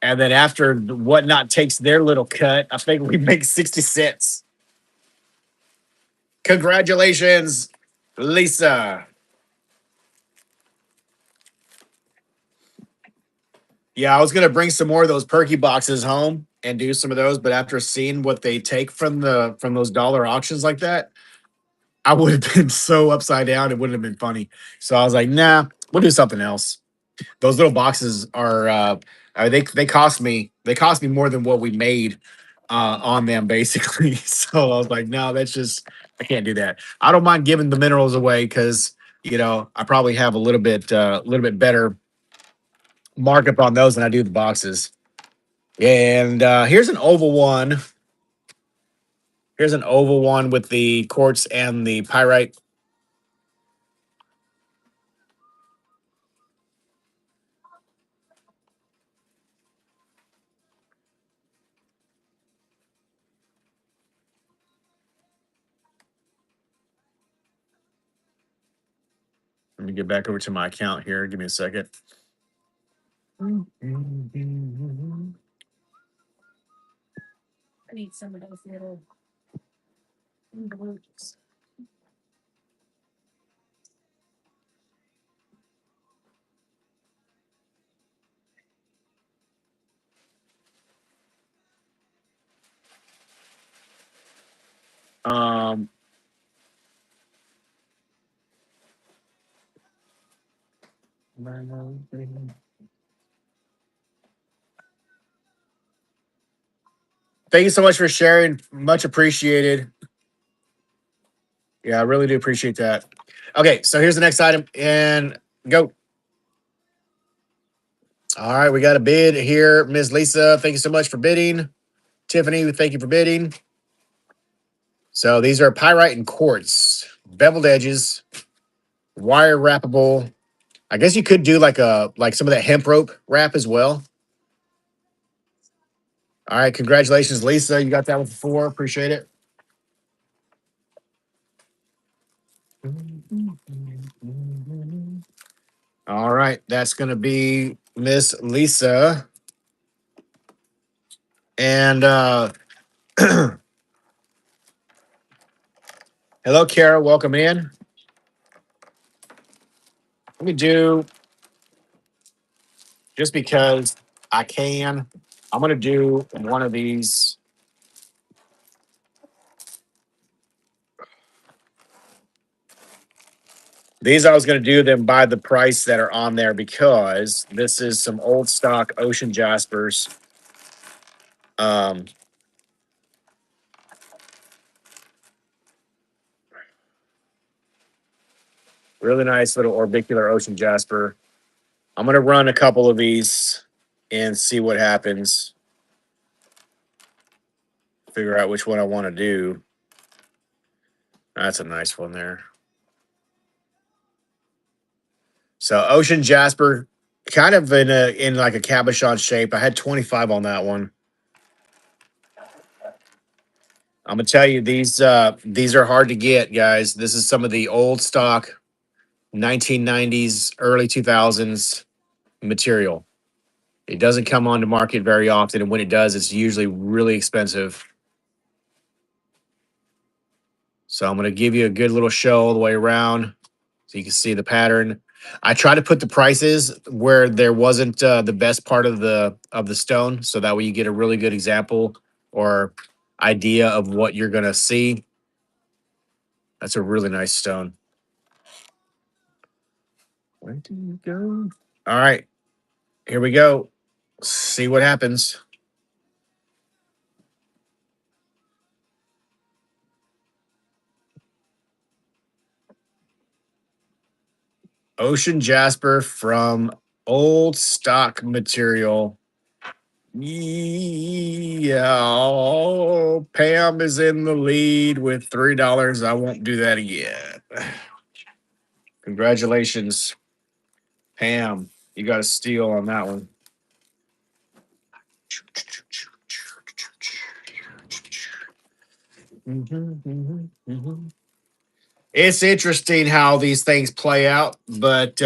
And then after whatnot takes their little cut, I think we make 60 cents. Congratulations, Lisa. Yeah, I was gonna bring some more of those perky boxes home and do some of those, but after seeing what they take from those dollar auctions like that, I would have been so upside down. It wouldn't have been funny. So I was like, nah, we'll do something else. Those little boxes are they cost me more than what we made on them basically. So I was like, no, that's just I can't do that. I don't mind giving the minerals away because I probably have a little bit better markup on those than I do the boxes. And here's an oval one. Here's an oval one with the quartz and the pyrite. Let me get back over to my account here. Give me a second. I need some of those little envelopes. Um, Thank you so much for sharing. Much appreciated. Yeah, I really do appreciate that. Okay, so here's the next item and go. All right, we got a bid here. Ms. Lisa, thank you so much for bidding. Tiffany, thank you for bidding. So these are pyrite and quartz, beveled edges, wire wrappable. I guess you could do like some of that hemp rope wrap as well. All right, congratulations, Lisa. You got that one for 4. Appreciate it. All right, that's gonna be Miss Lisa. And hello, Kara. Welcome in. Let me do just because I can. I'm gonna do one of these. These I was gonna do them by the price that are on there because this is some old stock ocean jaspers. Um, really nice little orbicular ocean jasper. I'm gonna run a couple of these and see what happens. Figure out which one I want to do. That's a nice one there. So ocean jasper, kind of in like a cabochon shape. I had 25 on that one. I'm gonna tell you these are hard to get, guys. This is some of the old stock 1990s, early 2000s material. It doesn't come onto market very often, and when it does, it's usually really expensive. So I'm gonna give you a good little show all the way around, so you can see the pattern. I try to put the prices where there wasn't the best part of the stone, so that way you get a really good example or idea of what you're gonna see. That's a really nice stone. Where do you go? All right, here we go. See what happens. Ocean Jasper from Old Stock Material. Yeah, oh, Pam is in the lead with $3. I won't do that again. Congratulations, Pam. You got a steal on that one. It's interesting how these things play out, but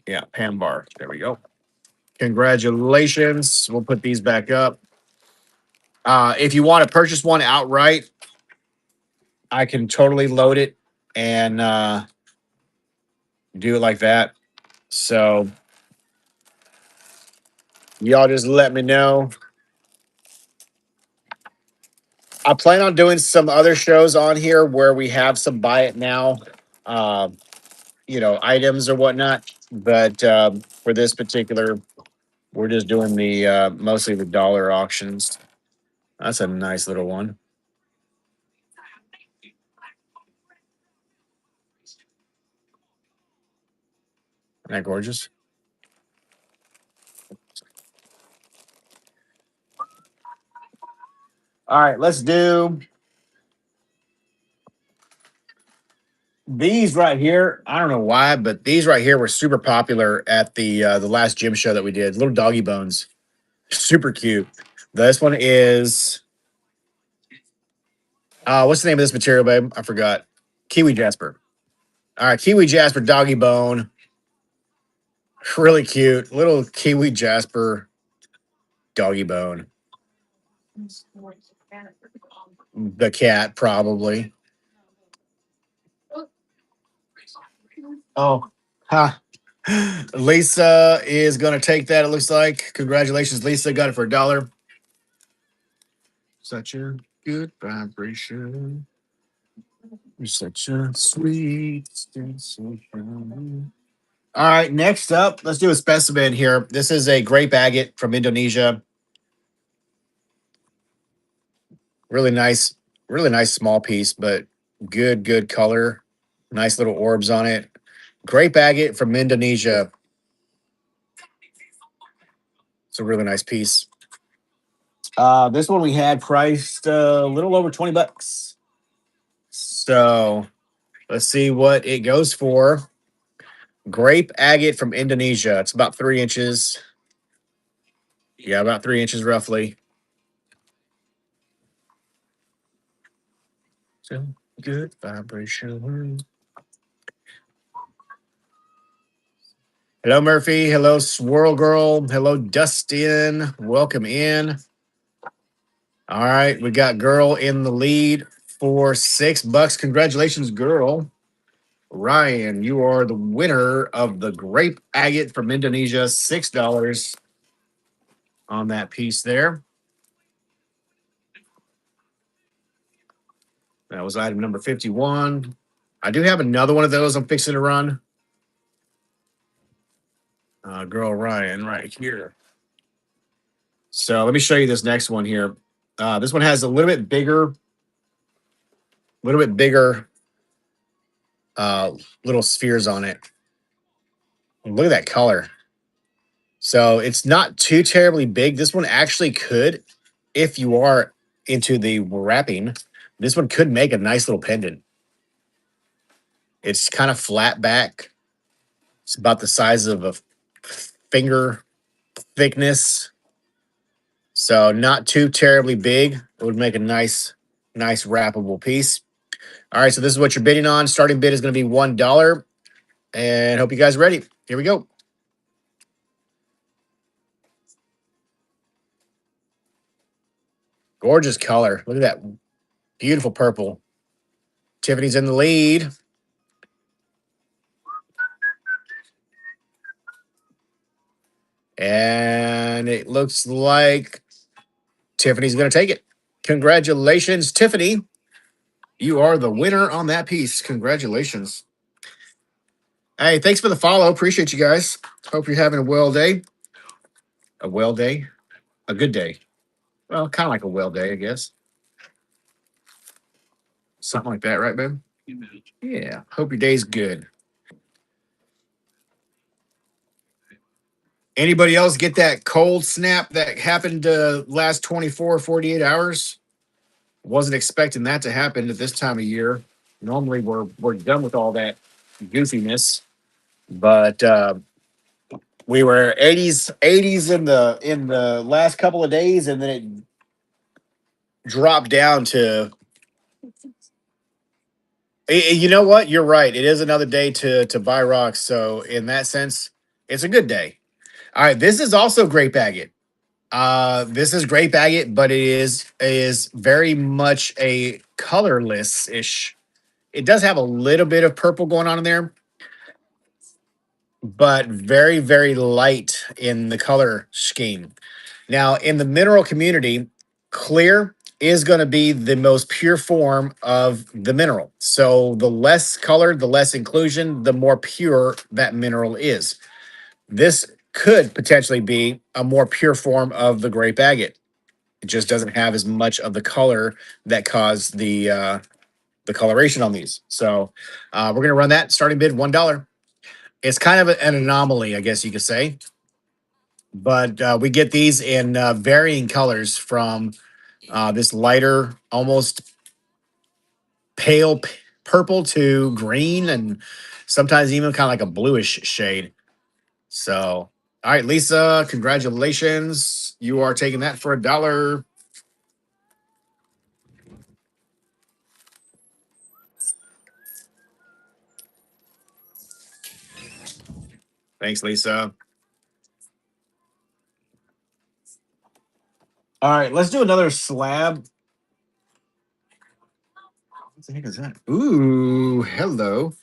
yeah, Pam Bar. There we go. Congratulations. We'll put these back up. If you want to purchase one outright, I can totally load it and do it like that. So y'all just let me know. I plan on doing some other shows on here where we have some buy it now, uh, items or whatnot. But for this particular, we're just doing the mostly the dollar auctions. That's a nice little one. Isn't that gorgeous? All right, let's do these right here. I don't know why, but these right here were super popular at the last gym show that we did. Little doggy bones, super cute. This one is what's the name of this material, babe? I forgot. Kiwi Jasper. All right, Kiwi Jasper doggy bone. Really cute. Little Kiwi Jasper doggy bone. The cat, probably. Oh, ha. Lisa is going to take that, it looks like. Congratulations, Lisa. Got it for $1. Such a good vibration. You're such a sweet sensation. All right, next up, let's do a specimen here. This is a grape agate from Indonesia. Really nice small piece, but good color. Nice little orbs on it. Grape agate from Indonesia. It's a really nice piece. This one we had priced a little over $20. So let's see what it goes for. Grape agate from Indonesia. It's about 3 inches. Yeah, about 3 inches roughly. So good vibration. Hello, Murphy. Hello, Swirl Girl. Hello, Dustin. Welcome in. All right, we got girl in the lead for $6. Congratulations, girl. Ryan, you are the winner of the grape agate from Indonesia. $6 on that piece there. That was item number 51. I do have another one of those I'm fixing to run. Girl Ryan, right here. So let me show you this next one here. This one has a little bit bigger uh, little spheres on it. Look at that color. So it's not too terribly big. This one actually could, if you are into the wrapping, this one could make a nice little pendant. It's kind of flat back. It's about the size of a finger thickness. So not too terribly big. It would make a nice wrappable piece. All right, so this is what you're bidding on. Starting bid is going to be $1. And hope you guys are ready. Here we go. Gorgeous color. Look at that beautiful purple. Tiffany's in the lead. And it looks like Tiffany's going to take it. Congratulations, Tiffany. You are the winner on that piece. Congratulations. Hey, thanks for the follow. Appreciate you guys. Hope you're having a well day. A well day. A good day. Well, kind of like a well day, I guess. Something like that, right, babe? Yeah. Hope your day's good. Anybody else get that cold snap that happened last 24, 48 hours? Wasn't expecting that to happen at this time of year. Normally we're done with all that goofiness, but we were 80s in the last couple of days, and then it dropped down to. You know what? You're right. It is another day to buy rocks. So in that sense, it's a good day. All right, this is also grape agate. This is grape agate, but it is very much a colorless ish. It does have a little bit of purple going on in there, but very, very light in the color scheme. Now, in the mineral community, clear is going to be the most pure form of the mineral. So, the less color, the less inclusion, the more pure that mineral is. This could potentially be a more pure form of the grape agate. It just doesn't have as much of the color that caused the coloration on these. So, we're going to run that starting bid $1. It's kind of an anomaly, I guess you could say, but we get these in varying colors from this lighter, almost pale purple to green, and sometimes even kind of like a bluish shade. So, all right, Lisa, congratulations. You are taking that for $1. Thanks, Lisa. All right, let's do another slab. What the heck is that? Ooh, hello.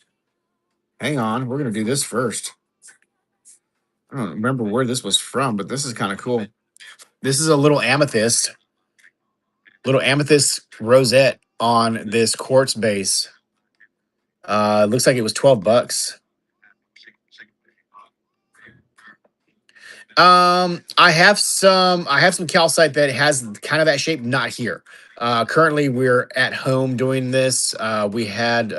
Hang on, we're gonna do this first. I don't remember where this was from, but this is kind of cool. This is a little amethyst rosette on this quartz base. Looks like it was $12. I have some calcite that has kind of that shape, not here. Currently we're at home doing this. We had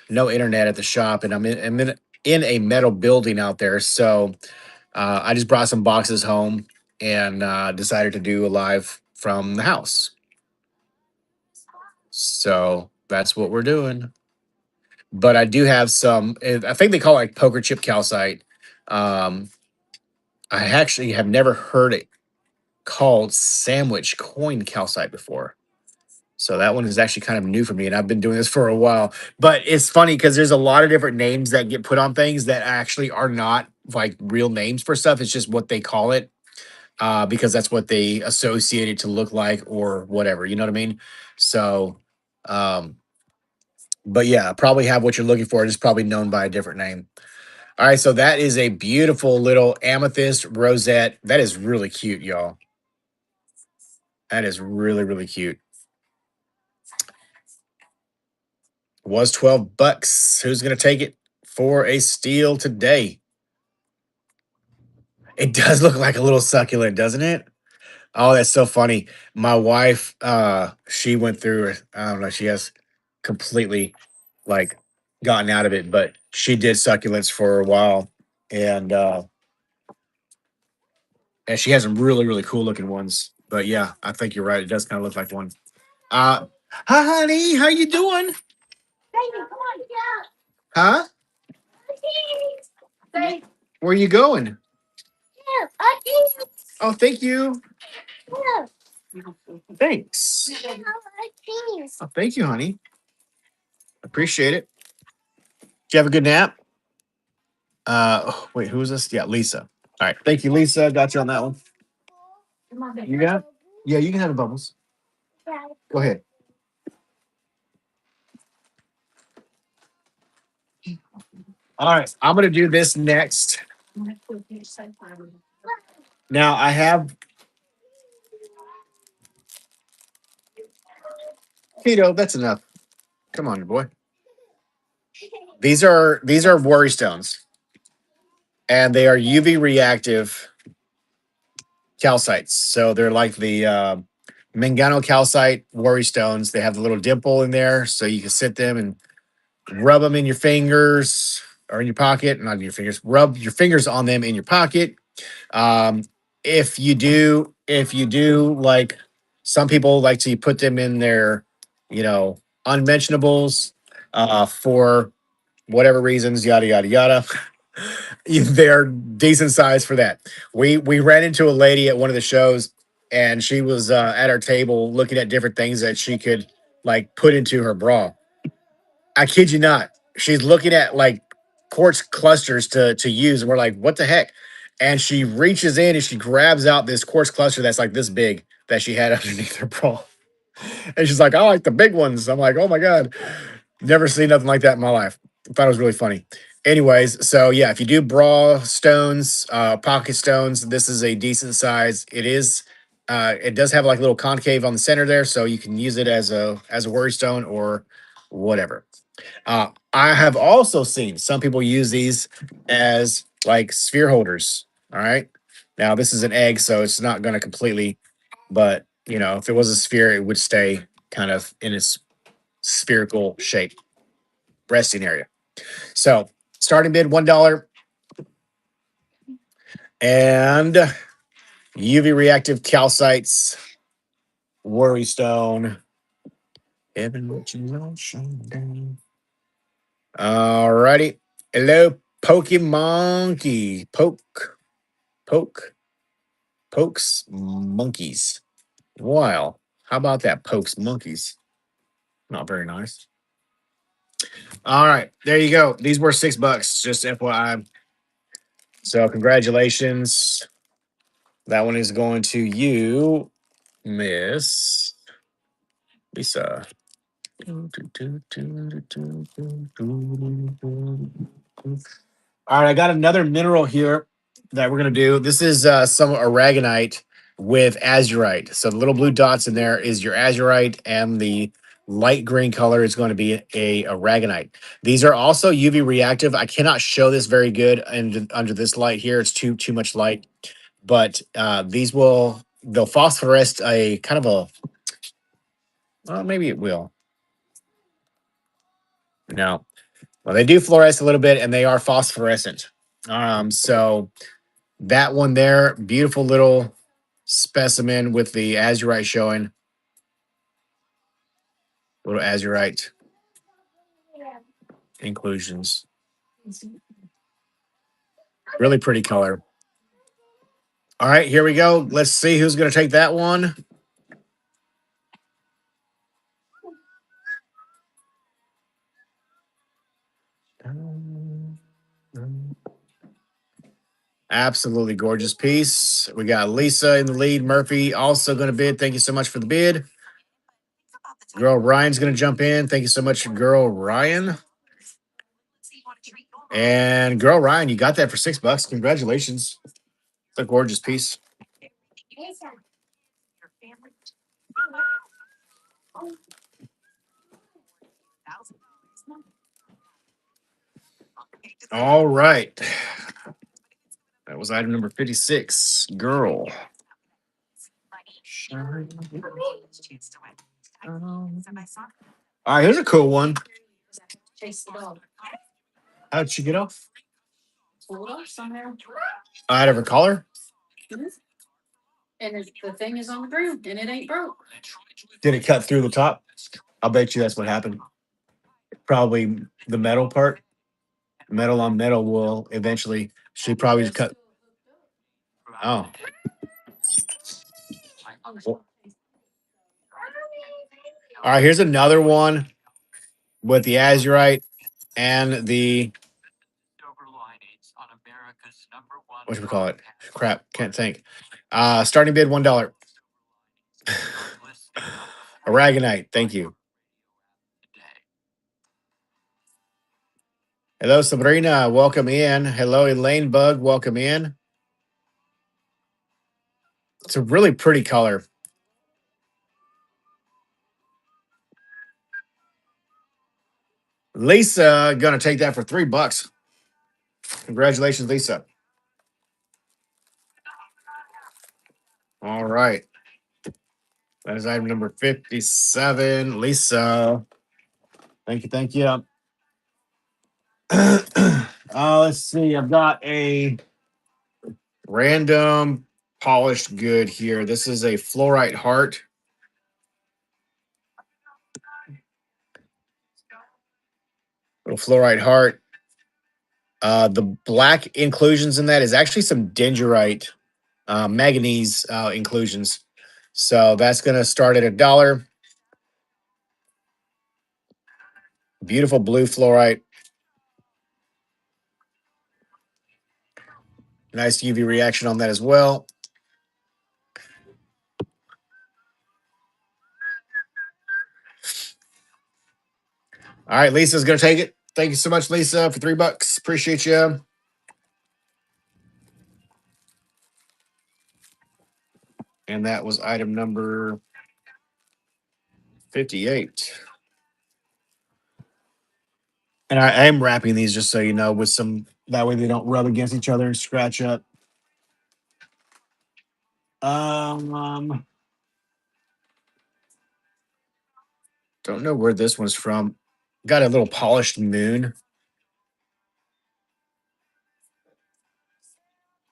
no internet at the shop, and I'm in a metal building out there. So I just brought some boxes home and decided to do a live from the house. So that's what we're doing. But I do have some. I think they call it like poker chip calcite. Um, I actually have never heard it called sandwich coin calcite before. So that one is actually kind of new for me, and I've been doing this for a while. But it's funny because there's a lot of different names that get put on things that actually are not like real names for stuff. It's just what they call it, because that's what they associate it to look like or whatever. You know what I mean? So, um, but yeah, probably have what you're looking for. It's probably known by a different name. All right, so that is a beautiful little amethyst rosette. That is really cute, y'all. That is really, really cute. Was $12. Who's gonna take it for a steal today? It does look like a little succulent, doesn't it? Oh, that's so funny. My wife, she went through it. I don't know, she has completely like gotten out of it, but she did succulents for a while, and and she has some really, really cool looking ones. But yeah, I think you're right. It does kind of look like one. Uh, hi, honey. How you doing? Huh? Where are you going? Oh, thank you. Thanks. Oh, thank you, honey. Appreciate it. Did you have a good nap? Oh, wait, who is this? Yeah, Lisa. All right. Thank you, Lisa. Got you on that one. You got it? Yeah, you can have the bubbles. Go ahead. All right. I'm going to do this next. Now, I have Tito. That's enough. Come on, boy. These are worry stones, and they are UV reactive calcites. So they're like the Mangano calcite worry stones. They have the little dimple in there, so you can sit them and rub them in your fingers or in your pocket, not in your fingers. Rub your fingers on them in your pocket. Um, if you do like some people like to put them in their, unmentionables, for whatever reasons, yada yada yada. They're decent size for that. We ran into a lady at one of the shows, and she was at our table looking at different things that she could like put into her bra. I kid you not. She's looking at like quartz clusters to use, and we're like, what the heck? And she reaches in and she grabs out this quartz cluster that's like this big that she had underneath her bra. And she's like, I like the big ones. I'm like, oh my God. Never seen nothing like that in my life. Thought it was really funny. Anyways, so yeah, if you do bra stones, pocket stones, this is a decent size. It does have like a little concave on the center there, so you can use it as a worry stone or whatever. I have also seen some people use these as like sphere holders. All right. Now this is an egg, so it's not going to completely, but if it was a sphere, it would stay kind of in its spherical shape, resting area. So starting bid $1 and UV reactive calcites, worry stone. Evan, what you know, shine. All righty. Hello, Pokemonkey. Pokes monkeys. Wow. How about that? Pokes monkeys. Not very nice. All right. There you go. These were $6, just FYI. So congratulations. That one is going to you, Miss Lisa. All right, I got another mineral here that we're gonna do. This is some aragonite with azurite. So the little blue dots in there is your azurite, and the light green color is going to be a aragonite. These are also UV reactive. I cannot show this very good under this light here. It's too much light, but they'll phosphoresce a kind of a, well, maybe it will. No, well, they do fluoresce a little bit, and they are phosphorescent. So that one there, beautiful little specimen with the azurite showing. Little azurite inclusions. Really pretty color. All right, here we go. Let's see who's going to take that one. Absolutely gorgeous piece. We got Lisa in the lead. Murphy also going to bid. Thank you so much for the bid. Girl Ryan's going to jump in. Thank you so much, Girl Ryan. And Girl Ryan, you got that for $6. Congratulations. It's a gorgeous piece. All right. That was item number 56. Girl. All right, here's a cool one. Chase the dog. How'd she get off? Pull it off somehow. Out of her collar? And the thing is on the ground and it ain't broke. Did it cut through the top? I'll bet you that's what happened. Probably the metal part. Metal on metal will eventually. She probably just cut. Oh. Well, all right, here's another one with the azurite and the, what should we call it? Crap, can't think. Starting bid $1. Aragonite, thank you. Hello, Sabrina. Welcome in. Hello, Elaine Bug. Welcome in. It's a really pretty color. Lisa gonna take that for $3. Congratulations, Lisa. All right. That is item number 57. Lisa. Thank you. Thank you. Let's see. I've got a random polished good here. This is a fluorite heart. Little fluorite heart. The black inclusions in that is actually some dendrite, manganese inclusions. So that's going to start at $1. Beautiful blue fluorite. Nice UV reaction on that as well. All right, Lisa's going to take it. Thank you so much, Lisa, for $3. Appreciate you. And that was item number 58. And I am wrapping these just so you know, with some that way they don't rub against each other and scratch up. Um, don't know where this one's from. Got a little polished moon.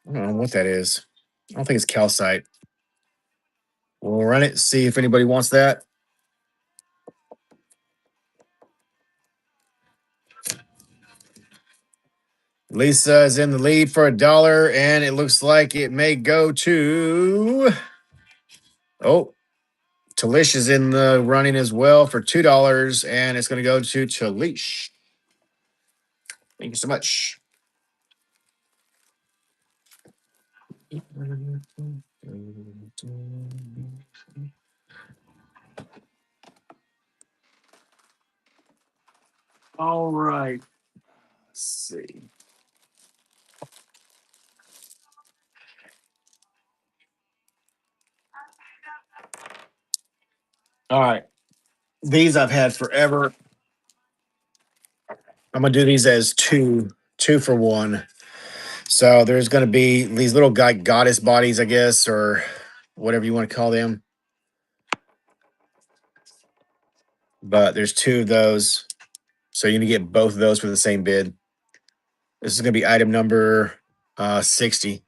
I don't know what that is. I don't think it's calcite. We'll run it, see if anybody wants that. Lisa is in the lead for $1, and it looks like it may go to. Oh, Talish is in the running as well for $2, and it's going to go to Talish. Thank you so much. All right. Let's see. All right. These I've had forever. I'm gonna do these as two for one. So there's gonna be these little goddess bodies, I guess, or whatever you want to call them. But there's two of those. So you're gonna get both of those for the same bid. This is gonna be item number 60.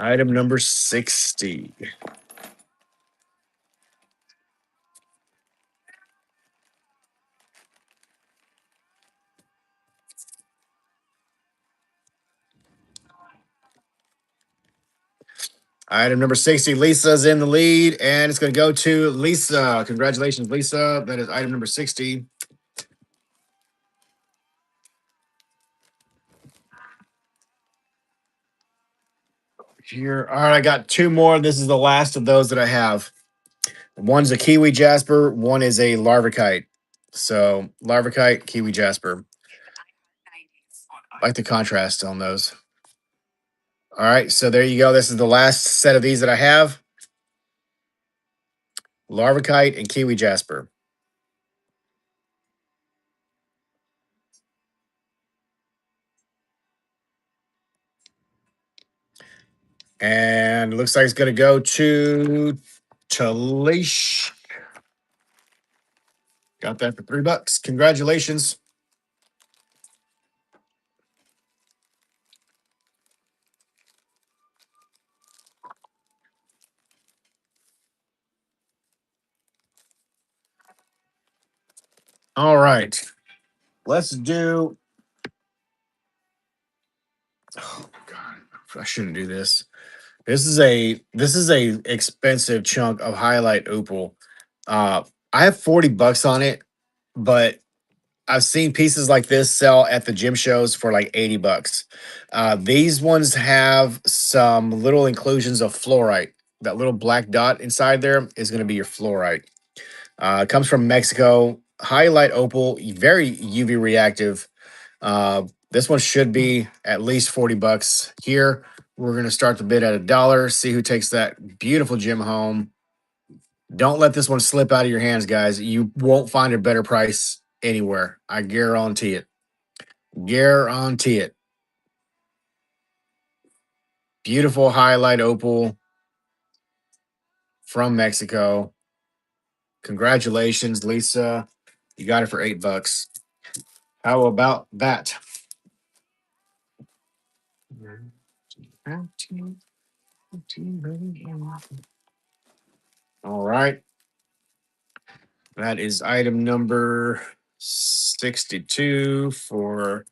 Item number 60. Item number 60. Lisa's in the lead, and it's going to go to Lisa. Congratulations, Lisa. That is item number 60. Here. All right, I got two more. This is the last of those that I have. One's a kiwi jasper, one is a larvicite. So, larvicite, kiwi jasper. I like the contrast on those. All right, so there you go. This is the last set of these that I have. Larvicite and kiwi jasper. And it looks like it's going to go to Talish. Got that for $3. Congratulations. All right. Let's do. Oh God, I shouldn't do this. This is a expensive chunk of highlight opal. Uh, I have $40 on it, but I've seen pieces like this sell at the gym shows for like $80. These ones have some little inclusions of fluorite. That little black dot inside there is going to be your fluorite. It comes from Mexico. Highlight opal, very UV reactive. This one should be at least $40 here. We're going to start the bid at $1. See who takes that beautiful gem home. Don't let this one slip out of your hands, guys. You won't find a better price anywhere. I guarantee it. Guarantee it. Beautiful highlight opal from Mexico. Congratulations, Lisa. You got it for $8. How about that? All right. That is item number 62 for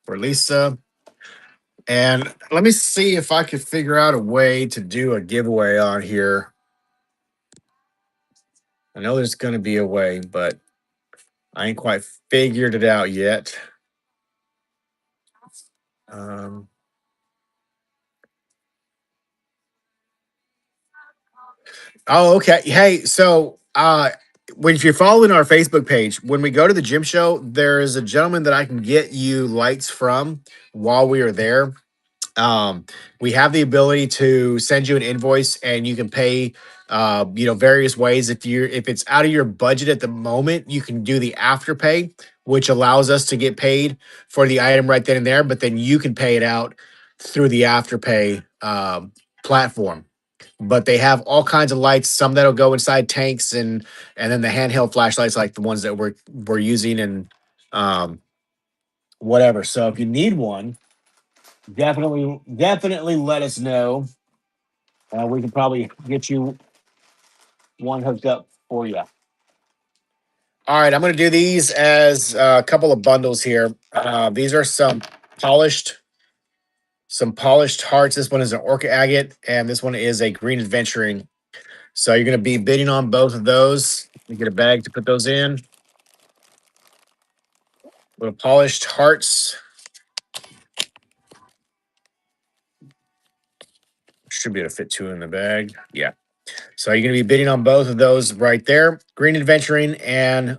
Lisa. And let me see if I could figure out a way to do a giveaway on here. I know there's going to be a way, but I ain't quite figured it out yet. Um, oh, okay. Hey, so when if you're following our Facebook page, when we go to the gym show, there is a gentleman that I can get you lights from while we are there. um, we have the ability to send you an invoice and you can pay various ways. If it's out of your budget at the moment, you can do the afterpay, which allows us to get paid for the item right then and there, but then you can pay it out through the afterpay platform. But they have all kinds of lights, some that'll go inside tanks, and then the handheld flashlights like the ones that we're using, and um whatever. So if you need one, definitely let us know. We can probably get you one hooked up for you. All right, I'm going to do these as a couple of bundles here. These are some polished hearts. This one is an orca agate, and this one is a green adventuring. So you're going to be bidding on both of those. You get a bag to put those in. Little polished hearts. Should be able to fit two in the bag. Yeah. So you're going to be bidding on both of those right there. Green Adventuring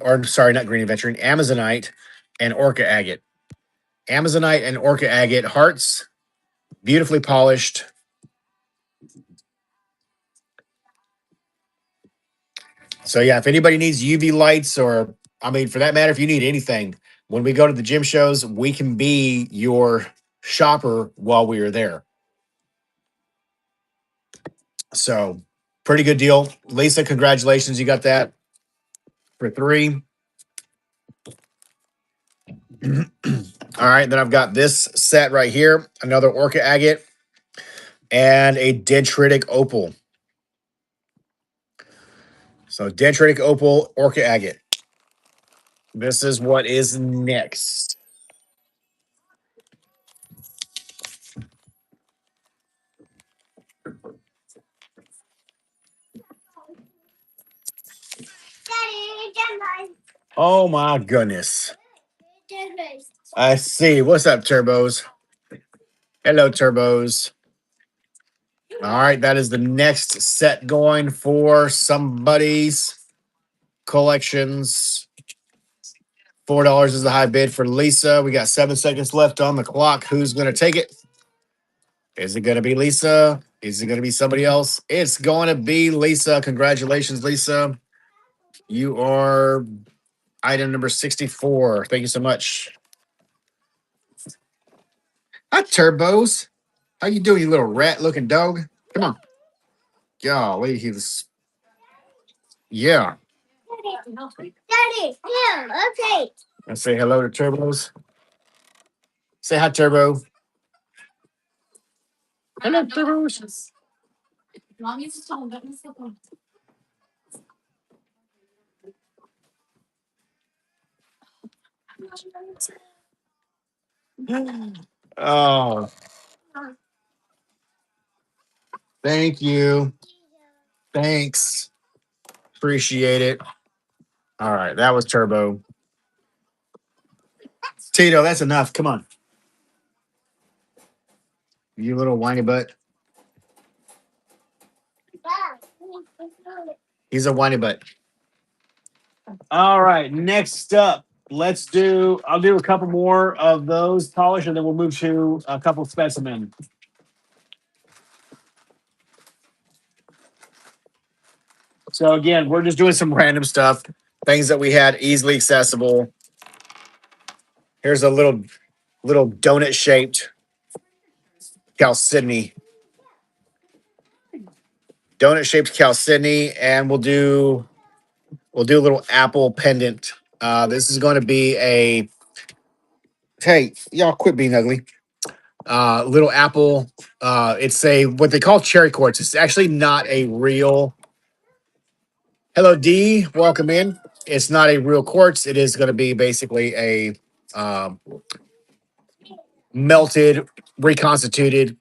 or sorry, not Green Adventuring, Amazonite and Orca Agate. Amazonite and Orca Agate hearts, beautifully polished. So yeah, if anybody needs UV lights, or I mean, for that matter, if you need anything, when we go to the gym shows, we can be your shopper while we are there. So pretty good deal. Lisa, congratulations. You got that for 3. All right, then I've got this set right here, another Orca Agate and a dendritic opal. So dendritic opal, Orca Agate. This is what is next. Oh my goodness. I see. What's up, Turbos? Hello, Turbos. All right, that is the next set going for somebody's collections. $4 is the high bid for Lisa. We got 7 seconds left on the clock. Who's going to take it? Is it going to be Lisa? Is it going to be somebody else? It's going to be Lisa. Congratulations, Lisa. You are item number 64. Thank you so much. Hi, Turbos. How you doing, you little rat-looking dog? Come on. Golly, he's yeah. Daddy, yeah, okay. Let's say hello to Turbos. Say hi, Turbo. Hello, Turbos. Oh, thank you. Thanks. Appreciate it. All right, that was Turbo. Tito, that's enough. Come on. You little whiny butt. He's a whiny butt. All right, next up, I'll do a couple more of those polish, and then we'll move to a couple specimen. So again, we're just doing some random stuff, things that we had easily accessible. Here's a little donut shaped Chalcedony. Donut shaped Chalcedony, and we'll do a little apple pendant. This is going to be a hey, y'all quit being ugly. Little apple. It's a what they call cherry quartz. It's actually not a real. Hello, D. Welcome in. It's not a real quartz. It is going to be basically a um, melted, reconstituted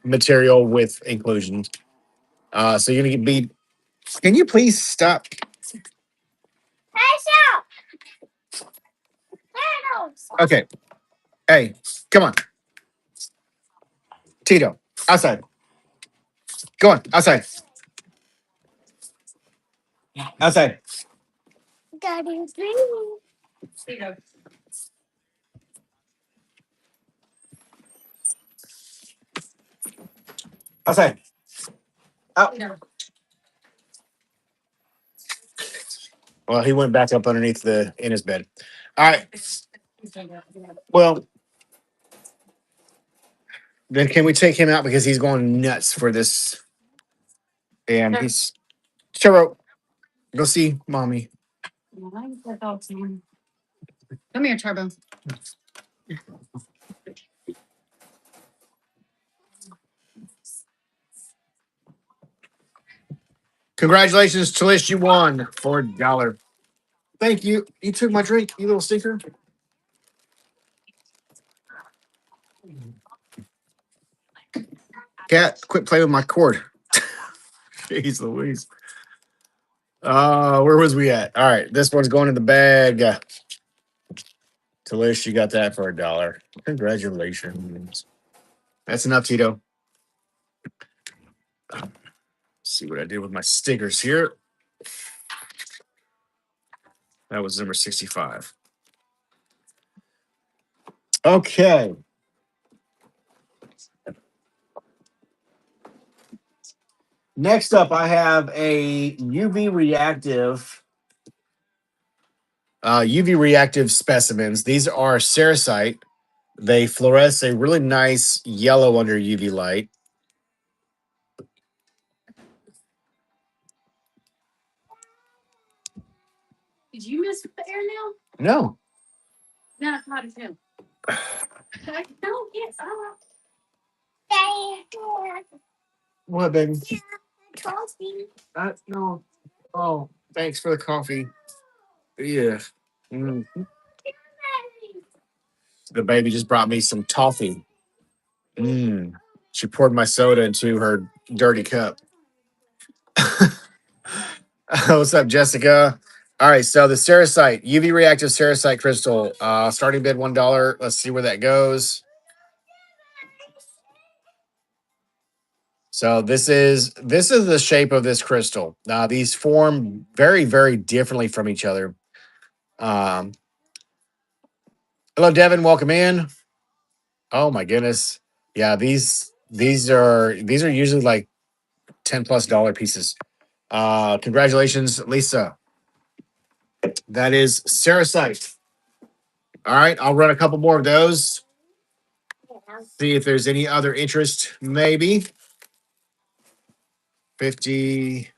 material with inclusions. So you're gonna be. Can you please stop? Okay. Hey, come on, Tito. Outside. Go on. Outside. Outside. Outside. Out. Well, he went back up underneath the in his bed. All right. Well, then can we take him out because he's going nuts for this? And he's Churro. Go see mommy. Come here, Turbo. Congratulations, Talish. You won $4. Thank you. You took my drink, you little stinker. Cat, quit playing with my cord. Jeez Louise. Where was we at? All right, this one's going in the bag. Talish, you got that for $1. Congratulations. That's enough, Tito. Let's see what I did with my stickers here. That was number 65. Okay. Next up, I have a UV reactive specimens. These are cerussite. They fluoresce a really nice yellow under UV light. Did you miss the air now? No. No, not as him. No, yes, I What, baby? No. Oh, thanks for the coffee. Yeah. Mm. The baby just brought me some toffee. Mm. She poured my soda into her dirty cup. What's up, Jessica? All right, so the cerussite, UV reactive cerussite crystal, starting bid $1. Let's see where that goes. So this is the shape of this crystal. These form very, very differently from each other. Um, hello, Devin. Welcome in. Oh my goodness. Yeah, these are usually like $10+ pieces. Congratulations, Lisa. That is cerussite. All right, I'll run a couple more of those. See if there's any other interest. Maybe 50,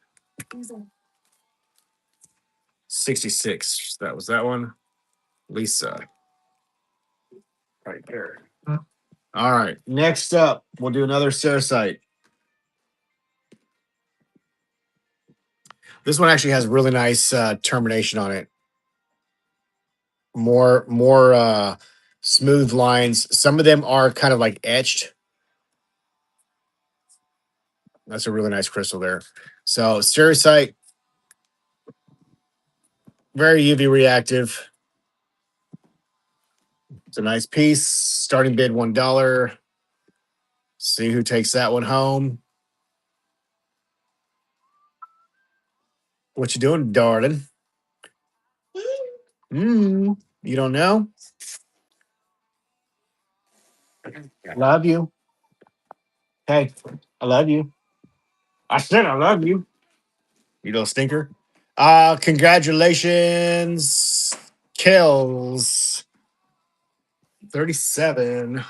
66. That was that one. Lisa, right there. All right. Next up, we'll do another cerussite. This one actually has really nice termination on it. More smooth lines. Some of them are kind of like etched. That's a really nice crystal there. So cerussite, very UV reactive. It's a nice piece. Starting bid $1. See who takes that one home. What you doing, darling? You don't know? Love you. Hey, I love you. I said I love you. You little stinker. Congratulations, Kills. 37.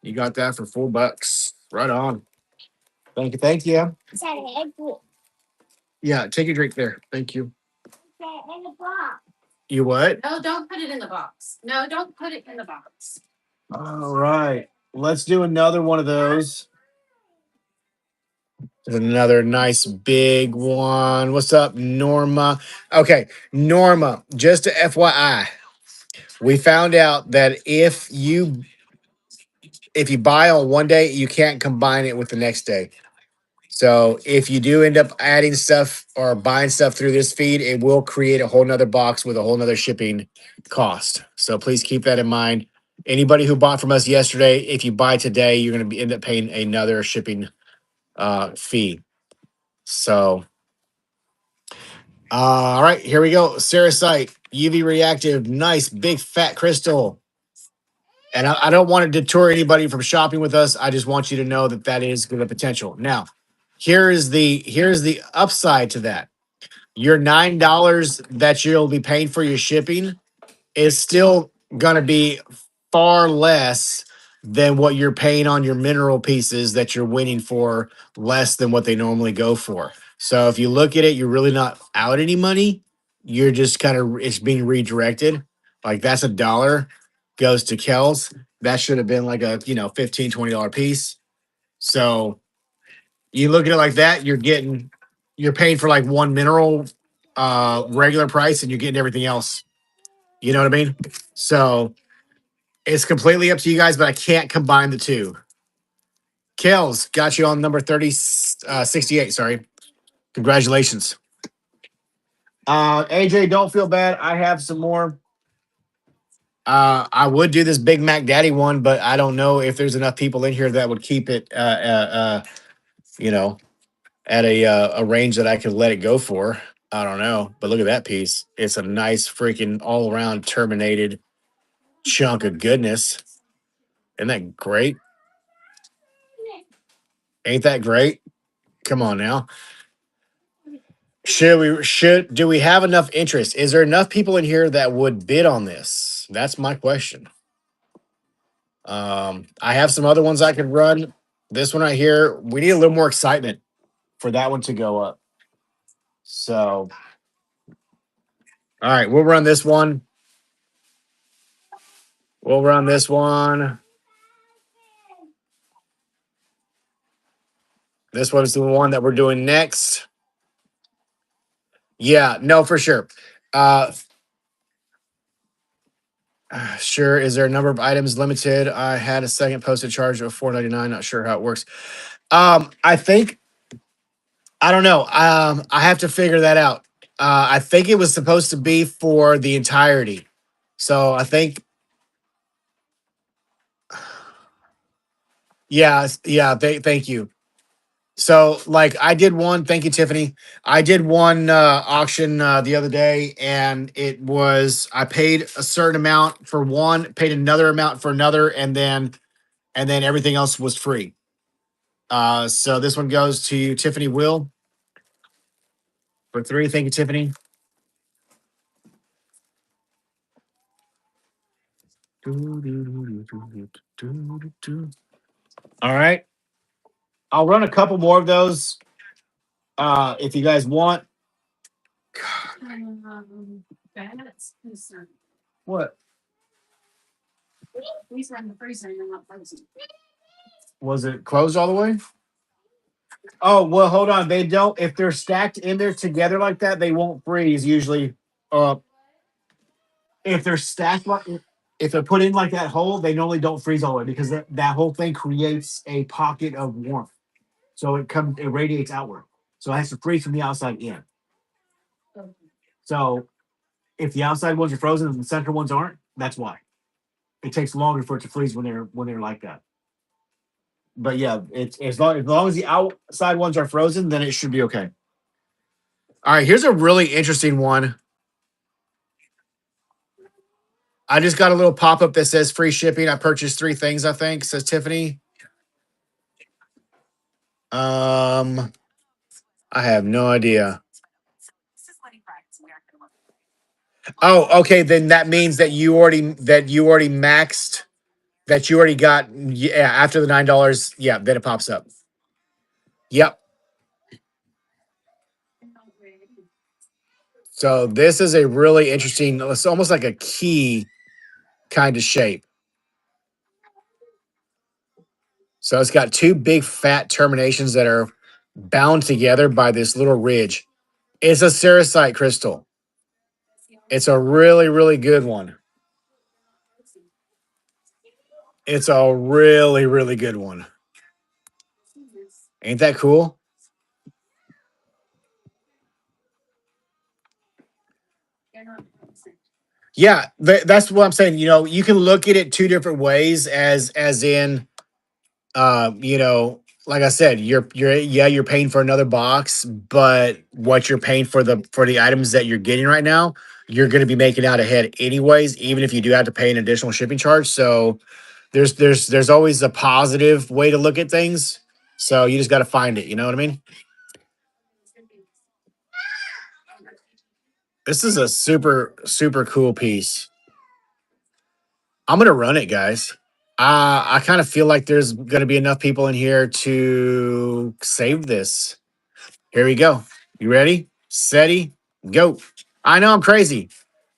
You got that for $4. Right on. Thank you. Thank you. Yeah, take your drink there. Thank you. You what? No, don't put it in the box. No, don't put it in the box. All right. Let's do another one of those. There's another nice big one. What's up, Norma? Okay, Norma, just to FYI, we found out that if you buy on one day, you can't combine it with the next day. So if you do end up adding stuff or buying stuff through this feed, it will create a whole nother box with a whole nother shipping cost. So please keep that in mind. Anybody who bought from us yesterday, if you buy today, you're going to end up paying another shipping fee. So, all right, here we go. Ceresite, UV reactive, nice big fat crystal. And I don't want to deter anybody from shopping with us. I just want you to know that that is the potential. Now, here's the upside to that. Your $9 that you'll be paying for your shipping is still gonna be far less than what you're paying on your mineral pieces that you're winning for, less than what they normally go for. So if you look at it, you're really not out any money. You're just kind of it's being redirected. Like that's $1 goes to Kells. That should have been like a $15-20 piece. So you look at it like that, you're paying for like one mineral regular price and you're getting everything else. You know what I mean? So it's completely up to you guys, but I can't combine the two. Kells got you on number 68. Sorry. Congratulations. AJ, don't feel bad. I have some more. I would do this Big Mac Daddy one, but I don't know if there's enough people in here that would keep it, you know, at a range that I could let it go for. I don't know, but look at that piece. It's a nice freaking all around terminated chunk of goodness. Isn't that great? Ain't that great? Come on now. Do we have enough interest? Is there enough people in here that would bid on this? That's my question. I have some other ones I could run. This one right here, we need a little more excitement for that one to go up. So, all right, we'll run this one. We'll run this one. This one is the one that we're doing next. Yeah, no, for sure. Uh, sure. Is there a number of items limited? I had a second posted charge of $4.99. Not sure how it works. I think I don't know. I have to figure that out. I think it was supposed to be for the entirety. So I think, yeah, yeah. Thank you. So, like, I did one. Thank you, Tiffany. I did one auction the other day, and it was I paid a certain amount for one, paid another amount for another, and then everything else was free. So this one goes to Tiffany Will for 3. Thank you, Tiffany. All right, I'll run a couple more of those if you guys want. That's concerned. What These are in the freezer and they're not frozen. was it? Closed all the way? Oh well, hold on. They don't. If they're stacked in there together like that, they won't freeze. Usually, uh, if they're stacked like if they're put in like that hole, they normally don't freeze all the way because that whole thing creates a pocket of warmth. So it radiates outward. So it has to freeze from the outside in. So if the outside ones are frozen and the center ones aren't, that's why. It takes longer for it to freeze when they're like that. But yeah, it's as long as the outside ones are frozen, then it should be okay. All right, here's a really interesting one. I just got a little pop up that says free shipping. I purchased 3 things, I think, says Tiffany. I have no idea. Oh, okay. Then that means that you already maxed that you already got. Yeah, after the $9. Yeah, then it pops up. Yep. So this is a really interesting. It's almost like a key kind of shape. So it's got two big fat terminations that are bound together by this little ridge. It's a cerussite crystal. It's a really, really good one. It's a really, really good one. Ain't that cool? Yeah, that's what I'm saying. You know, you can look at it two different ways, as in, like I said, you're paying for another box, but what you're paying for the items that you're getting right now, you're going to be making out ahead anyways, even if you do have to pay an additional shipping charge. So there's always a positive way to look at things. So you just got to find it. You know what I mean? This is a super super cool piece. I'm gonna run it, guys. I kind of feel like there's gonna be enough people in here to save this. Here we go. You ready? Steady, go. I know I'm crazy.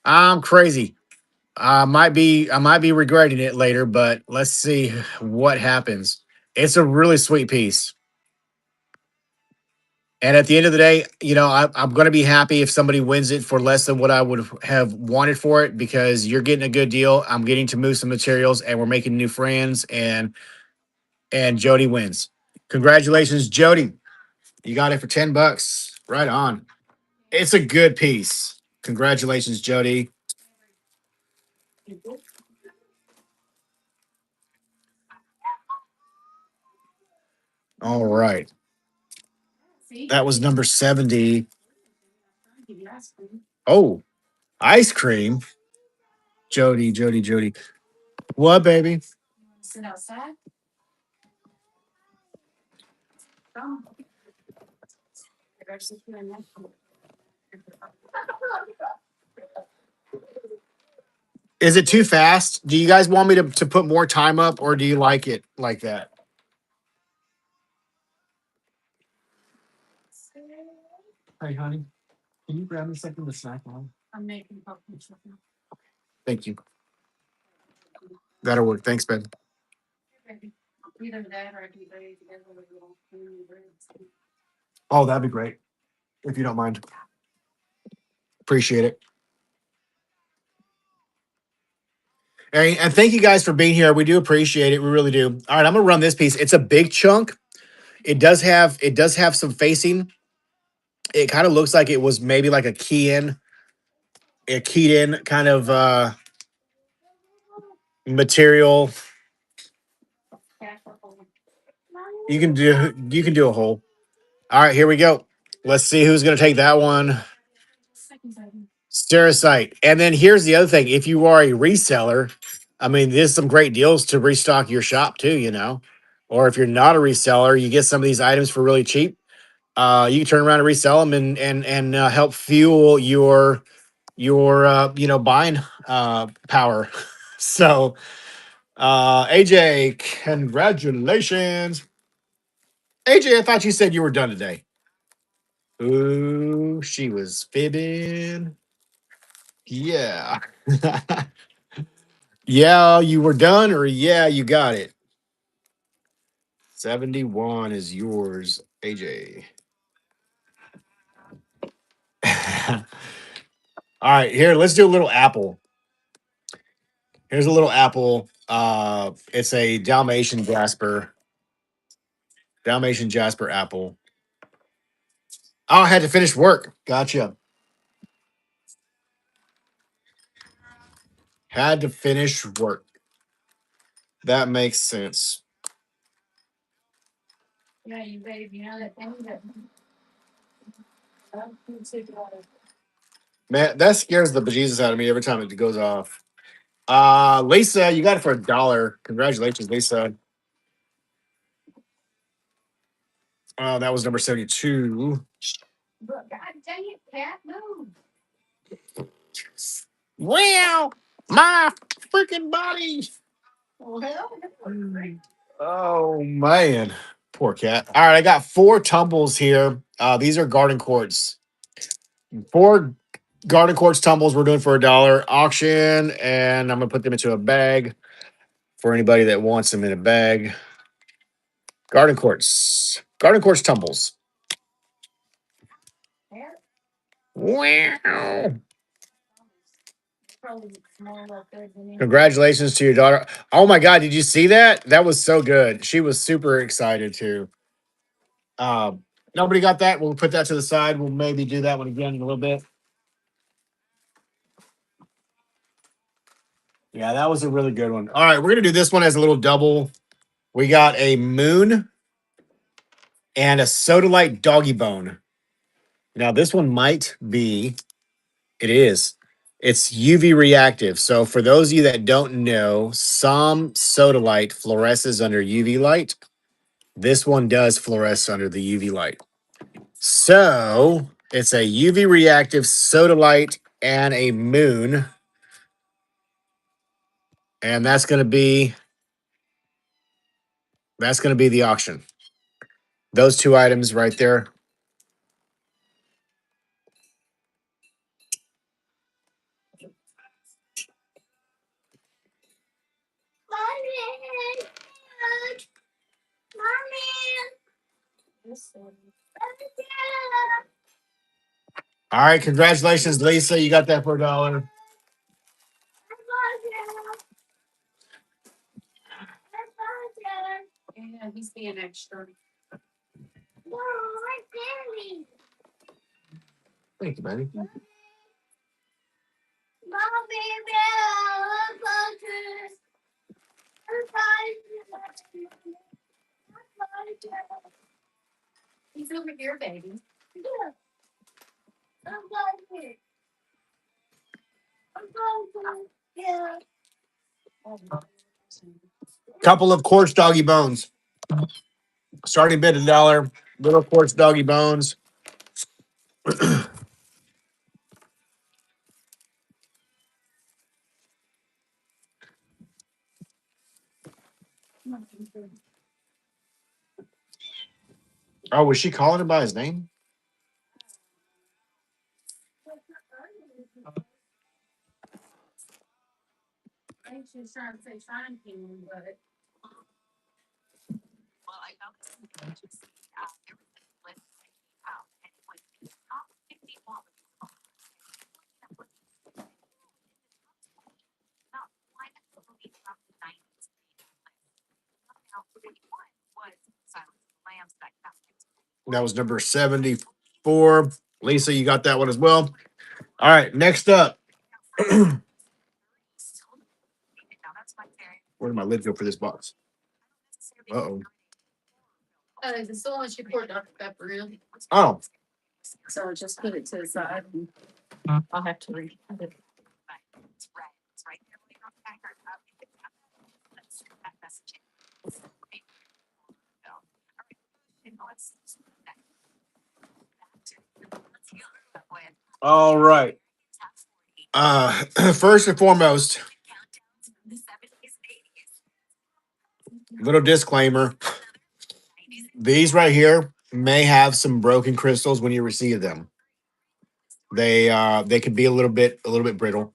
I'm crazy. I might be regretting it later, but let's see what happens. It's a really sweet piece. And at the end of the day, I'm going to be happy if somebody wins it for less than what I would have wanted for it because you're getting a good deal. I'm getting to move some materials, and we're making new friends. And Jody wins. Congratulations, Jody! You got it for $10. Right on. It's a good piece. Congratulations, Jody. All right, that was number 70. Oh, ice cream. Jody, Jody, Jody. What, baby? Is it too fast? Do you guys want me to put more time up, or do you like it like that? Hey, honey, can you grab me something to snack on? Thank you. That'll work. Thanks, Ben. Oh, that'd be great if you don't mind. Appreciate it. And thank you guys for being here. We do appreciate it. We really do. All right, I'm gonna run this piece. It's a big chunk. It does have some facing. It kind of looks like it was maybe like a keyed in kind of material. You can do a hole. All right, here we go. Let's see who's gonna take that one. Sтерicite. And then here's the other thing. If you are a reseller, I mean, there's some great deals to restock your shop too, Or if you're not a reseller, you get some of these items for really cheap. You can turn around and resell them and help fuel your buying power. So AJ, congratulations. AJ, I thought you said you were done today. Ooh, she was fibbing. Yeah. Yeah, you were done, or yeah, you got it. 71 is yours, AJ. All right, here, let's do a little apple. Here's a little apple. It's a Dalmatian Jasper apple. Oh, I had to finish work. Gotcha. Had to finish work. That makes sense. Man, that scares the bejesus out of me every time it goes off. Lisa, you got it for $1. Congratulations, Lisa. That was number 72. Wow, my freaking body. Oh man, poor cat. All right, I got 4 tumbles here. These are garden quartz. 4 garden quartz tumbles we're doing for $1 auction, and I'm gonna put them into a bag for anybody that wants them in a bag. Garden quartz tumbles. Wow. Congratulations to your daughter. Oh my God, did you see that? That was so good. She was super excited too. Nobody got that. We'll put that to the side. We'll maybe do that one again in a little bit. Yeah, that was a really good one. All right, we're gonna do this one as a little double. We got a moon and a sodalite doggy bone. Now, this one might be, it is. It's UV reactive. So, for those of you that don't know, some sodalite fluoresces under UV light. This one does fluoresce under the UV light. So, it's a UV reactive sodalite and a moon. And that's gonna be the auction. Those 2 items right there. All right, congratulations, Lisa. You got that for $1. Yeah, he's being extra. Thank you, buddy. He's over here, baby. Couple of quartz doggy bones. Starting bid $1. Little quartz doggy bones. Oh, was she calling him by his name? I think she was trying to say sign king, but. That was number 74. Lisa, you got that one as well. All right, next up. Where did my lid go for this box? Uh-oh. The still one she poured Dr. Pepper in. Oh, So just put it to the side. And I'll have to read it. all right. First and foremost, little disclaimer. These right here may have some broken crystals when you receive them. They could be a little bit brittle.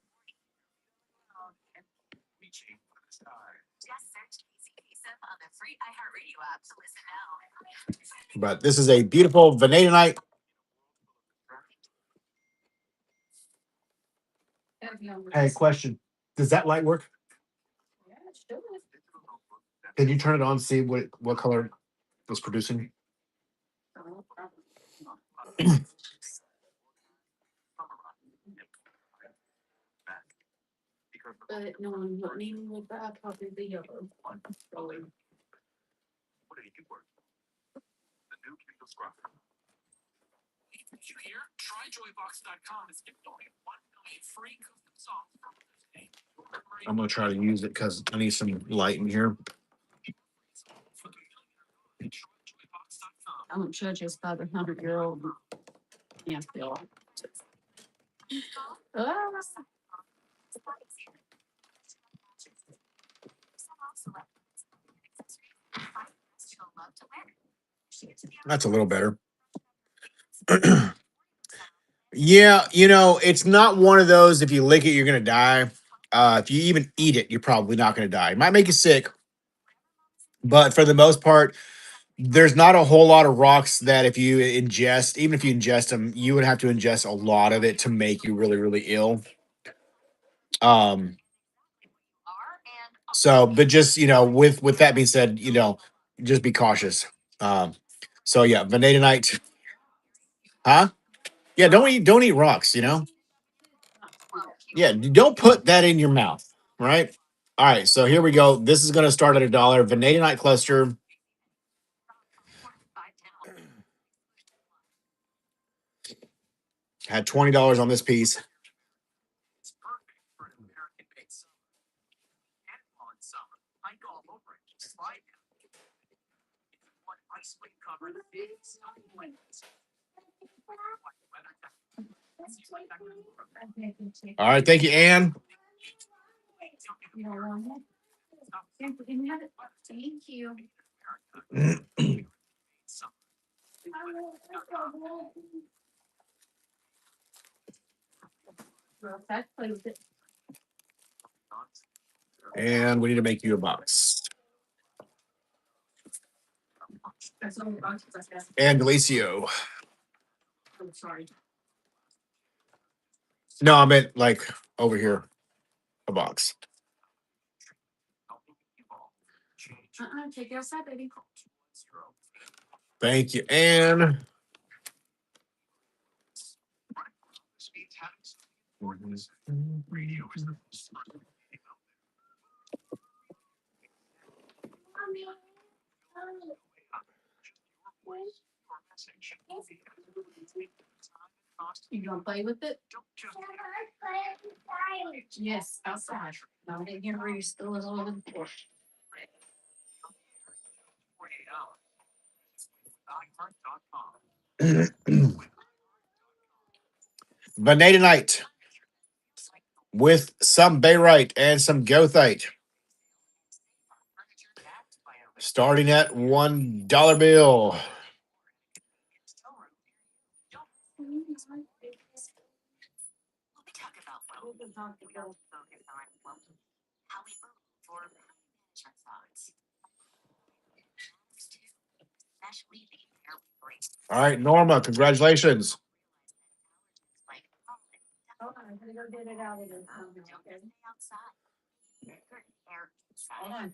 But this is a beautiful vanadinite. Hey, question. Does that light work? Yeah, sure. Can you turn it on, see what color it's producing? But no one wouldn't even look back, probably the yellow. I'm gonna try to use it because I need some light in here. I don't judge us by the 100-year-old. Yeah, Bill. That's a little better. Yeah, it's not one of those. If you lick it, you're gonna die. If you even eat it, you're probably not gonna die. It might make you sick, but for the most part, there's not a whole lot of rocks that if you ingest, even if you ingest them, you would have to ingest a lot of it to make you really, really ill. Um, so, but just with that being said, just be cautious. Um, so yeah, vanadinite, huh? Yeah, don't eat rocks. Yeah, don't put that in your mouth, right? All right, so here we go. This is going to start at $1. Vanadinite cluster had $20 on this piece. All right, thank you, Ann. Thank you. And we need to make you a box. And Delicio. No, I meant like over here, a box. Take it outside, baby. Thank you, Ann. You gonna play with it? Yes, outside. No, I didn't hear where you still is on the floor. Vanadinite with some barite and some goethite. Starting at $1 bill. All right, Norma, congratulations. Hold on, I'm gonna go get it out of the. Hold on.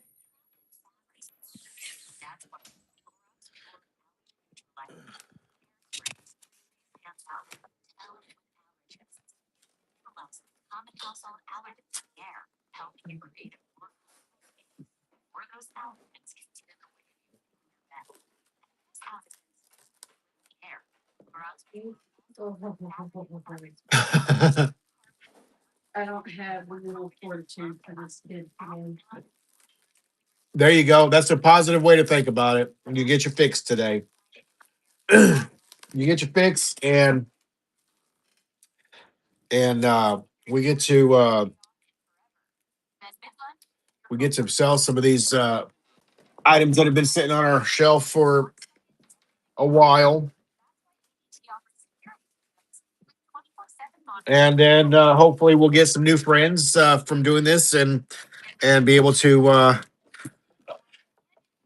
I don't have one little fortitude for this kid. There you go. That's a positive way to think about it. You get your fix today. You get your fix, and we get to sell some of these items that have been sitting on our shelf for a while, and then hopefully we'll get some new friends from doing this, and be able to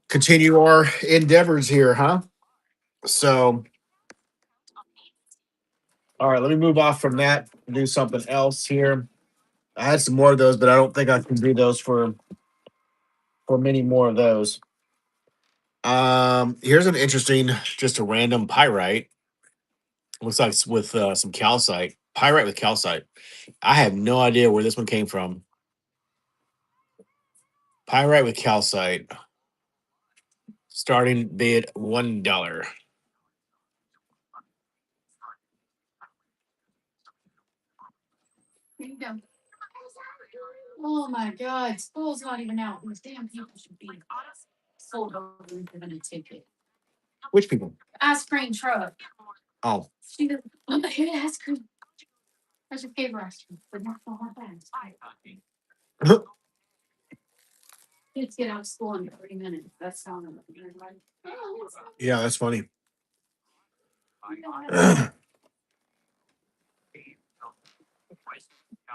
continue our endeavors here, huh? So, all right, let me move off from that and do something else here. I had some more of those, but I don't think I can do those for many more of those. Here's an interesting, just a random pyrite. Looks like it's with some calcite. Pyrite with calcite. I have no idea where this one came from. Pyrite with calcite. Starting bid $1. Here you go. Oh my God, school's not even out. These damn people should be sold over and given a ticket. Which people? Ice cream truck. Oh, She goes, I'm here ice cream. I just gave her but not for her bags. Kids get out of school in 30 minutes. That's how I'm like, Yeah, that's funny.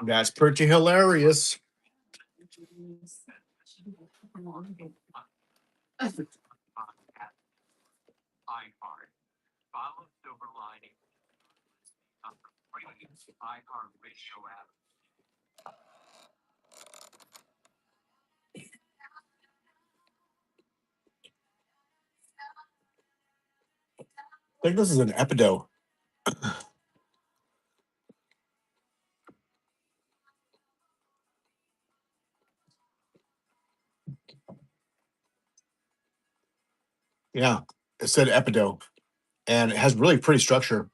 That's pretty hilarious. I think this is an epido. Yeah, it said epido, and it has really pretty structure.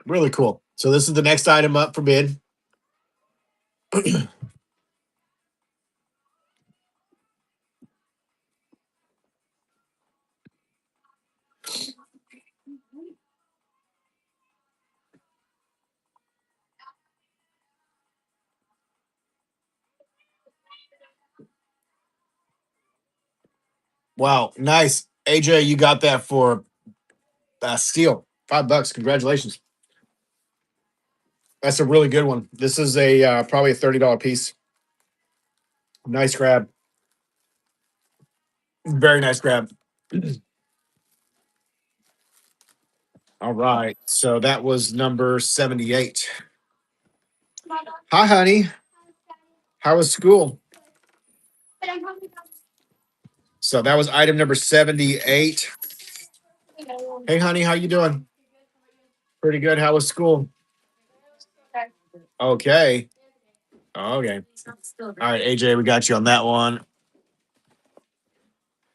Really cool. So this is the next item up for bid. Wow, nice, AJ. You got that for steal. $5. Congratulations. That's a really good one. This is a probably a $30 piece. Nice grab. Very nice grab. All right. So that was number 78. Hi, honey. How was school? So that was item number 78. Hey, honey, how you doing? Pretty good. How was school? Okay. Okay. All right, AJ, we got you on that one.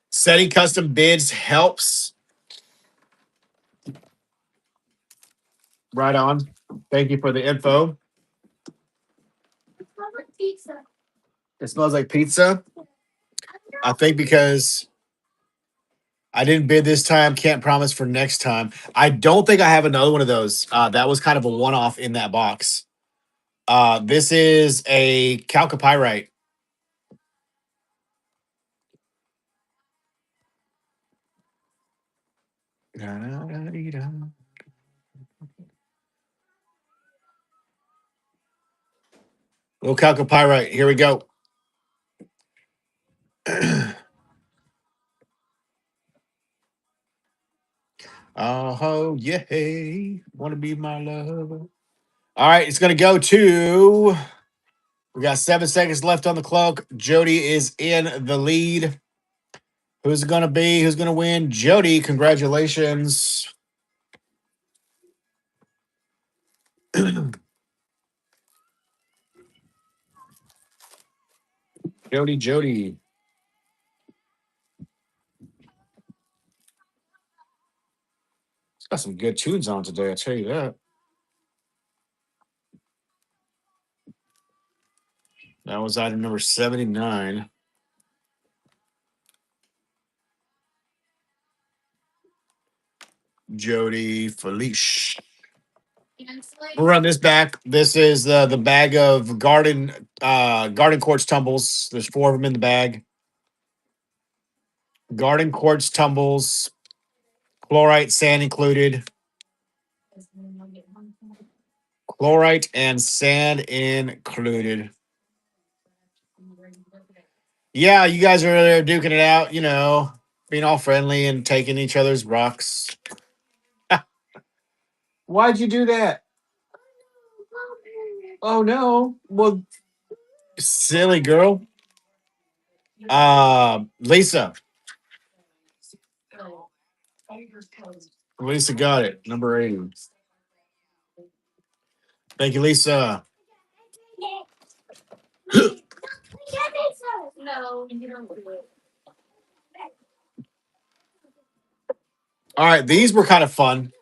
Setting custom bids helps. Right on. Thank you for the info. It smells like pizza. I think because I didn't bid this time, can't promise for next time. I don't think I have another one of those. That was kind of a one-off in that box. This is a chalcopyrite. Little chalcopyrite. Here we go. Oh, yay. Want to be my lover. All right, it's going to go to. We got 7 seconds left on the clock. Jody is in the lead. Who's it going to be? Who's going to win? Jody, congratulations. Jody. It's got some good tunes on today, I'll tell you that. That was item number 79. Jody Felice. We'll run this back. This is the bag of garden quartz tumbles. There's 4 of them in the bag. Garden quartz tumbles, chlorite sand included. Chlorite and sand included. Yeah, you guys are there duking it out, being all friendly and taking each other's rocks. Why'd you do that? Oh no. Well, silly girl. Lisa. Lisa got it. Number 80. Thank you, Lisa. All right, these were kind of fun.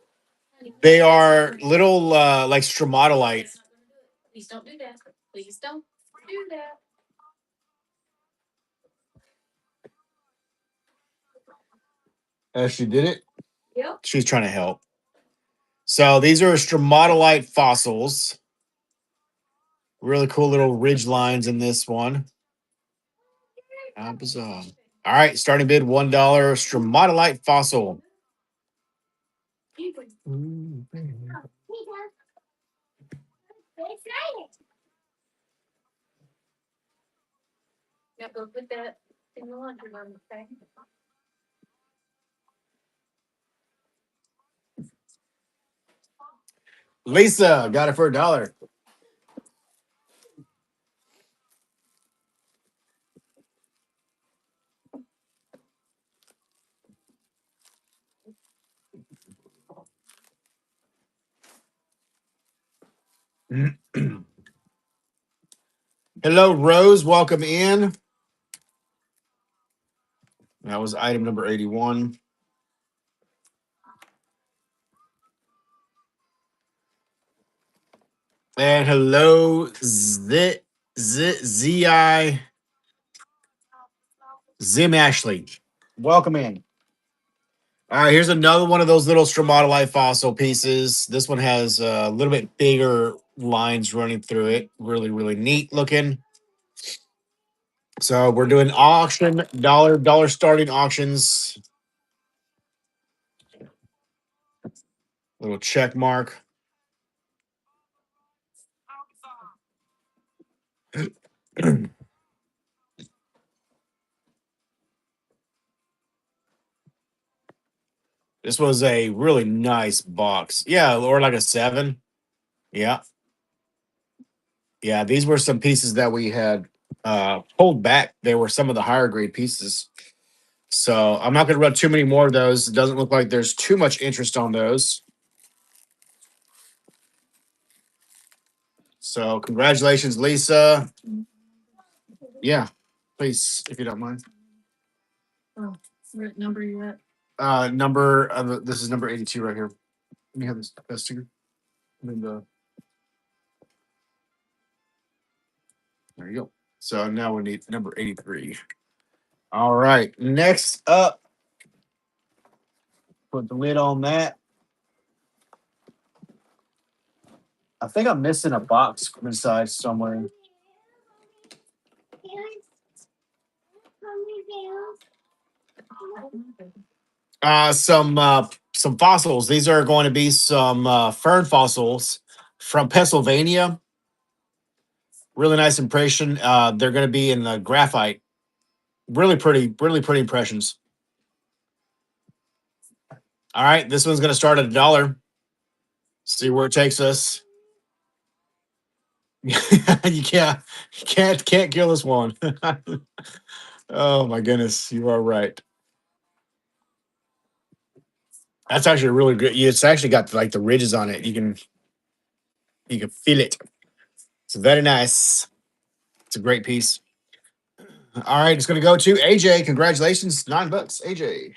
They are little like stromatolite. Please don't do that. Please don't do that. She did it. Yep. She's trying to help. So these are stromatolite fossils. Really cool little ridge lines in this one. How bizarre. All right, starting bid $1 stromatolite fossil. Yeah, go put that in the laundry room, okay? Lisa got it for $1. Hello, Rose. Welcome in. That was item number 81. And hello, Z-I Zim Ashley. Welcome in. All right, here's another one of those little stromatolite fossil pieces. This one has a little bit bigger lines running through it. Really, really neat looking. So we're doing auction, dollar starting auctions. Little check mark. This was a really nice box. Yeah, or like a 7. Yeah. Yeah, these were some pieces that we had pulled back. They were some of the higher grade pieces. So I'm not going to run too many more of those. It doesn't look like there's too much interest on those. So congratulations, Lisa. Yeah, please, if you don't mind. Oh, what number you at? This is number 82 right here. Let me have this sticker. I mean there you go. So now we need number 83. All right. Next up, put the lid on that. I think I'm missing a box inside somewhere. Some fossils. These are going to be some fern fossils from Pennsylvania. Really nice impression. They're going to be in the graphite. Really pretty impressions. All right, this one's going to start at $1. See where it takes us. You can't kill this one. Oh my goodness, you are right. That's actually really good. It's actually got like the ridges on it. You can feel it. It's very nice. It's a great piece. All right, it's going to go to AJ. Congratulations, $9, AJ.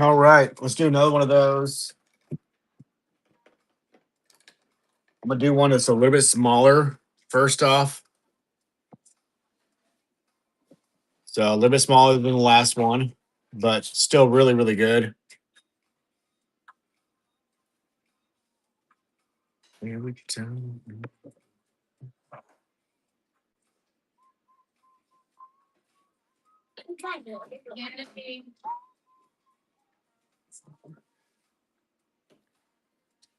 All right, let's do another one of those. I'm gonna do one that's a little bit smaller. First off, so a little bit smaller than the last one, but still really, really good. Here we go.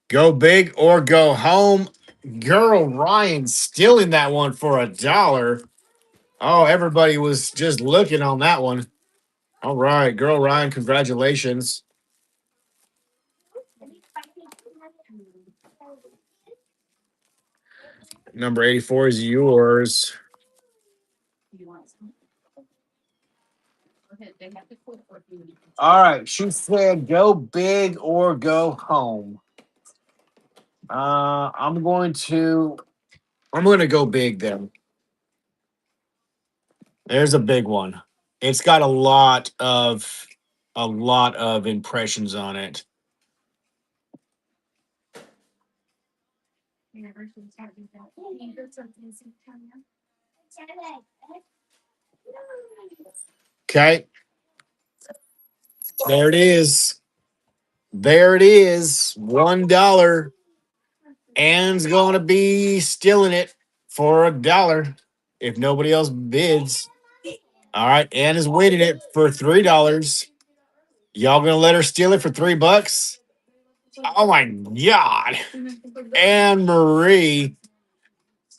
Go big or go home. Girl Ryan stealing that one for $1. Oh, everybody was just looking on that one. All right, girl Ryan, congratulations. Number 84 is yours. All right, she said go big or go home. I'm going to go big then. There's a big one. It's got a lot of impressions on it. Okay, there it is. There it is. $1. Ann's going to be stealing it for $1 if nobody else bids. All right, Ann is waiting it for $3. Y'all gonna let her steal it for $3? Oh my god, Anne Marie,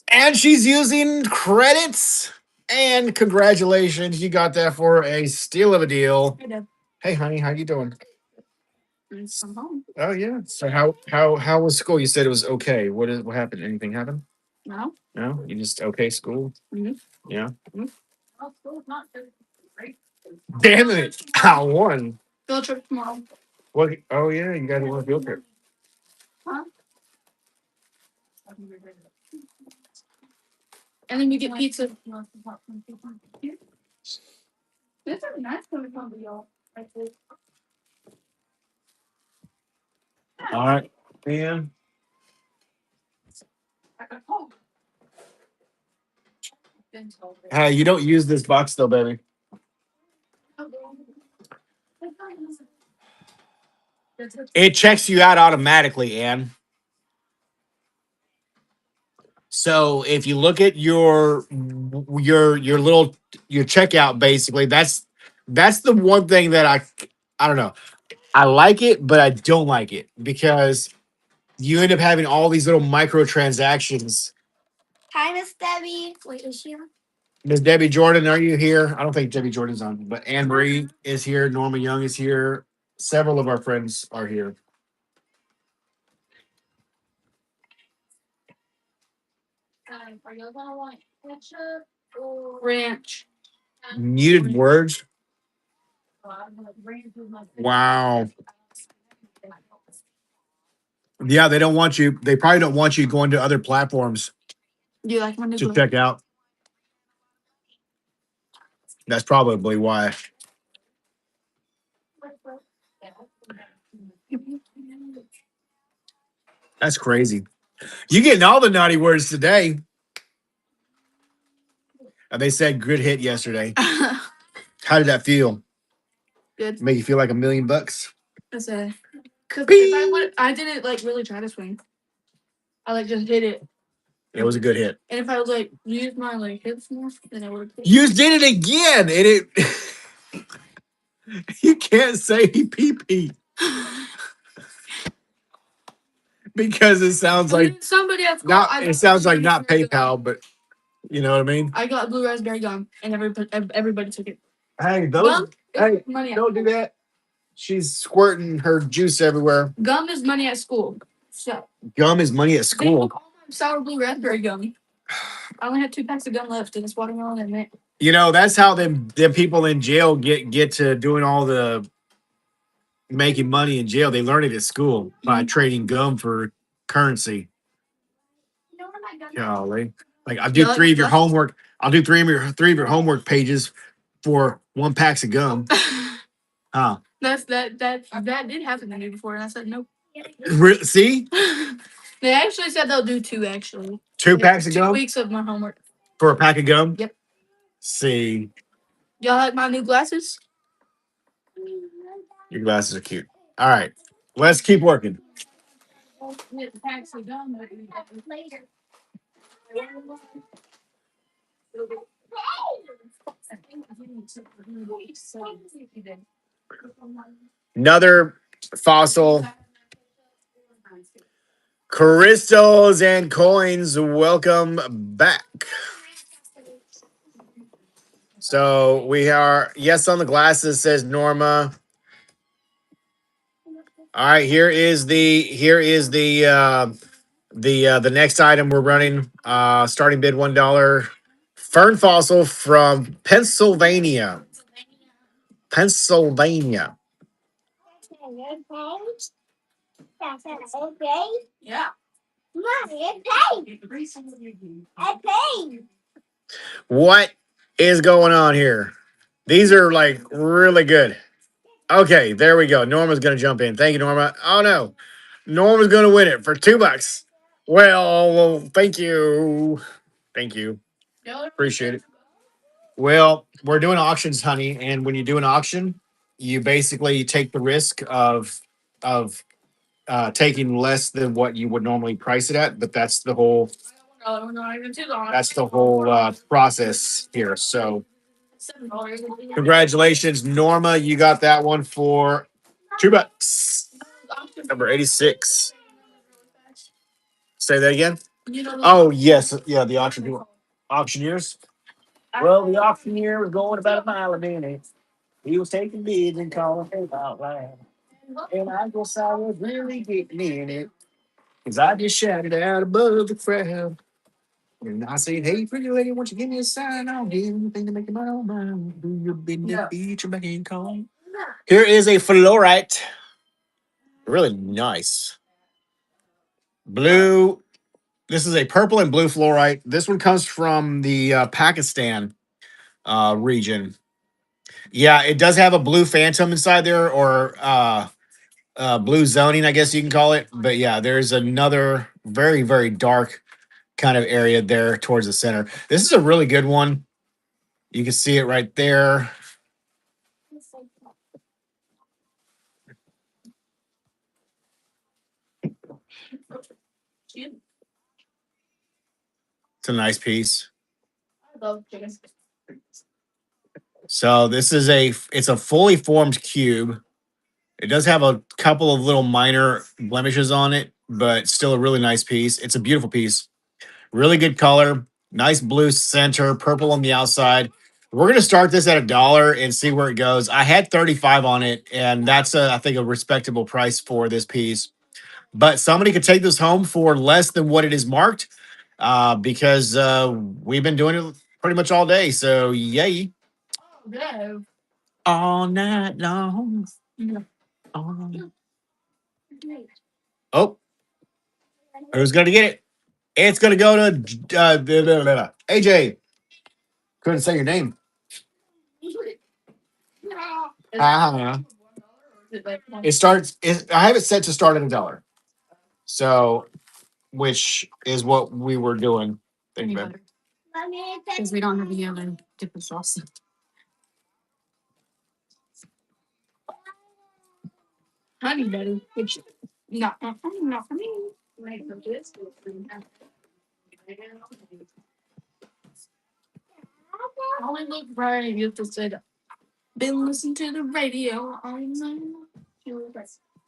and she's using credits. And congratulations, you got that for a steal of a deal. Hey, honey, how you doing? Oh yeah. So how was school? You said it was okay. What happened? Anything happened? No, you just okay school. Yeah. Damn it! I won. What? Oh yeah, you guys want a field trip? All right, man. Hey, you don't use this box though, baby. It checks you out automatically, Ann. So if you look at your little your checkout, basically, that's the one thing that I don't know. I like it, but I don't like it because you end up having all these little microtransactions. Hi, Miss Debbie. Wait, is she on? Miss Debbie Jordan, are you here? I don't think Debbie Jordan's on, but Anne Marie is here. Norma Young is here. Several of our friends are here. Are you gonna want ketchup or ranch? Muted words. Wow. Yeah, they don't want you. They probably don't want you going to other platforms. Do you like my new to check out? That's probably why. That's crazy. You getting all the naughty words today. They said good hit yesterday. How did that feel? Good. Make you feel like $1,000,000? That's a because if I didn't like really try to swing. I like just hit it. It was a good hit. And if I was like use my like hips more, then I would have. You did it again, and it. You can't say pee pee because it sounds like somebody else. Not it sounds like not PayPal, but you know what I mean. I got blue raspberry gum, and everybody took it. Hey, those. Gum hey, money don't do that. She's squirting her juice everywhere. Gum is money at school. So gum is money at school. They took all my sour blue raspberry gum. I only had 2 packs of gum left, and it's watermelon and mint. You know that's how them people in jail get to doing all the making money in jail. They learn it at school by trading gum for currency. Golly. Like I'll do three of your homework. I'll do three of your homework pages for 1 pack of gum. Huh. That did happen to me before, and I said nope. See? They actually said they'll do 2 actually. 2 packs of gum? 2 weeks of my homework. For a pack of gum? Yep. See. Y'all like my new glasses? Your glasses are cute. All right. Let's keep working. Another fossil. Crystals and coins, welcome back. So we are yes on the glasses, says Norma. All right, here is the next item we're running. Starting bid $1. Fern fossil from Pennsylvania. Pennsylvania. Yeah. What? is going on here? These are like really good. Okay, there we go. Norma's gonna jump in. Thank you, Norma. Oh no, Norma's gonna win it for $2. Well, thank you, thank you, appreciate it. Well, we're doing auctions, honey, and when you do an auction, you basically take the risk of taking less than what you would normally price it at. But that's the whole process here. So congratulations, Norma. You got that one for $2. Number 86. Say that again. Oh yes, yeah, the auctioneers. Well, the auctioneer was going about a mile a minute. He was taking bids and calling them out loud. And I guess I was really getting in it. Because I just shouted out above the crowd. And I said, hey, pretty lady, won't you give me a sign? I'll do anything to make you my own mind. Do your business, beat your back and call. Here is a fluorite. Really nice. Blue. This is a purple and blue fluorite. This one comes from the Pakistan region. Yeah, it does have a blue phantom inside there, or blue zoning, I guess you can call it. But yeah, there's another very, very dark kind of area there towards the center. This is a really good one. You can see it right there. It's a nice piece. So this is it's a fully formed cube. It does have a couple of little minor blemishes on it, but still a really nice piece. It's a beautiful piece. Really good color. Nice blue center, purple on the outside. We're gonna start this at $1 and see where it goes. I had 35 on it, and that's I think a respectable price for this piece. But somebody could take this home for less than what it is marked, because we've been doing it pretty much all day. So yay! All night long. Oh, who's gonna get it? It's gonna go to AJ. Couldn't say your name. Uh-huh. It starts. I have it set to start at $1. So, which is what we were doing. Thank you, babe. Because we don't have any other different sauce. Honey butter, which not for me. Only look right. You have to say that. Been listening to the radio all night.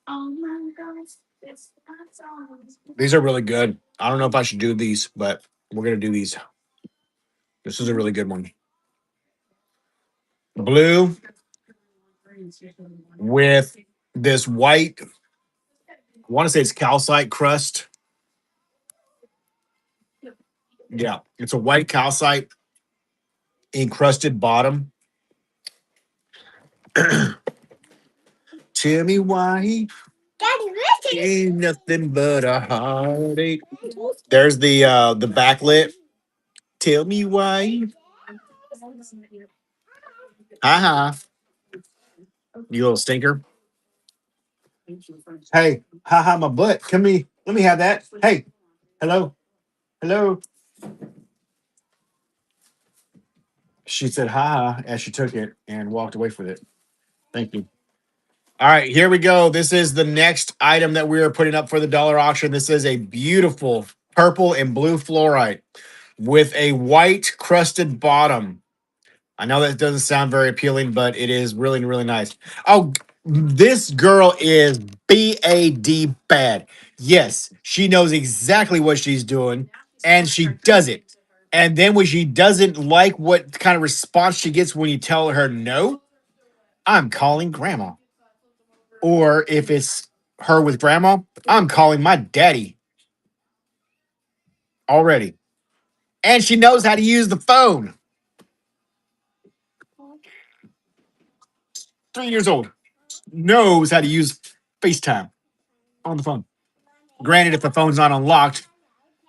Oh my gosh. These are really good. I don't know if I should do these, but we're gonna do these. This is a really good one. Blue with this white. I want to say it's calcite crust. Yeah, it's a white calcite encrusted bottom. Tell me why ain't nothing but a heartache. There's the backlit. Tell me why. Haha. You little stinker. Hey, haha, my butt. Come here. Let me have that. Hey, hello. Hello. She said haha as she took it and walked away with it. Thank you. All right, here we go. This is the next item that we are putting up for the dollar auction. This is a beautiful purple and blue fluorite with a white crusted bottom. I know that doesn't sound very appealing, but it is really, really nice. Oh, this girl is BAD bad. Yes, she knows exactly what she's doing, and she does it. And then when she doesn't like what kind of response she gets when you tell her no, I'm calling grandma. Or if it's her with grandma, I'm calling my daddy already. And she knows how to use the phone. 3 years old. Knows how to use FaceTime on the phone. Granted, if the phone's not unlocked,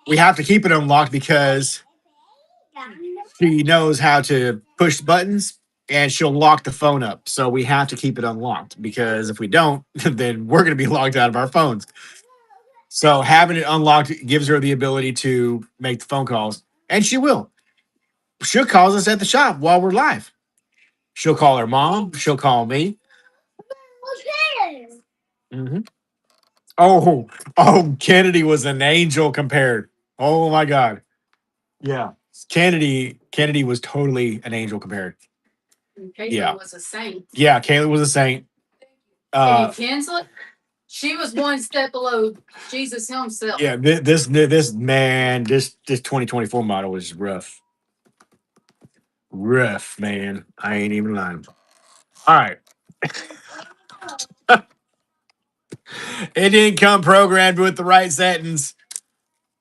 we have to keep it unlocked because She knows how to push buttons and she'll lock the phone up. So we have to keep it unlocked because if we don't, then we're going to be locked out of our phones. So having it unlocked gives her the ability to make the phone calls, and she will. She'll call us at the shop while we're live. She'll call her mom. She'll call me. Mhm. Oh, oh, Kennedy was an angel compared. Oh my God. Yeah. Kennedy was totally an angel compared. Caitlin Yeah. was a saint. Yeah, Kayla was a saint. Can you cancel it? She was one step below Jesus himself. Yeah, this man, this 2024 model is rough. Rough, man. I ain't even lying. All right. It didn't come programmed with the right settings.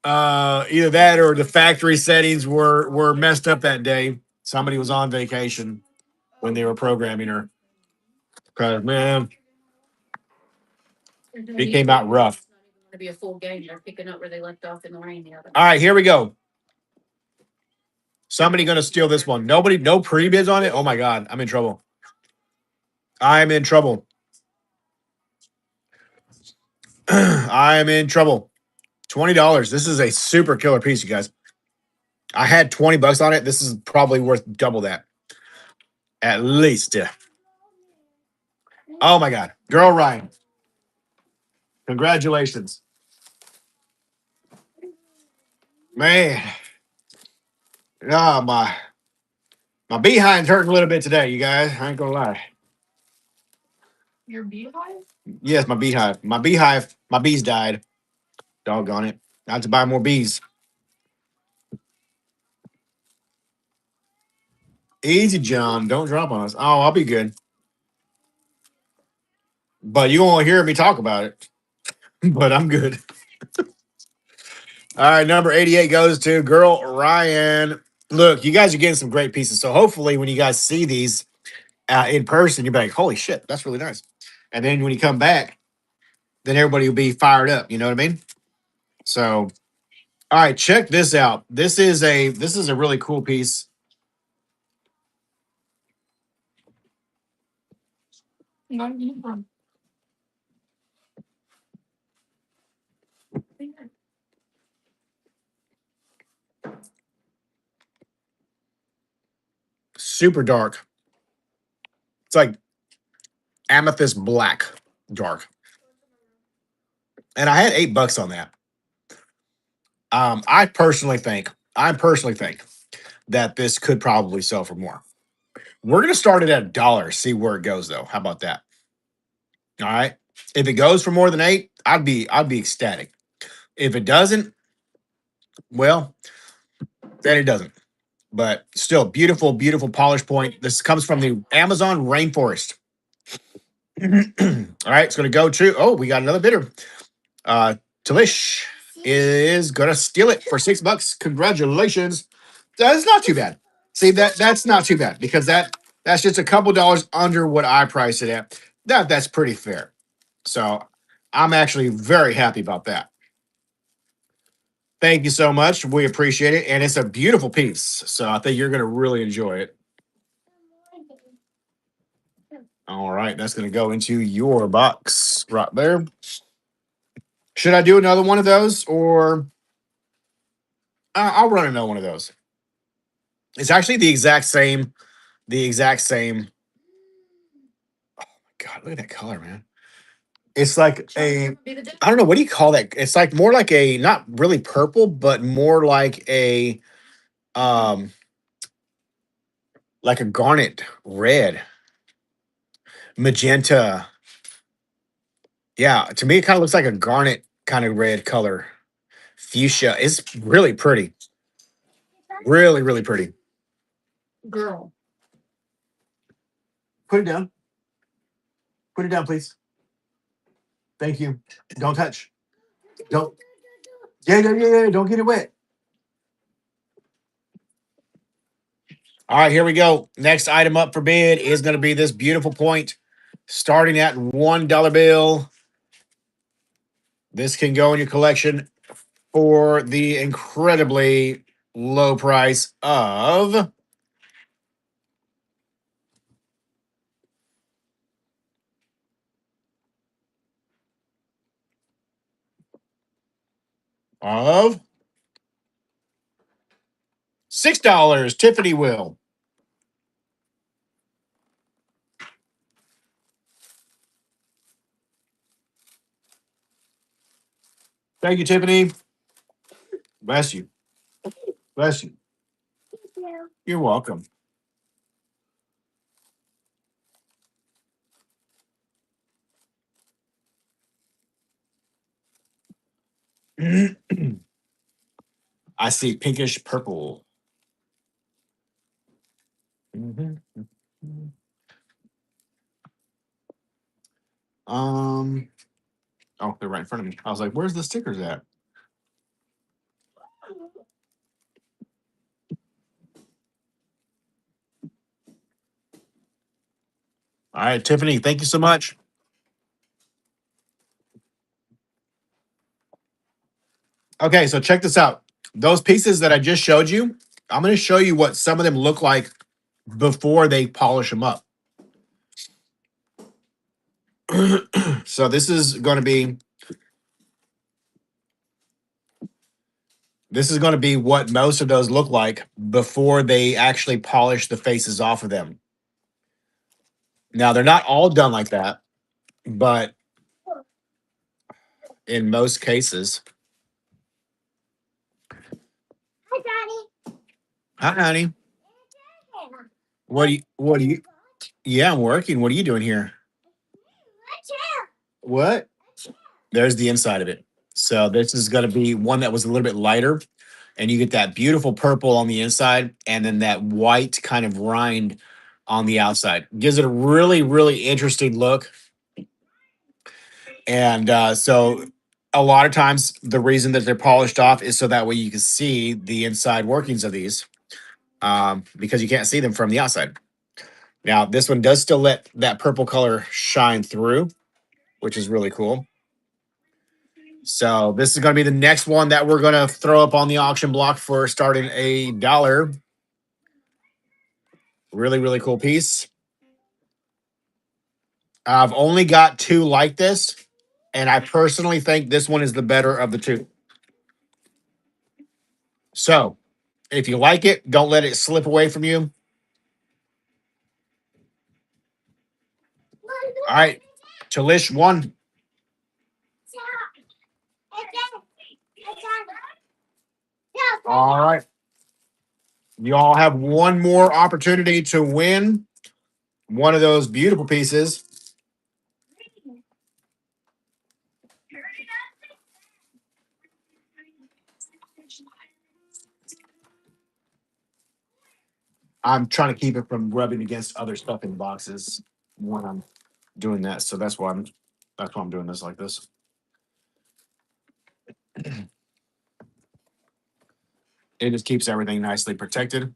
Either that or the factory settings were messed up that day. Somebody was on vacation when they were programming her. Cause man, it came out rough. It's going to be a full game. They're picking up where they left off in the rain the other. All right, here we go. Somebody gonna steal this one. Nobody, no pre-bids on it. Oh my God, I'm in trouble. I'm in trouble. I'm in trouble. $20. This is a super killer piece, you guys. I had $20 on it. This is probably worth double that. At least. Oh my God. Girl Ryan. Congratulations. Man. Oh my behind's hurting a little bit today, you guys. I ain't gonna lie. Your beehive? Yes, my beehive. My bees died. Doggone it. I have to buy more bees. Easy, John. Don't drop on us. Oh, I'll be good. But you won't hear me talk about it. But I'm good. All right, number 88 goes to Girl Ryan. Look, you guys are getting some great pieces. So hopefully, when you guys see these in person, you'll be like, "Holy shit, that's really nice." And then when you come back, then everybody will be fired up. You know what I mean? So, all right, check this out. This is a really cool piece. Super dark. It's like amethyst black dark. And I had $8 on that. I personally think that this could probably sell for more. We're gonna start it at $1, see where it goes though. How about that? All right. If it goes for more than 8, I'd be ecstatic. If it doesn't, well, then it doesn't. But still, beautiful, beautiful polish point. This comes from the Amazon rainforest. All right, it's gonna go to. Oh, we got another bidder. Talish is gonna steal it for $6. Congratulations. That's not too bad. See that's not too bad because that's just a couple dollars under what I priced it at. That's pretty fair. So I'm actually very happy about that. Thank you so much. We appreciate it. And it's a beautiful piece. So I think you're gonna really enjoy it. All right, that's gonna go into your box right there. Should I do another one of those or I'll run another one of those. It's actually the exact same. The exact same. God, look at that color, man. It's like a. I don't know. What do you call that? It's like more like a not really purple, but more um like a garnet red, magenta. Yeah, to me, it kind of looks like a garnet kind of red color. Fuchsia. It's really pretty. Really, really pretty. Girl. Put it down. Put it down, please. Thank you. Don't touch. Don't. Yeah, yeah, yeah, yeah. Don't get it wet. All right, here we go. Next item up for bid is going to be this beautiful point, starting at $1 bill. This can go in your collection for the incredibly low price of $6. Tiffany will. Thank you, Tiffany. Bless you. Bless you. You're welcome. I see pinkish purple. Mhm. Um. Oh, they're right in front of me. I was like, "Where's the stickers at?" All right, Tiffany. Thank you so much. Okay, so check this out. Those pieces that I just showed you, I'm going to show you what some of them look like before they polish them up. So this is going to be what most of those look like before they actually polish the faces off of them. Now they're not all done like that, but in most cases. Hi, honey. What do you Yeah, I'm working. What are you doing here? What? There's the inside of it. So this is going to be one that was a little bit lighter, and you get that beautiful purple on the inside, and then that white kind of rind on the outside. Gives it a really, really interesting look. And so a lot of times the reason that they're polished off is so that way you can see the inside workings of these, because you can't see them from the outside. Now, this one does still let that purple color shine through, which is really cool. So this is going to be the next one that we're going to throw up on the auction block for starting $1. Really, really cool piece. I've only got two like this, and I personally think this one is the better of the two. So if you like it, don't let it slip away from you. All right, Talish won. All right. You all have one more opportunity to win one of those beautiful pieces. I'm trying to keep it from rubbing against other stuff in boxes when I'm doing that. So that's why I'm doing this like this. It just keeps everything nicely protected.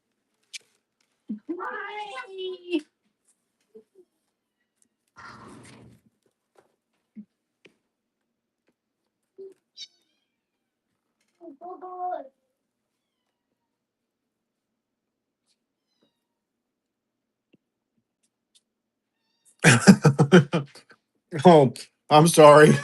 Oh, I'm sorry.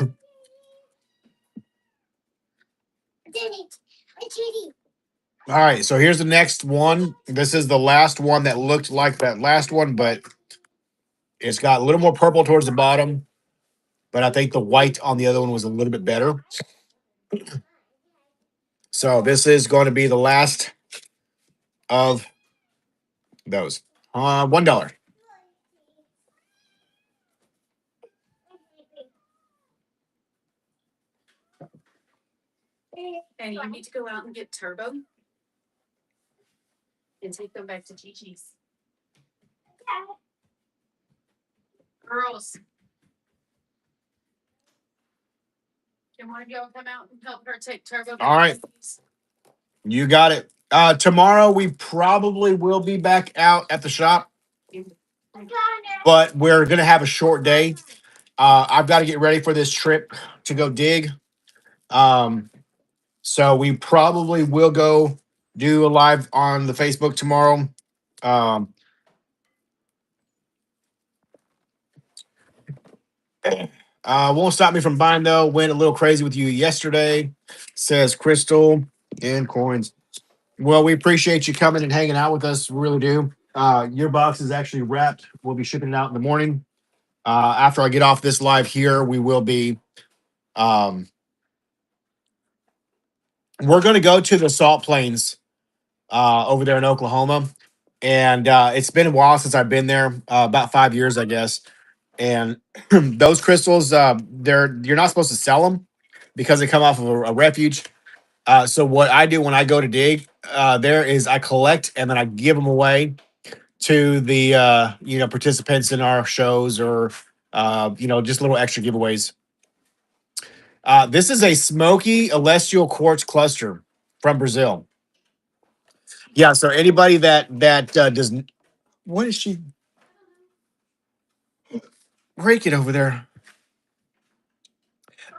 All right, so here's the next one. This is the last one that looked like that last one, but it's got a little more purple towards the bottom. But I think the white on the other one was a little bit better. So this is going to be the last of those. $1. And you need to go out and get Turbo and take them back to Gigi's. Girls. Can one of y'all come out and help her take Turbo back? All right. You got it. Tomorrow we probably will be back out at the shop, but we're gonna have a short day. I've got to get ready for this trip to go dig. So we probably will go do a live on the Facebook tomorrow. Um, won't stop me from buying though. Went a little crazy with you yesterday, says Crystal and coins. Well, we appreciate you coming and hanging out with us. We really do. Your box is actually wrapped. We'll be shipping it out in the morning. After I get off this live here, we will be. Um, we're going to go to the Salt Plains over there in Oklahoma, and it's been a while since I've been there. About 5 years, I guess. And those crystals, they're you're not supposed to sell them because they come off of a refuge. So what I do when I go to dig, there is I collect and then I give them away to the participants in our shows or just little extra giveaways. This is a smoky celestial quartz cluster from Brazil. Yeah, so anybody that doesn't, what is she breaking over there?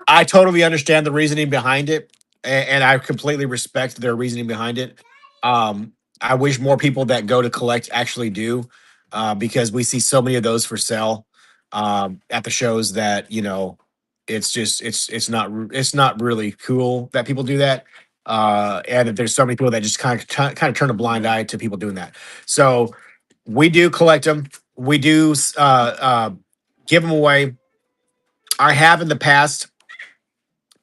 I totally understand the reasoning behind it, and I completely respect their reasoning behind it. I wish more people that go to collect actually do, because we see so many of those for sale at the shows that it's just it's not really cool that people do that, and that there's so many people that just kind of turn a blind eye to people doing that. So we do collect them. We do give them away. I have in the past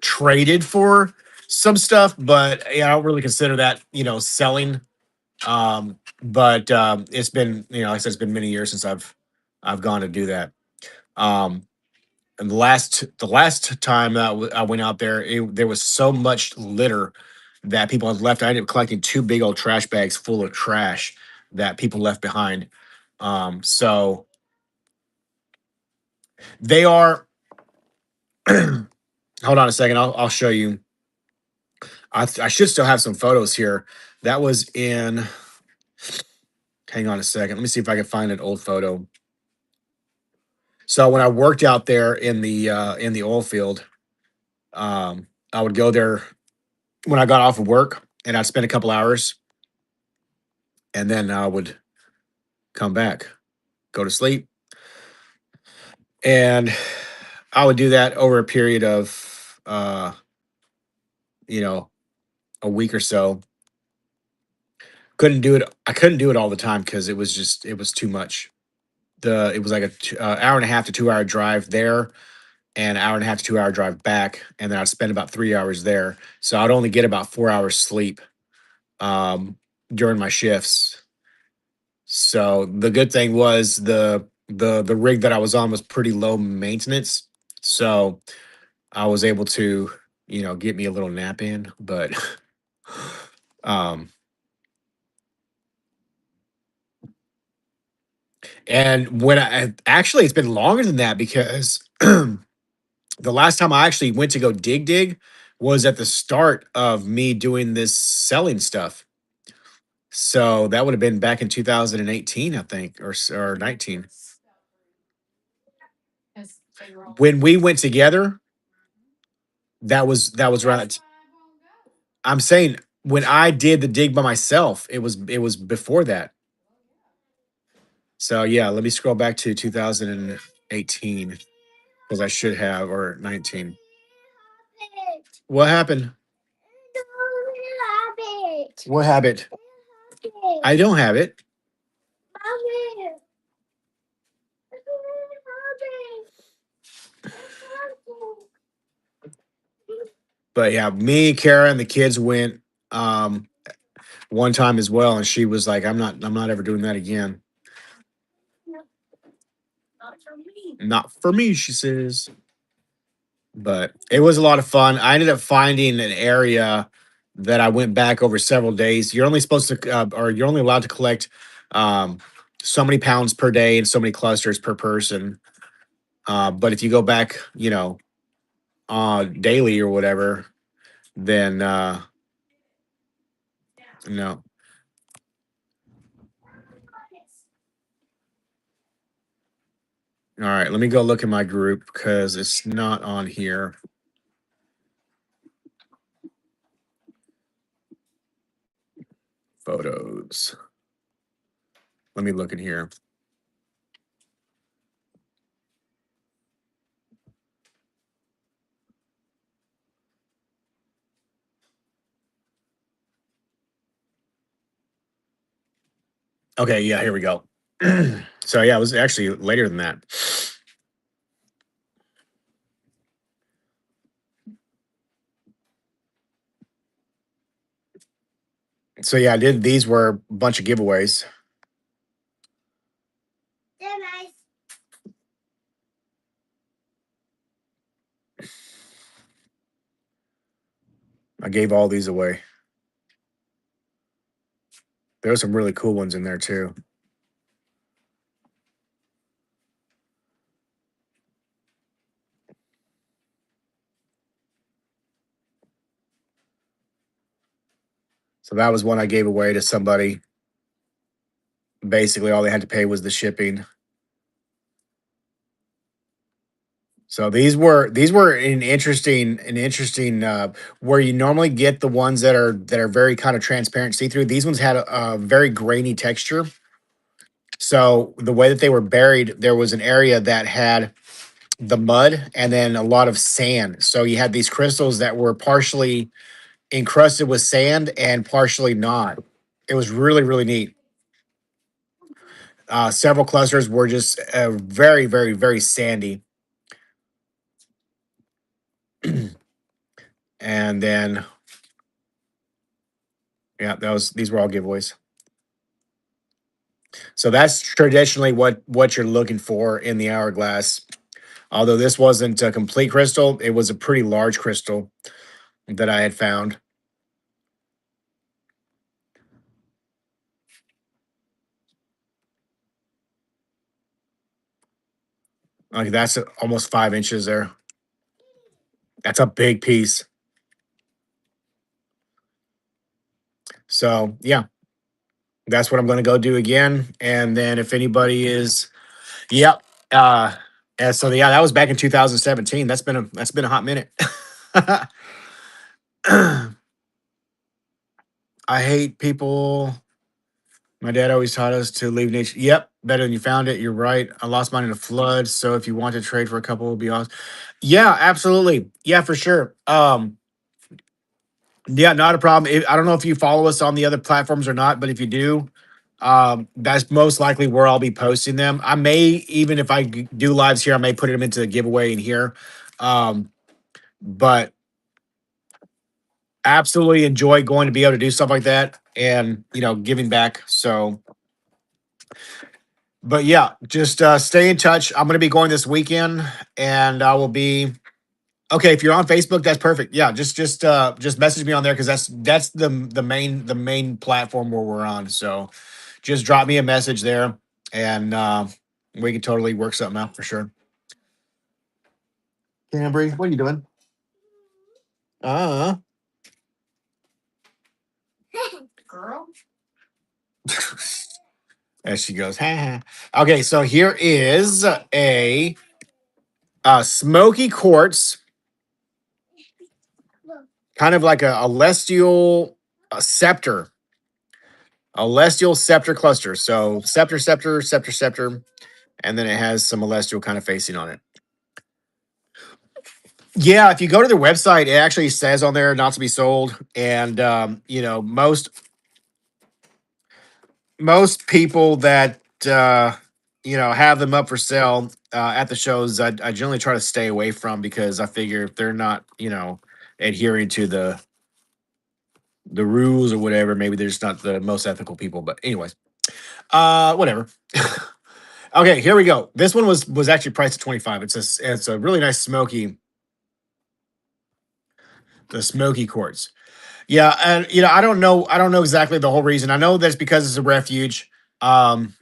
traded for some stuff, but yeah, I don't really consider that selling. But it's been like I said, it's been many years since I've gone to do that. Um, and the last time that I went out there, there was so much litter that people had left. I ended up collecting two big old trash bags full of trash that people left behind. So they are. Hold on a second. I'll show you. I should still have some photos here. That was in. Hang on a second. Let me see if I can find an old photo. So when I worked out there in the oil field, I would go there when I got off of work, and I'd spend a couple hours, and then I would come back, go to sleep, and I would do that over a period of you know a week or so. Couldn't do it. I couldn't do it all the time because it was too much. It was like a hour and a half to 2 hour drive there, and an hour and a half to 2 hour drive back, and then I'd spend about 3 hours there. So I'd only get about 4 hours sleep um, during my shifts. So the good thing was the rig that I was on was pretty low maintenance, so I was able to get me a little nap in. But um, and when I actually it's been longer than that because the last time I actually went to go dig was at the start of me doing this selling stuff. So that would have been back in 2018, I think, or 19. As they were all. When we went together, that was around that. I'm saying when I did the dig by myself, it was before that. So yeah, let me scroll back to 2018 because I should have, or 19. What happened? What habit? I don't have it. But yeah, me, Kara, and the kids went um one time as well, and she was like, I'm not ever doing that again. Not for me. Not for me, she says. But it was a lot of fun. I ended up finding an area that I went back over several days. You're only supposed to, or you're only allowed to collect um, so many pounds per day and so many clusters per person. But if you go back, daily or whatever, then no. All right, let me go look at my group because it's not on here. photos. Let me look in here. Okay, yeah, here we go. So yeah, it was actually later than that. So yeah, I did. These were a bunch of giveaways. I gave all these away. There were some really cool ones in there too. So that was one I gave away to somebody. Basically, all they had to pay was the shipping. So these were an interesting where you normally get the ones that are very kind of transparent, see through. These ones had a very grainy texture. So the way that they were buried, there was an area that had the mud and then a lot of sand. So you had these crystals that were partially encrusted with sand and partially not. It was really, really neat. Several clusters were just very, very, very sandy. And then, yeah, these were all giveaways. So that's traditionally what you're looking for in the hourglass. Although this wasn't a complete crystal, it was a pretty large crystal that I had found. Like that's almost 5 inches there. That's a big piece. So yeah, that's what I'm going to go do again. And then if anybody is, yep. And so yeah, that was back in 2017. That's been a hot minute. I hate people. My dad always taught us to leave nature. Yep, better than you found it. You're right. I lost mine in a flood. So if you want to trade for a couple, it would be awesome. Yeah, absolutely. Yeah, for sure. Yeah, not a problem. I don't know if you follow us on the other platforms or not, but if you do, that's most likely where I'll be posting them. I may, even if I do lives here, I may put them into the giveaway in here. Um, but absolutely enjoy going to be able to do stuff like that and, giving back. So, but yeah, just stay in touch. I'm going to be going this weekend and I will be okay. If you're on Facebook, that's perfect. Yeah, just message me on there because that's the main platform where we're on. So just drop me a message there and we can totally work something out for sure. Cambry, what are you doing? Uh Girl. as she goes, ha ha. Okay, so here is a smoky quartz, kind of like a celestial scepter, a celestial scepter cluster. So scepter, scepter, scepter, scepter, and then it has some celestial kind of facing on it. Yeah, if you go to their website, it actually says on there not to be sold, and most people that have them up for sale at the shows, I generally try to stay away from because I figure if they're not adhering to the rules or whatever, maybe they're just not the most ethical people. But anyways, whatever. Okay, here we go. This one was actually priced at 25. It's a really nice the smoky quartz. Yeah, and I don't know exactly the whole reason. I know that's because it's a refuge. Um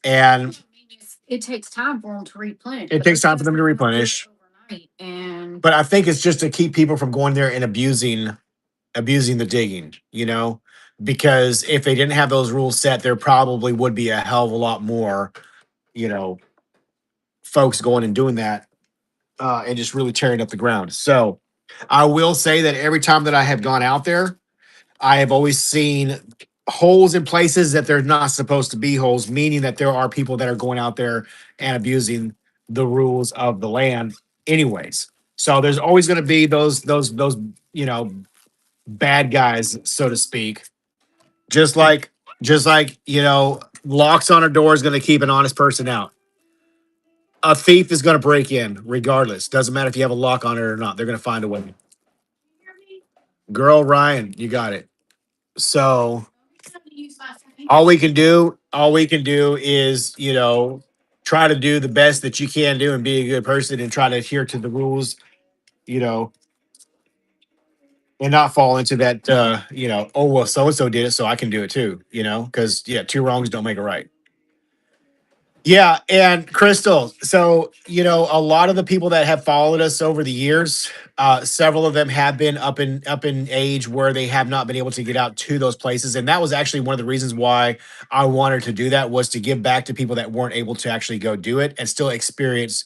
and It takes time for them to replenish. it takes time for them to replenish. Overnight, and But I think it's just to keep people from going there and abusing the digging, because if they didn't have those rules set, there probably would be a hell of a lot more, you know, folks going and doing that and just really tearing up the ground. So I will say that every time that I have gone out there, I have always seen holes in places that they're not supposed to be holes, meaning that there are people that are going out there and abusing the rules of the land anyways. So there's always going to be those you know bad guys, so to speak. Just like locks on a door is going to keep an honest person out. A thief is going to break in regardless. Doesn't matter if you have a lock on it or not. They're going to find a way. Girl, Ryan, you got it. So all we can do is, try to do the best that you can do and be a good person and try to adhere to the rules, you know, and not fall into that, oh, well, so and so did it, so I can do it too, because, yeah, two wrongs don't make a right. Yeah, and Crystal. So, a lot of the people that have followed us over the years, several of them have been up in age where they have not been able to get out to those places, and that was actually one of the reasons why I wanted to do that was to give back to people that weren't able to actually go do it and still experience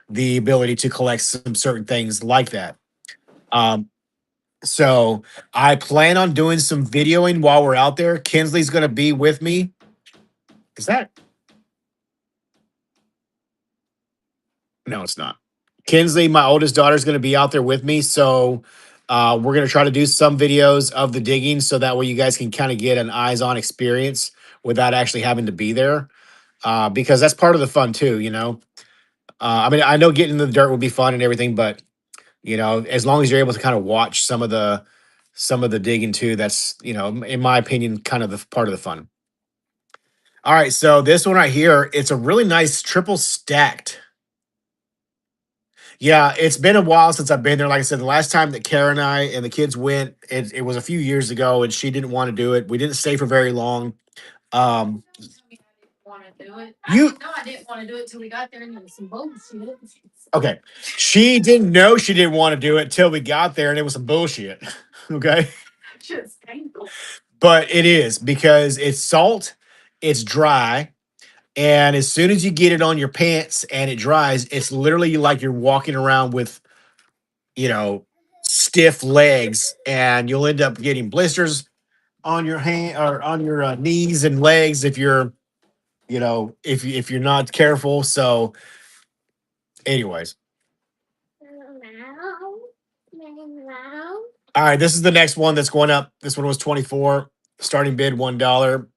the ability to collect some certain things like that. Um, so I plan on doing some videoing while we're out there. Kinsley's going to be with me. Is that No, it's not. Kinsley, my oldest daughter, is going to be out there with me. So we're going to try to do some videos of the digging so that way you guys can kind of get an eyes on experience without actually having to be there. Because that's part of the fun too, I mean, I know getting in the dirt will be fun and everything, but as long as you're able to kind of watch some of the digging too, that's, in my opinion, kind of the part of the fun. All right, so this one right here, it's a really nice triple stacked. Yeah, it's been a while since I've been there. Like I said, the last time that Karen and I and the kids went, it was a few years ago, and she didn't want to do it. We didn't stay for very long. Um, Want to do it? you No, I didn't want to do it till we got there, and there was some bullshit. okay? She didn't know she didn't want to do it till we got there, and it was some bullshit. Okay, Just painful. but it is because it's salt, it's dry, and as soon as you get it on your pants and it dries, it's literally like you're walking around with you know, stiff legs, and you'll end up getting blisters on your hand or on your knees and legs if you're, if you're not careful. So, anyways, all right, this is the next one that's going up. This one was 24, starting bid $1.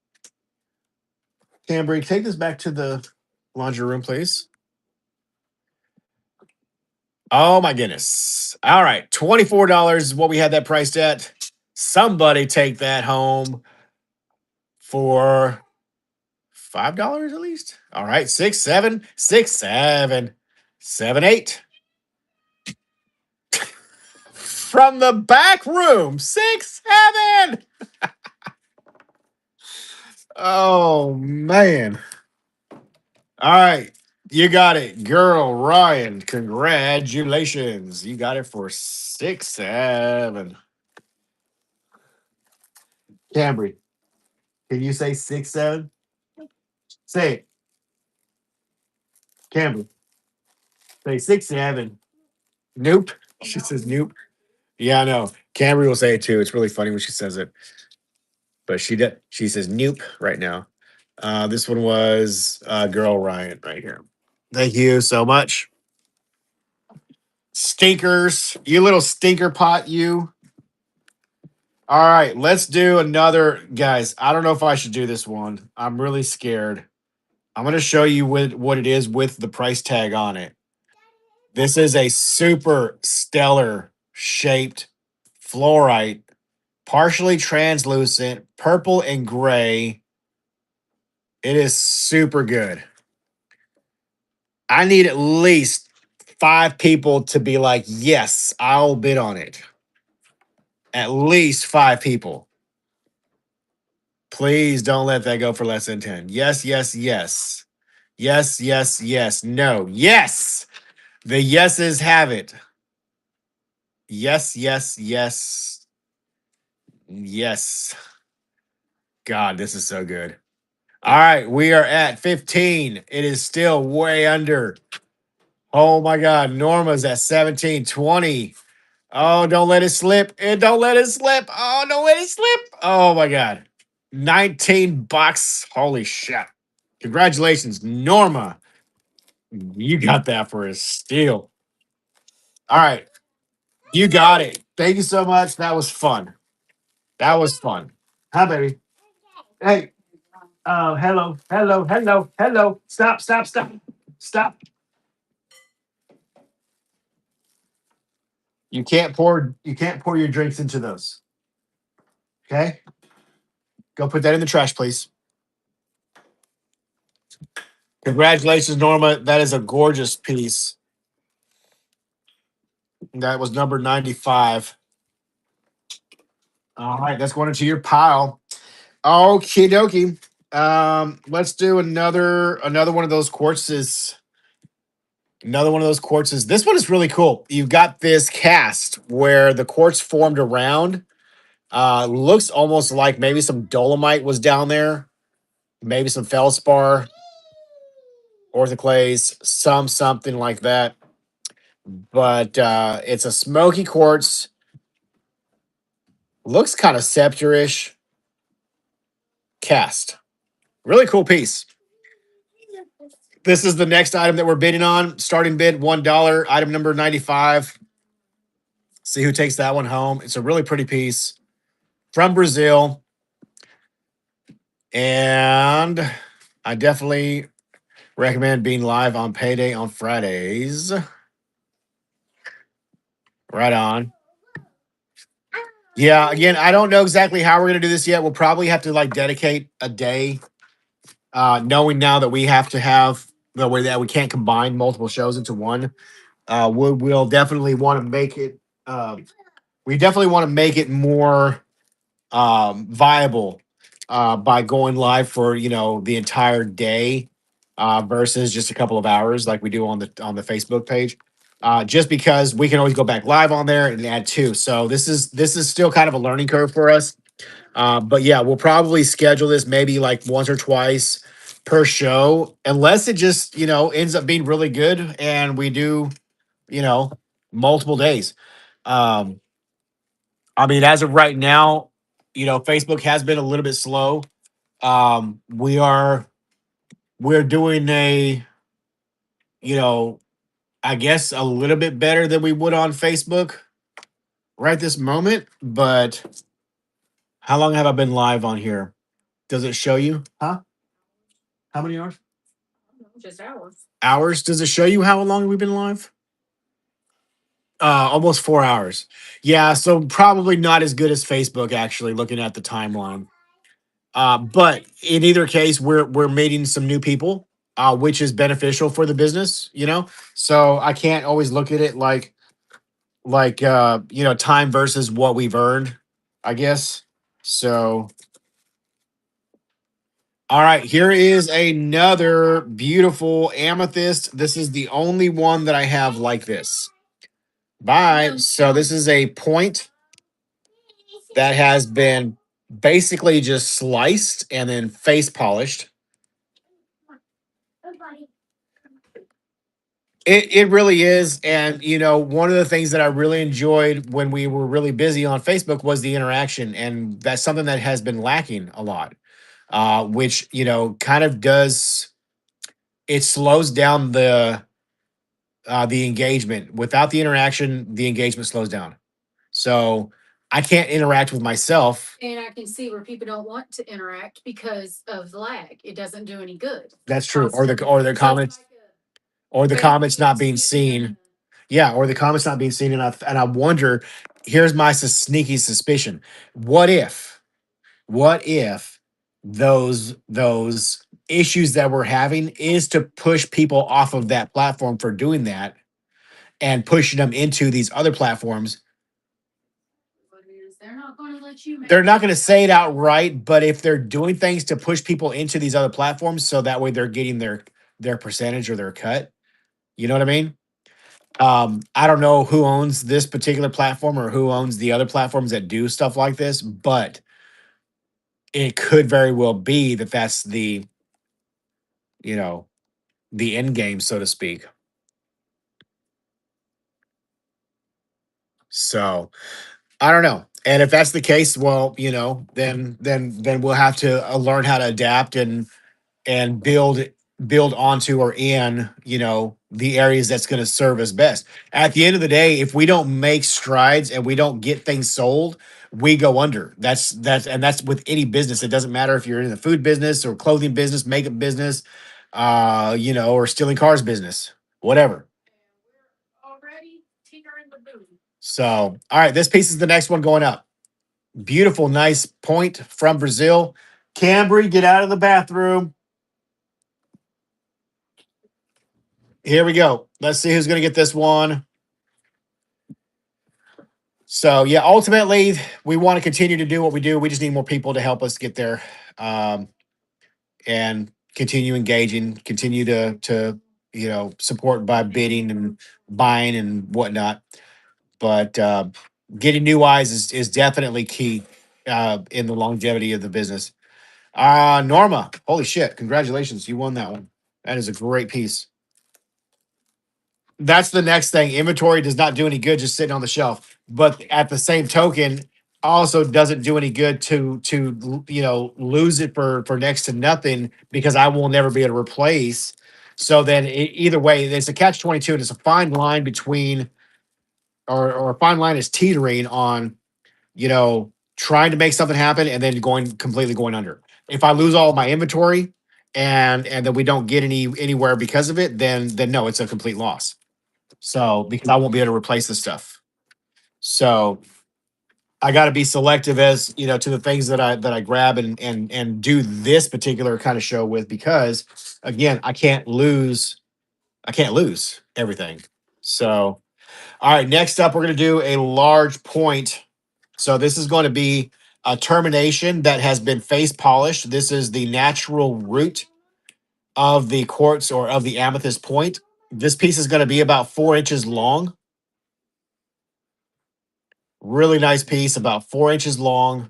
Cambry, take this back to the laundry room, please. Oh my goodness! All right, $24 is what we had that priced at. Somebody take that home for $5 at least. All right, 6, 7, 6, 7, 7, 8. From the back room, 6, 7. Oh man! All right, you got it, girl, Ryan. Congratulations, you got it for 6, 7. Cambry, can you say 6, 7? Say it, Cambry. Say 6, 7. Nope. She says nope. Yeah, I know. Cambry will say it too. It's really funny when she says it. But she says nope right now. This one was girl Ryan right here. Thank you so much. Stinkers, you little stinker pot, you. All right, let's do another, guys. I don't know if I should do this one. I'm really scared. I'm going to show you what it is with the price tag on it. This is a super stellar shaped fluorite, partially translucent, purple and gray. It is super good. I need at least 5 people to be like, yes, I'll bid on it. At least 5 people. Please don't let that go for less than 10. Yes, yes, yes. Yes, yes, yes. No. Yes. The yeses have it. Yes, yes, yes. Yes. God, this is so good. All right, we are at 15. It is still way under. Oh my God. Norma's at 17, 20. Oh, don't let it slip. And don't let it slip. Oh, don't let it slip. Oh my God. $19. Holy shit. Congratulations, Norma. You got that for a steal. All right. You got it. Thank you so much. That was fun. That was fun. Hi, baby. Hey. Hello, hello, hello, hello. Stop, stop, stop. Stop. You can't pour your drinks into those. Okay? Go put that in the trash, please. Congratulations, Norma. That is a gorgeous piece. That was number 95. All right, that's going into your pile. Okie dokie. Let's do another one of those quartzes. Another one of those quartzes. This one is really cool. You've got this cast where the quartz formed around. Looks almost like maybe some dolomite was down there, maybe some feldspar, orthoclase, something like that. But it's a smoky quartz. Looks kind of scepter-ish cast. Really cool piece. This is the next item that we're bidding on. Starting bid $1. Item number 95. See who takes that one home. It's a really pretty piece from Brazil. And I definitely recommend being live on payday on Fridays. Right on. Yeah, again, I don't know exactly how we're gonna do this yet. We'll probably have to like dedicate a day, knowing now that we have to have the way that we can't combine multiple shows into one. We'll definitely want to make it. We definitely want to make it more viable by going live for the entire day versus just a couple of hours like we do on the Facebook page. Just because we can always go back live on there and add two. So this is still kind of a learning curve for us. But yeah, we'll probably schedule this maybe like once or twice per show, unless it just ends up being really good and we do you know multiple days. Um, I mean, as of right now, Facebook has been a little bit slow. We're doing you know, I guess a little bit better than we would on Facebook right this moment. But how long have I been live on here? Does it show you? Huh? How many hours? Just hours. Hours? Does it show you how long we've been live? Almost 4 hours. Yeah, so probably not as good as Facebook actually looking at the timeline. But in either case, we're meeting some new people, which is beneficial for the business, So I can't always look at it like time versus what we've earned, I guess. So all right, here is another beautiful amethyst. This is the only one that I have like this. Bye. So this is a point that has been basically just sliced and then face polished. It really is. And, one of the things that I really enjoyed when we were really busy on Facebook was the interaction. And that's something that has been lacking a lot, which, kind of does, it slows down the engagement. Without the interaction, the engagement slows down. So I can't interact with myself. And I can see where people don't want to interact because of the lag. It doesn't do any good. That's true. Or the So comments, it's like or the very comments not being seen. Yeah, or the comments not being seen, and I wonder. Here's my sneaky suspicion: what if, what if those issues that we're having is to push people off of that platform for doing that and pushing them into these other platforms? They're not going to let you. They're not going to say it outright, but if they're doing things to push people into these other platforms, so that way they're getting their percentage or their cut. You know what I mean? I don't know who owns this particular platform or who owns the other platforms that do stuff like this, but it could very well be that that's you know, the end game, so to speak. So I don't know. And if that's the case, well, then we'll have to learn how to adapt and build onto or in the areas that's going to serve us best. At the end of the day, if we don't make strides and we don't get things sold, we go under. That's with any business. It doesn't matter if you're in the food business or clothing business, makeup business, or stealing cars business, whatever. Already teetering the boot. So, all right, this piece is the next one going up. Beautiful, nice point from Brazil. Cambry, get out of the bathroom. Here we go. Let's see who's going to get this one. So, yeah, ultimately, we want to continue to do what we do. We just need more people to help us get there, and continue engaging, continue to support by bidding and buying and whatnot. But getting new eyes is definitely key in the longevity of the business. Norma, holy shit! Congratulations, you won that one. That is a great piece. That's the next thing. Inventory does not do any good just sitting on the shelf. But at the same token, also doesn't do any good to lose it for next to nothing because I will never be able to replace. So then either way, it's a catch 22, and it's a fine line between or a fine line is teetering on trying to make something happen and then completely going under. If I lose all my inventory and then we don't get anywhere because of it, then no, it's a complete loss. So because I won't be able to replace the stuff. So I got to be selective as to the things that I grab and do this particular kind of show with because again I can't lose everything. So all right, next up we're going to do a large point. So this is going to be a termination that has been face polished. This is the natural root of the quartz or of the amethyst point. This piece is going to be about 4 inches long. Really nice piece, about 4 inches long.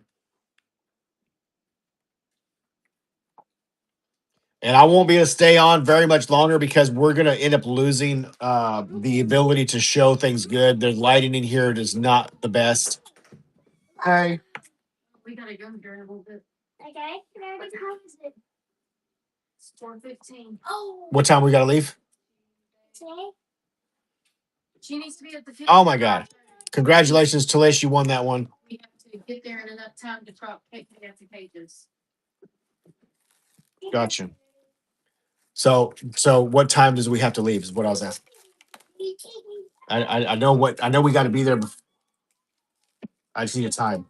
And I won't be able to stay on very much longer because we're going to end up losing the ability to show things good. The lighting in here is not the best. Hey. We gotta go during a little bit. Okay, what time is it? It's 4:15. Oh, What time we got to leave? today? She needs to be at the. Oh my God. Congratulations, Talish. You won that one. We have to get there in enough time to drop Nancy pages. Gotcha. So what time does we have to leave is what I was asking. I know we got to be there. I just need a time.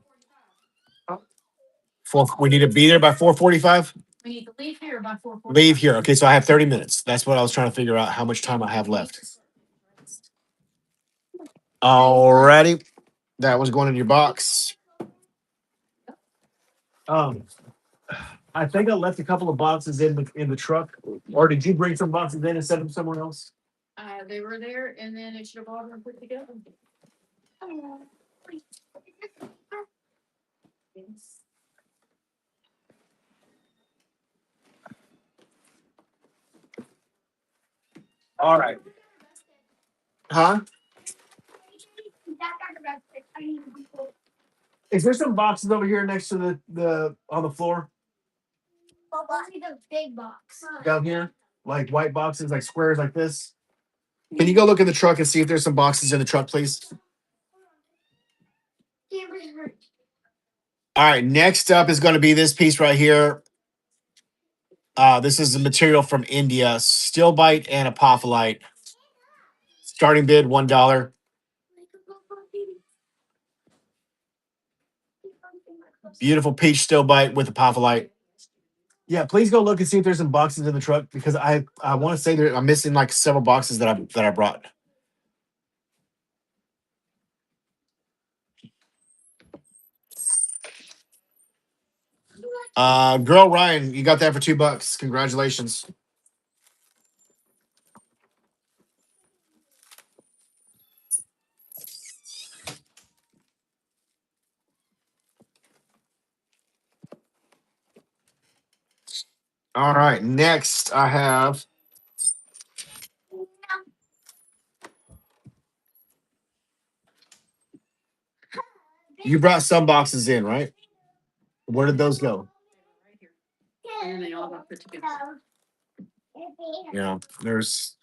We need to be there by 4:45. We need to leave here by 4:45. Leave here. Okay, so I have 30 minutes. That's what I was trying to figure out how much time I have left. Alrighty. That was going in your box. I think I left a couple of boxes in the truck. Or did you bring some boxes in and set them somewhere else? They were there, and then it should have all been put together. Yes. All right. Huh? Is there some boxes over here next to the on the floor Well, what's the big box? down here? Like white boxes, like squares like this? Can you go look in the truck and see if there's some boxes in the truck, please? All right, next up is going to be this piece right here. This is the material from India, stillbite and apophyllite. Starting bid $1. Beautiful peach stillbite with apophyllite. Yeah, please go look and see if there's some boxes in the truck because I want to say that I'm missing like several boxes that I brought. Girl Ryan, you got that for $2. Congratulations. All right, next I have You brought some boxes in, right? Where did those go? And they all got put together. Yeah, there's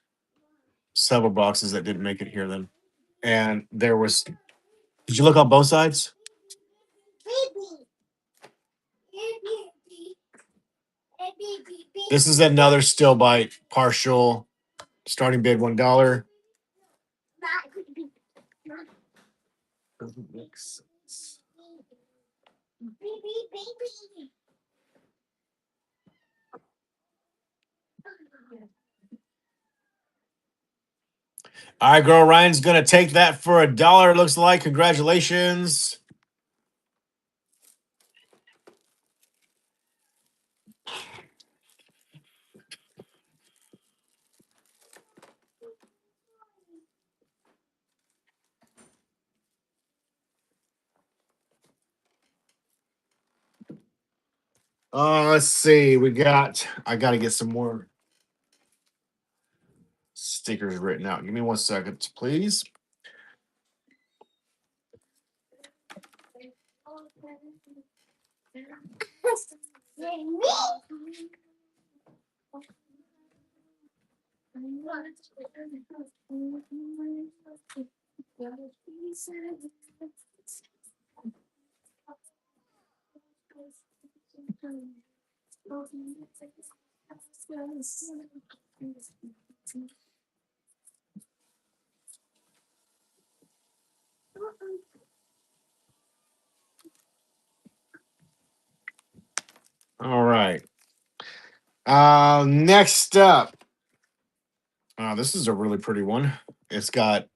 several boxes that didn't make it here then. And there was, did you look on both sides? This is another still bite, partial, starting bid $1. Doesn't make sense. All right, girl. Ryan's gonna take that for $1. It looks like. Congratulations. Let's see. I got to get some more stickers written out. Give me 1 second, please. All right. Next up. This is a really pretty one. It's got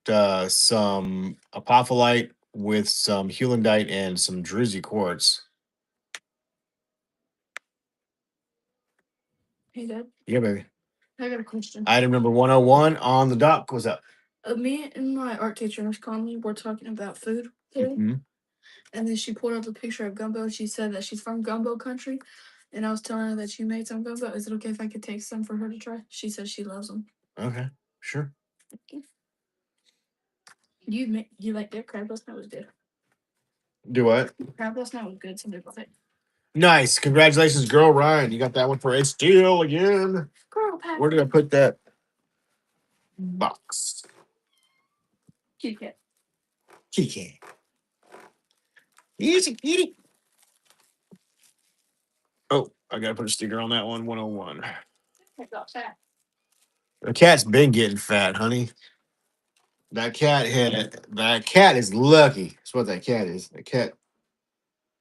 some apophyllite with some hulendite and some druzy quartz. Hey, Dad, Yeah, baby. I got a question. Item number 101 on the dock. What's up? Me and my art teacher, Miss Conley, were talking about food today, Mhm. and then she pulled up a picture of gumbo. She said that she's from gumbo country, and I was telling her that you made some gumbo. Is it okay if I could take some for her to try? She says she loves them. Okay, sure. You like their crab last night was good. Do what? Crab last night was good. Somebody bought it. Nice. Congratulations, girl Ryan. You got that one for a steal again. Girl, pack. Where did I put that box? Cute cat. Kitty cat. Easy kitty. Oh, I gotta put a sticker on that one. 101. I got fat. The cat's been getting fat, honey. That cat is lucky. That's what that cat is. That cat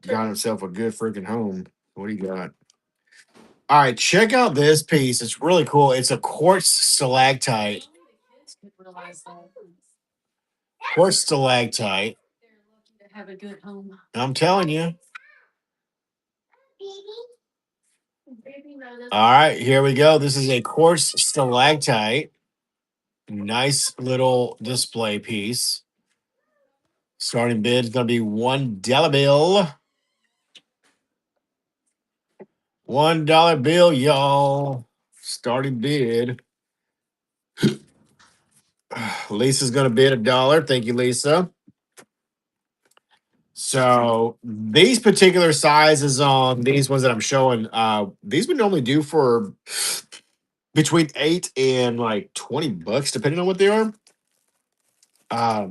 got himself a good freaking home. What do you got? All right, check out this piece. It's really cool. It's a quartz stalactite. Could realize that. Quartz stalactite. They're lucky to have a good home. I'm telling you. Baby, no, that's- All right, here we go. This is a quartz stalactite. Nice little display piece. Starting bid is going to be $1 bill. $1 bill, y'all. Starting bid. Lisa's going to bid $1. Thank you, Lisa. So these particular sizes on these ones that I'm showing, these would normally do for between 8 and like $20, depending on what they are.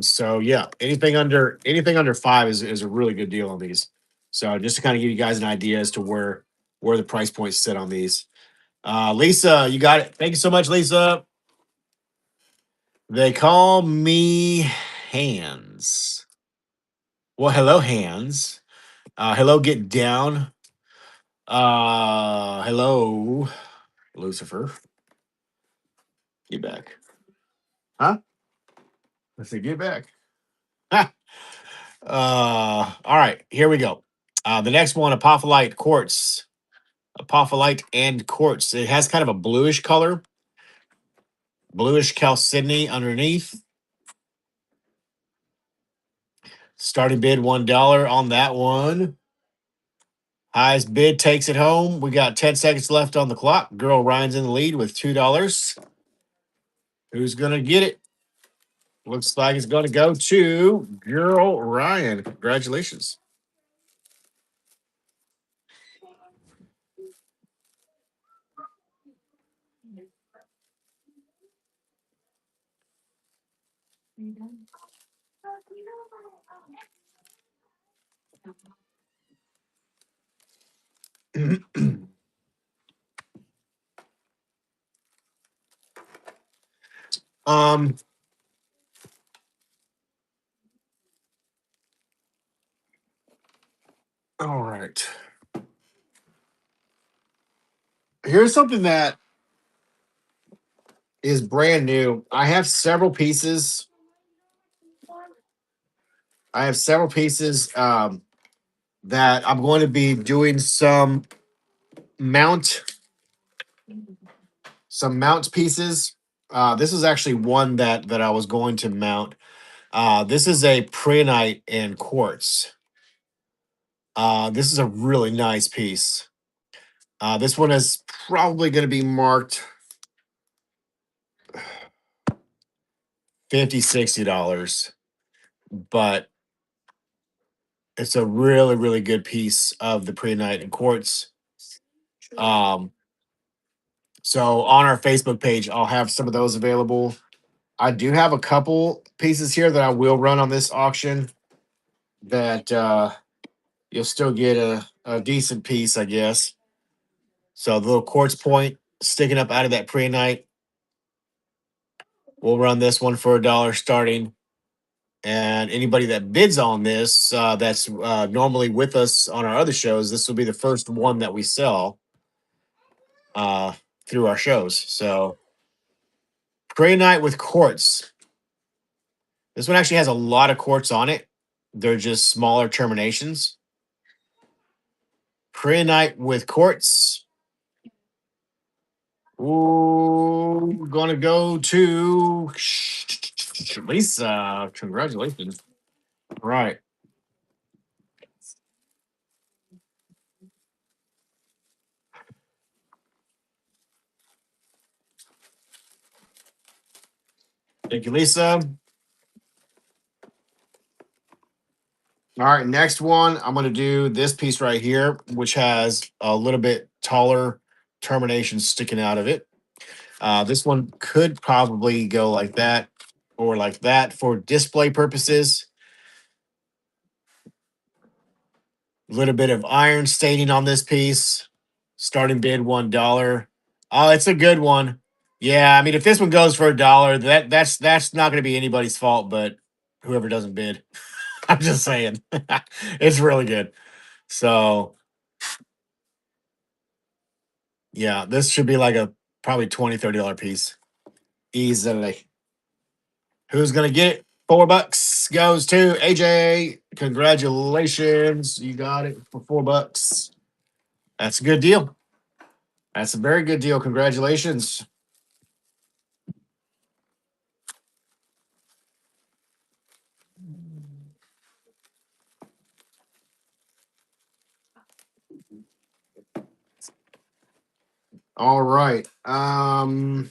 So yeah, anything under 5 is a really good deal on these. So just to kind of give you guys an idea as to where the price points sit on these. Lisa, you got it. Thank you so much, Lisa. They call me Hands. Well, hello, Hands. Hello, Get Down. Hello, Lucifer. Get back. Huh? Let's see, get back. Ha! All right, here we go. The next one, apophyllite quartz. Apophyllite and quartz. It has kind of a bluish color. Bluish chalcedony underneath. Starting bid $1 on that one. Highest bid takes it home. We got 10 seconds left on the clock. Girl Ryan's in the lead with $2. Who's gonna get it? Looks like it's going to go to girl Ryan. Congratulations. um. All right. Here's something that is brand new. I have several pieces. That I'm going to be doing mount some mount pieces. This is actually one that I was going to mount. This is a preonite and quartz. This is a really nice piece. This one is probably going to be marked $50, $60, but it's a really, really good piece of the preonite and quartz. Um, so on our Facebook page, I'll have some of those available. I do have a couple pieces here that I will run on this auction that you'll still get a decent piece, I guess. So the little quartz point sticking up out of that preonite. We'll run this one for $1 starting. And anybody that bids on this, that's normally with us on our other shows, this will be the first one that we sell through our shows. So preonite with quartz. This one actually has a lot of quartz on it. They're just smaller terminations. Preonite with quartz. Ooh, gonna go to Lisa. Congratulations. Right. Thank you, Lisa. All right, next one. I'm gonna do this piece right here, which has a little bit taller termination sticking out of it. This one could probably go like that or like that for display purposes. A little bit of iron staining on this piece. Starting bid $1. Oh, it's a good one. Yeah, I mean, if this one goes for $1, that's not going to be anybody's fault, but whoever doesn't bid. I'm just saying, it's really good. So yeah, this should be like a probably $20-$30 piece easily. Who's gonna get it? $4 goes to AJ. Congratulations, you got it for $4. That's a good deal. That's a very good deal. Congratulations. All right. I'm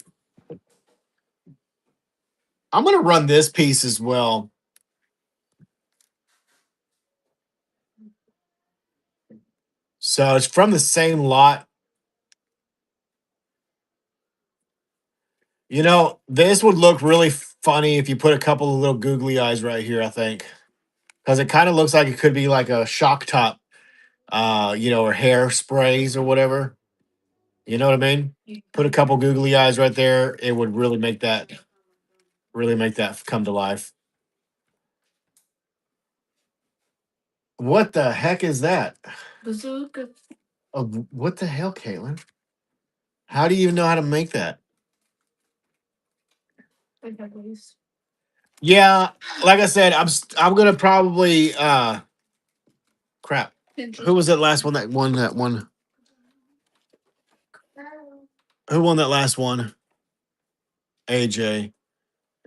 gonna run this piece as well. So it's from the same lot. You know, this would look really funny if you put a couple of little googly eyes right here, I think. Because it kind of looks like it could be like a shock top, or hair sprays or whatever. You know what I mean? Put a couple googly eyes right there. It would really make that come to life. What the heck is that? Bazooka. Oh, what the hell, Caitlin? How do you even know how to make that? Like that, please. Yeah, like I said, I'm gonna probably crap. Who was that last one that won that one? Who won that last one? AJ.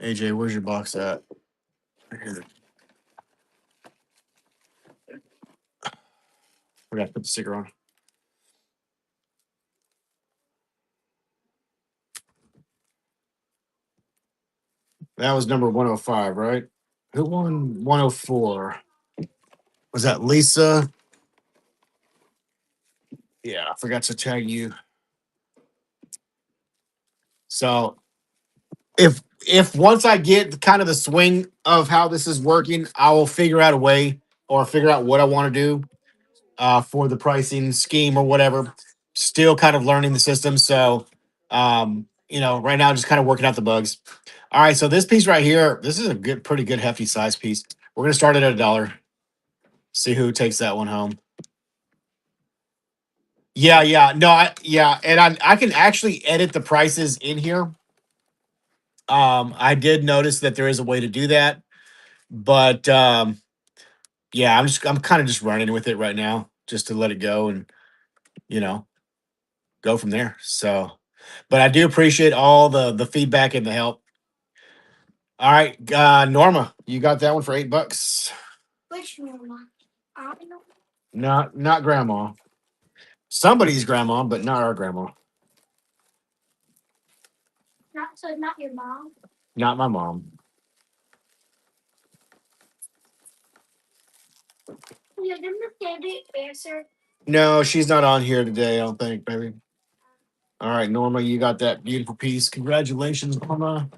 AJ, where's your box at? Here. Forgot to put the sticker on. That was number 105, right? Who won 104? Was that Lisa? Yeah, I forgot to tag you. So if once I get kind of the swing of how this is working, I will figure out a way or figure out what I want to do for the pricing scheme or whatever. Still kind of learning the system. So right now just kind of working out the bugs. All right, so this piece right here, this is a good, pretty good hefty size piece. We're gonna start it at $1. See who takes that one home. Yeah. No, and I can actually edit the prices in here. I did notice that there is a way to do that, but yeah, I'm kind of just running with it right now, just to let it go and you know go from there. So, but I do appreciate all the feedback and the help. All right, Norma, you got that one for $8. Which Norma? I know. Not grandma. Somebody's grandma, but not our grandma. Not your mom. Not my mom. Yeah, didn't the daddy answer? No, she's not on here today, I don't think, baby. All right, Norma, you got that beautiful piece. Congratulations, Norma.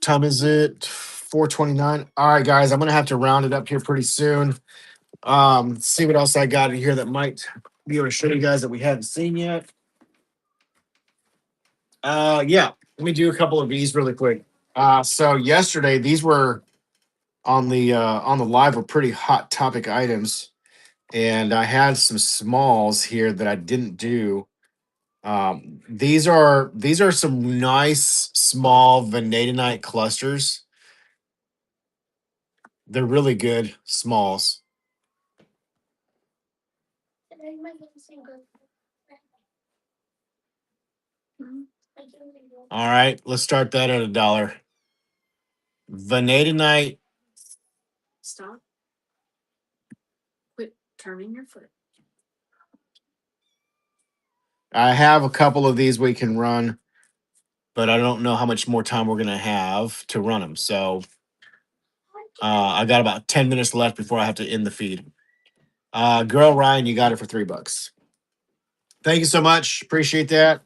Time is it? 4:29. All right, guys, I'm gonna have to round it up here pretty soon. See what else I got in here that might be able to show you guys that we haven't seen yet. Yeah, let me do a couple of these really quick. So yesterday, these were on the live were pretty hot topic items, and I had some smalls here that I didn't do. These are some nice small vanadinite clusters. They're really good smalls. All right, let's start that at $1. Vanadinite. Stop. Quit turning your foot. I have a couple of these we can run, but I don't know how much more time we're gonna have to run them. So I got about 10 minutes left before I have to end the feed. Girl Ryan, you got it for $3. Thank you so much. Appreciate that.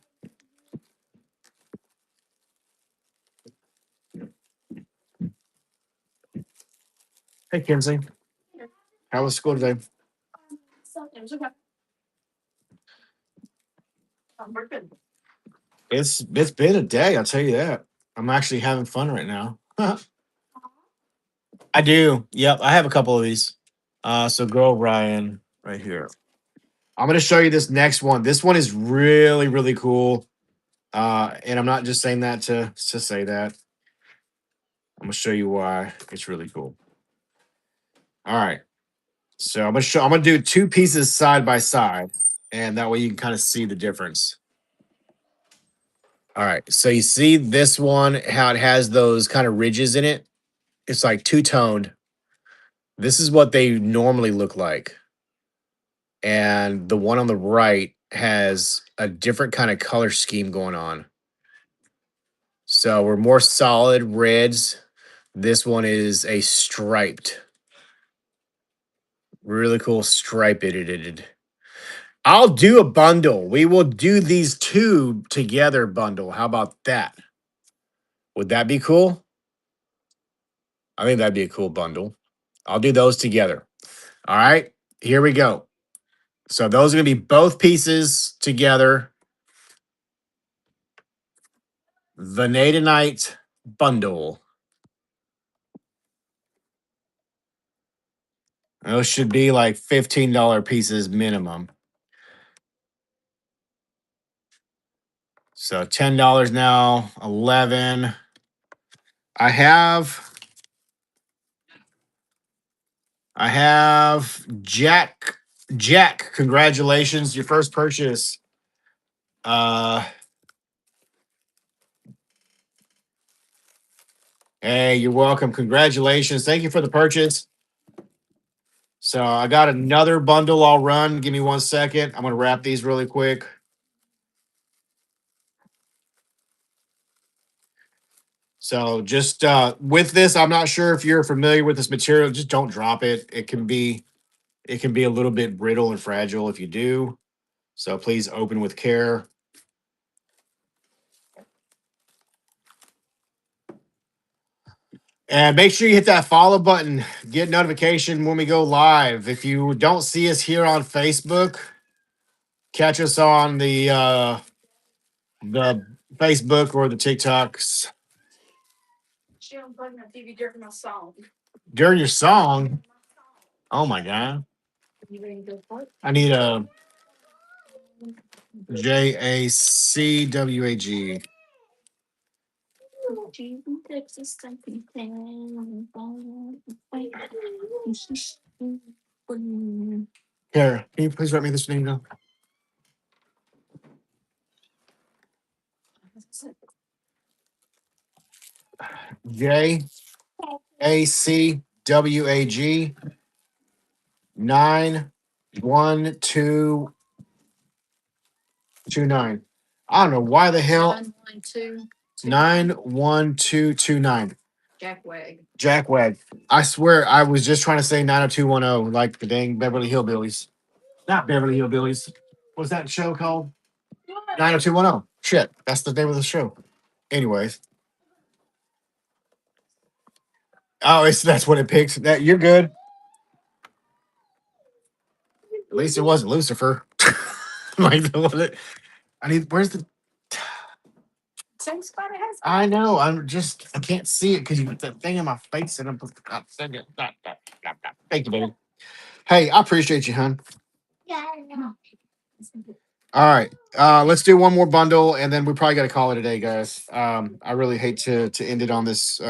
Hey, Kenzie. How was school today? It's been a day, I'll tell you that. I'm actually having fun right now. I do. Yep, I have a couple of these. So Girl Ryan right here. I'm gonna show you this next one. This one is really, really cool. And I'm not just saying that to say that. I'm gonna show you why it's really cool. All right. So I'm gonna do two pieces side by side, and that way you can kind of see the difference. All right. So you see this one, how it has those kind of ridges in it. It's like two-toned. This is what they normally look like. And the one on the right has a different kind of color scheme going on. So we're more solid reds. This one is a striped, really cool striped. I'll do a bundle. We will do these two together bundle. How about that? Would that be cool? I think that'd be a cool bundle. I'll do those together. All right, here we go. So those are going to be both pieces together. Vanadinite bundle. Those should be like $15 pieces minimum. So $10 now, 11. I have Jack. Jack, congratulations, your first purchase. Hey, you're welcome. Congratulations. Thank you for the purchase. So I got another bundle I'll run. Give me 1 second. I'm gonna wrap these really quick. So just with this, I'm not sure if you're familiar with this material. Just don't drop it. It can be a little bit brittle and fragile if you do. So please open with care. And make sure you hit that follow button, get notification when we go live. If you don't see us here on Facebook, catch us on the Facebook or the TikToks She don't play my TV during my song. during your song. Oh my god. You ready to go for it? I need a JACWAG. Here, can you please write me this name down? JACWAG 91229. I don't know why the hell 912 91229. Jack Wag. Jack Wag. I swear I was just trying to say 90210 like the dang Beverly Hillbillies. Not Beverly Hillbillies. What's that show called? 90210. Shit, that's the name of the show. Anyways. Oh, that's what it picks. That you're good. At least it wasn't Lucifer. Like the one that I need. Where's the? Same spot it has. I know. I can't see it because you put that thing in my face and I'm. Thank you, baby. Hey, I appreciate you, hon. Yeah, I know. All right. Let's do one more bundle and then we probably got to call it a day, guys. I really hate to end it on this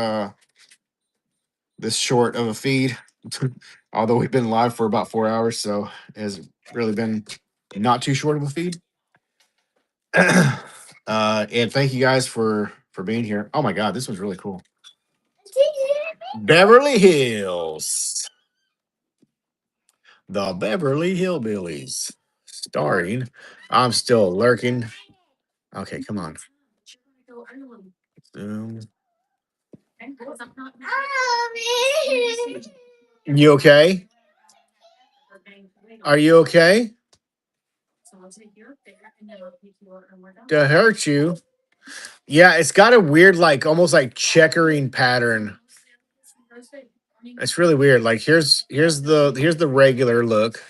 short of a feed. Although we've been live for about 4 hours, so it's really been not too short of a feed. And thank you guys for being here. Oh my god, this was really cool. Beverly Hills. The Beverly Hillbillies. Starring. I'm still lurking. Okay, come on. Zoom. You okay? Are you okay? To hurt you? Yeah, it's got a weird, like almost like checkering pattern. It's really weird. Like here's the regular look.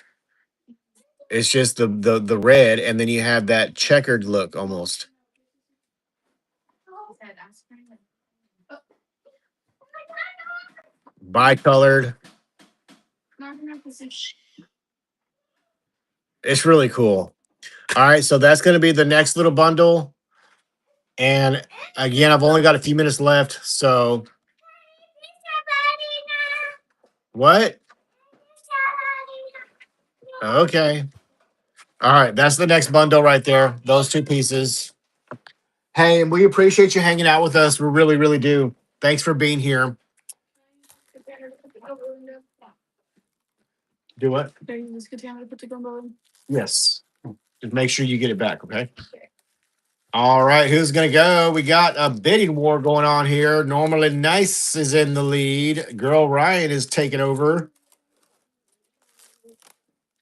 It's just the red, and then you have that checkered look almost. Bicolored. It's really cool. All right, so that's going to be the next little bundle. And again, I've only got a few minutes left. So what? Okay. All right, that's the next bundle right there. Those two pieces. Hey, and we appreciate you hanging out with us. We really, really do. Thanks for being here. Do what? There you use container to put the gumbo in. Yes. Just make sure you get it back, okay? All right, who's gonna go? We got a bidding war going on here. Normally Nice is in the lead. Girl Ryan is taking over.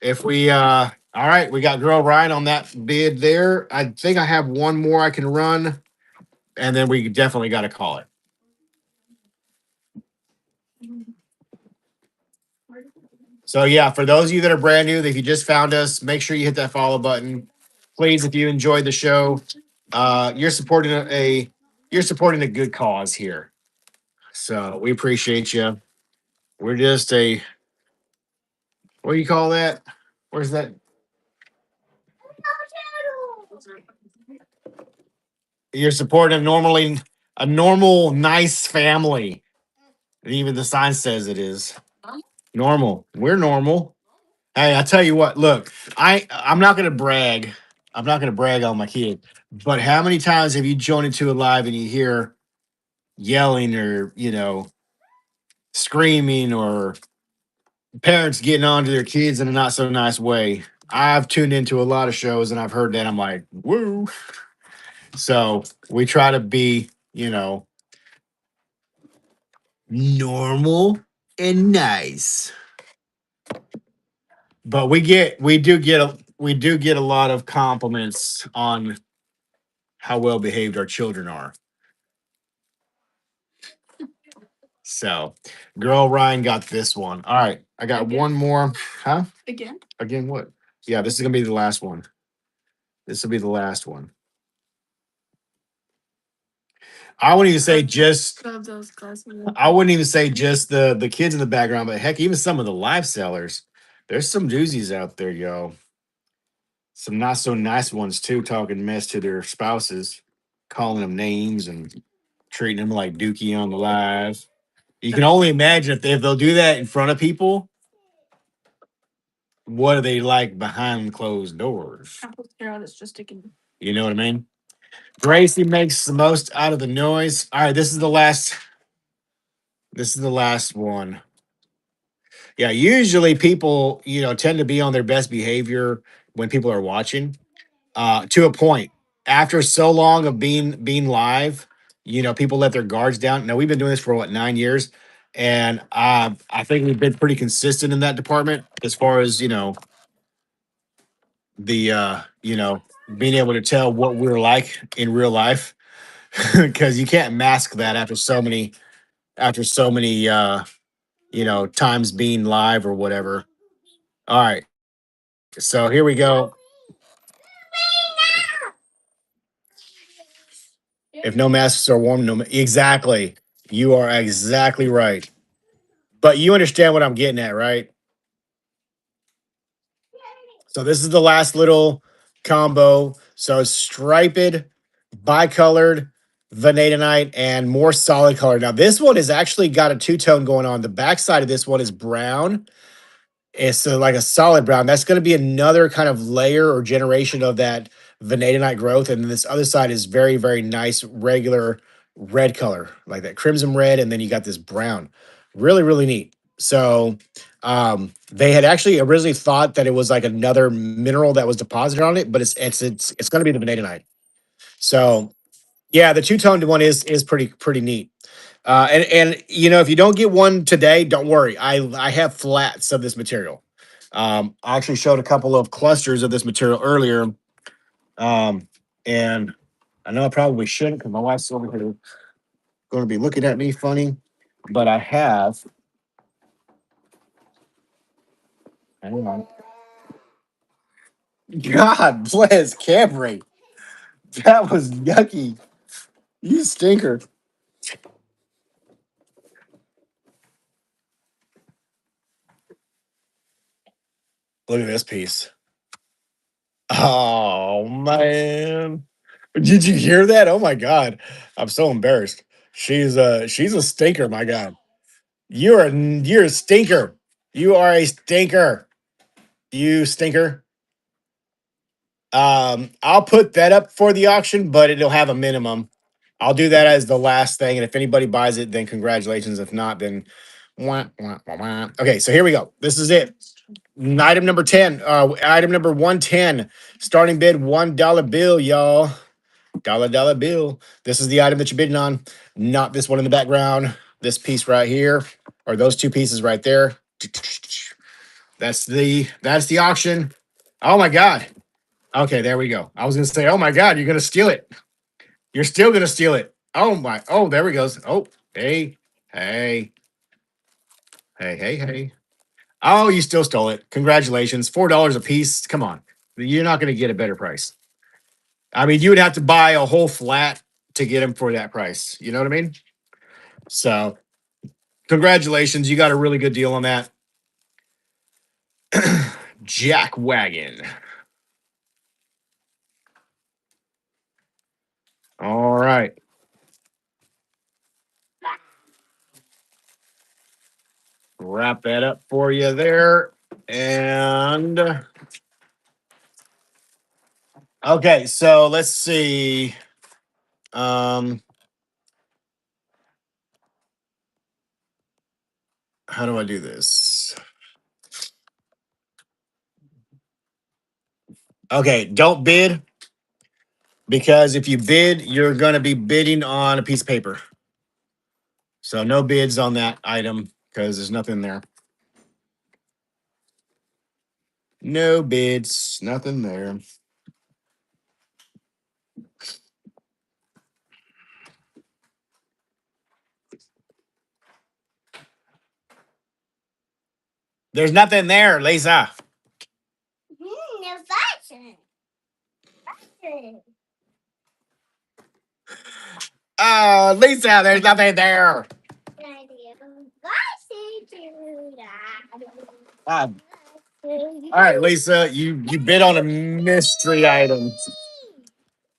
If we all right, we got Girl Ryan on that bid there. I think I have one more I can run, and then we definitely got to call it. So yeah, for those of you that are brand new, if you just found us, make sure you hit that follow button. Please, if you enjoyed the show, you're supporting you're supporting a good cause here. So we appreciate you. We're just what do you call that? Where's that? You're supporting a normal, nice family. Even the sign says it is normal. We're normal. Hey, I tell you what. Look, I'm not gonna brag. I'm not gonna brag on my kid. But how many times have you joined into a live and you hear yelling or screaming or parents getting on to their kids in a not so nice way? I've tuned into a lot of shows and I've heard that. I'm like, woo. So we try to be, normal and nice. But we do get a lot of compliments on how well behaved our children are. So, girl Ryan got this one. All right, I got Again? one more. Huh? Again? Again, what? Yeah, this is gonna be the last one. This will be the last one. I wouldn't even say just. Love those glasses. I wouldn't even say just the kids in the background, but heck, even some of the live sellers. There's some doozies out there, yo. Some not so nice ones too, talking mess to their spouses, calling them names and treating them like Dookie on the live. You can only imagine if they'll do that in front of people. What are they like behind closed doors? Apple Carrot is just sticking. You know what I mean? Gracie makes the most out of the noise. All right, this is the last. This is the last one. Yeah, usually people, tend to be on their best behavior when people are watching. To a point. After so long of being live, people let their guards down. Now we've been doing this for what 9 years, and I think we've been pretty consistent in that department as far as the being able to tell what we're like in real life because you can't mask that after so many times being live or whatever. All right, so here we go. If no masks are worn, exactly. You are exactly right. But you understand what I'm getting at, right? So this is the last little combo. So striped, bicolored, vanadinite, and more solid color. Now this one has actually got a two-tone going on. The backside of this one is brown. It's like a solid brown. That's going to be another kind of layer or generation of that vanadinite growth. And then this other side is very, very nice, regular red color, like that crimson red. And then you got this brown. Really, really neat. So they had actually originally thought that it was like another mineral that was deposited on it, but it's going to be the vanadinite. So yeah, the two-toned one is pretty neat. And if you don't get one today, don't worry. I have flats of this material. I actually showed a couple of clusters of this material earlier. And I know I probably shouldn't because my wife's over here going to be looking at me funny, but I have. Hang on. God bless Camry. That was yucky. You stinker. Look at this piece. Oh man. Did you hear that? Oh my god. I'm so embarrassed. She's a stinker, my god. You're a stinker. You are a stinker. You stinker. I'll put that up for the auction, but it'll have a minimum. I'll do that as the last thing. And if anybody buys it, then congratulations. If not, then wah, wah, wah, wah. Okay, so here we go. This is it. Item number 10. Item number 110. Starting bid $1 bill, y'all. Dollar bill. This is the item that you're bidding on, not this one in the background. This piece right here, or those two pieces right there. That's the auction. Oh my god. Okay, there we go. I was gonna say, oh my god, you're gonna steal it. You're still gonna steal it. Oh my. Oh, there we goes. Oh, hey, hey, hey. Oh, you still stole it. Congratulations. $4 a piece. Come on. You're not gonna get a better price. I mean, you would have to buy a whole flat to get them for that price. You know what I mean? So, congratulations. You got a really good deal on that. Jack Wagon. All right. Wrap that up for you there. And okay, so let's see. How do I do this? Okay, don't bid because if you bid, you're going to be bidding on a piece of paper. So no bids on that item because there's nothing there. No bids, nothing there. There's nothing there, Lisa. No fashion. Lisa, there's nothing there. All right, Lisa, you bid on a mystery item.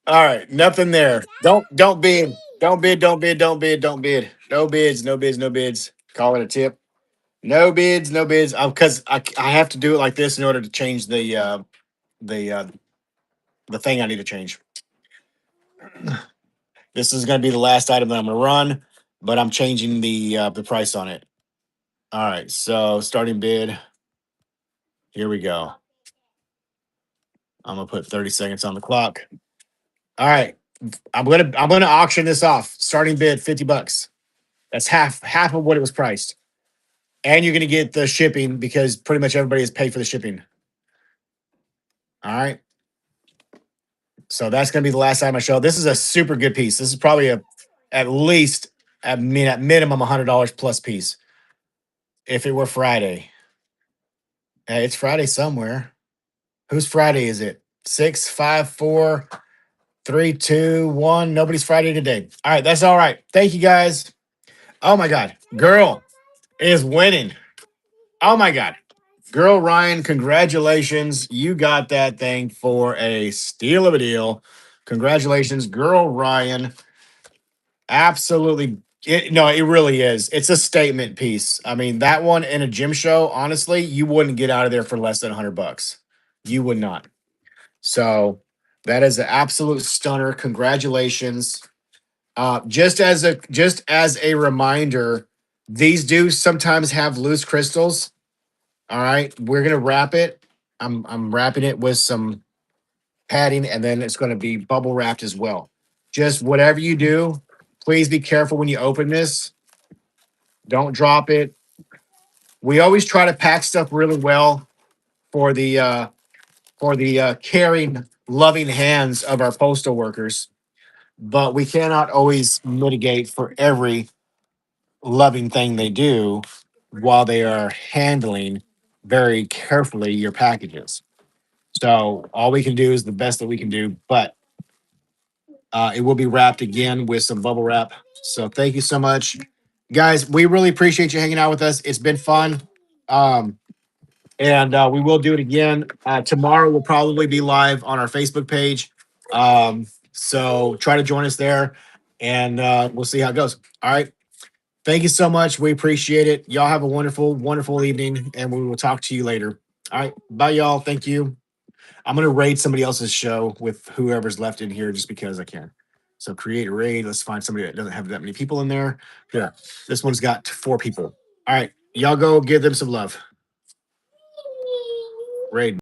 All right, nothing there. Don't bid. Don't bid. Don't bid. Don't bid. Don't bid. No bids. No bids. No bids. Call it a tip. No bids. No bids. Because I have to do it like this in order to change the uh, the thing I need to change. This is going to be the last item that I'm going to run, but I'm changing the price on it. All right, so starting bid. Here we go. I'm gonna put 30 seconds on the clock. All right, I'm gonna auction this off. Starting bid $50. That's half of what it was priced, and you're gonna get the shipping because pretty much everybody has paid for the shipping. All right, so that's gonna be the last item I show. This is a super good piece. This is probably at least at minimum $100 plus piece. If it were Friday, hey, it's Friday somewhere. Whose Friday is it? 6, 5, 4, 3, 2, 1. Nobody's Friday today. All right, that's all right. Thank you guys. Oh my God, girl is winning. Oh my God. Girl Ryan, congratulations. You got that thing for a steal of a deal. Congratulations, girl Ryan. Absolutely. No, it really is. It's a statement piece. I mean, that one in a gym show, honestly, you wouldn't get out of there for less than $100. You would not. So that is an absolute stunner. Congratulations. Just as a reminder, these do sometimes have loose crystals. All right, we're gonna wrap it. I'm wrapping it with some padding, and then it's gonna be bubble wrapped as well. Just whatever you do, please be careful when you open this. Don't drop it. We always try to pack stuff really well for the caring, loving hands of our postal workers, but we cannot always mitigate for every loving thing they do while they are handling very carefully your packages. So all we can do is the best that we can do, but it will be wrapped again with some bubble wrap. So thank you so much, guys. We really appreciate you hanging out with us. It's been fun. Um, and we will do it again. Tomorrow we'll probably be live on our Facebook page. So try to join us there and we'll see how it goes. All right. Thank you so much. We appreciate it. Y'all have a wonderful, wonderful evening, and we will talk to you later. All right. Bye, y'all. Thank you. I'm going to raid somebody else's show with whoever's left in here just because I can. So create a raid. Let's find somebody that doesn't have that many people in there. Yeah. This one's got 4 people. All right. Y'all go give them some love. Raid.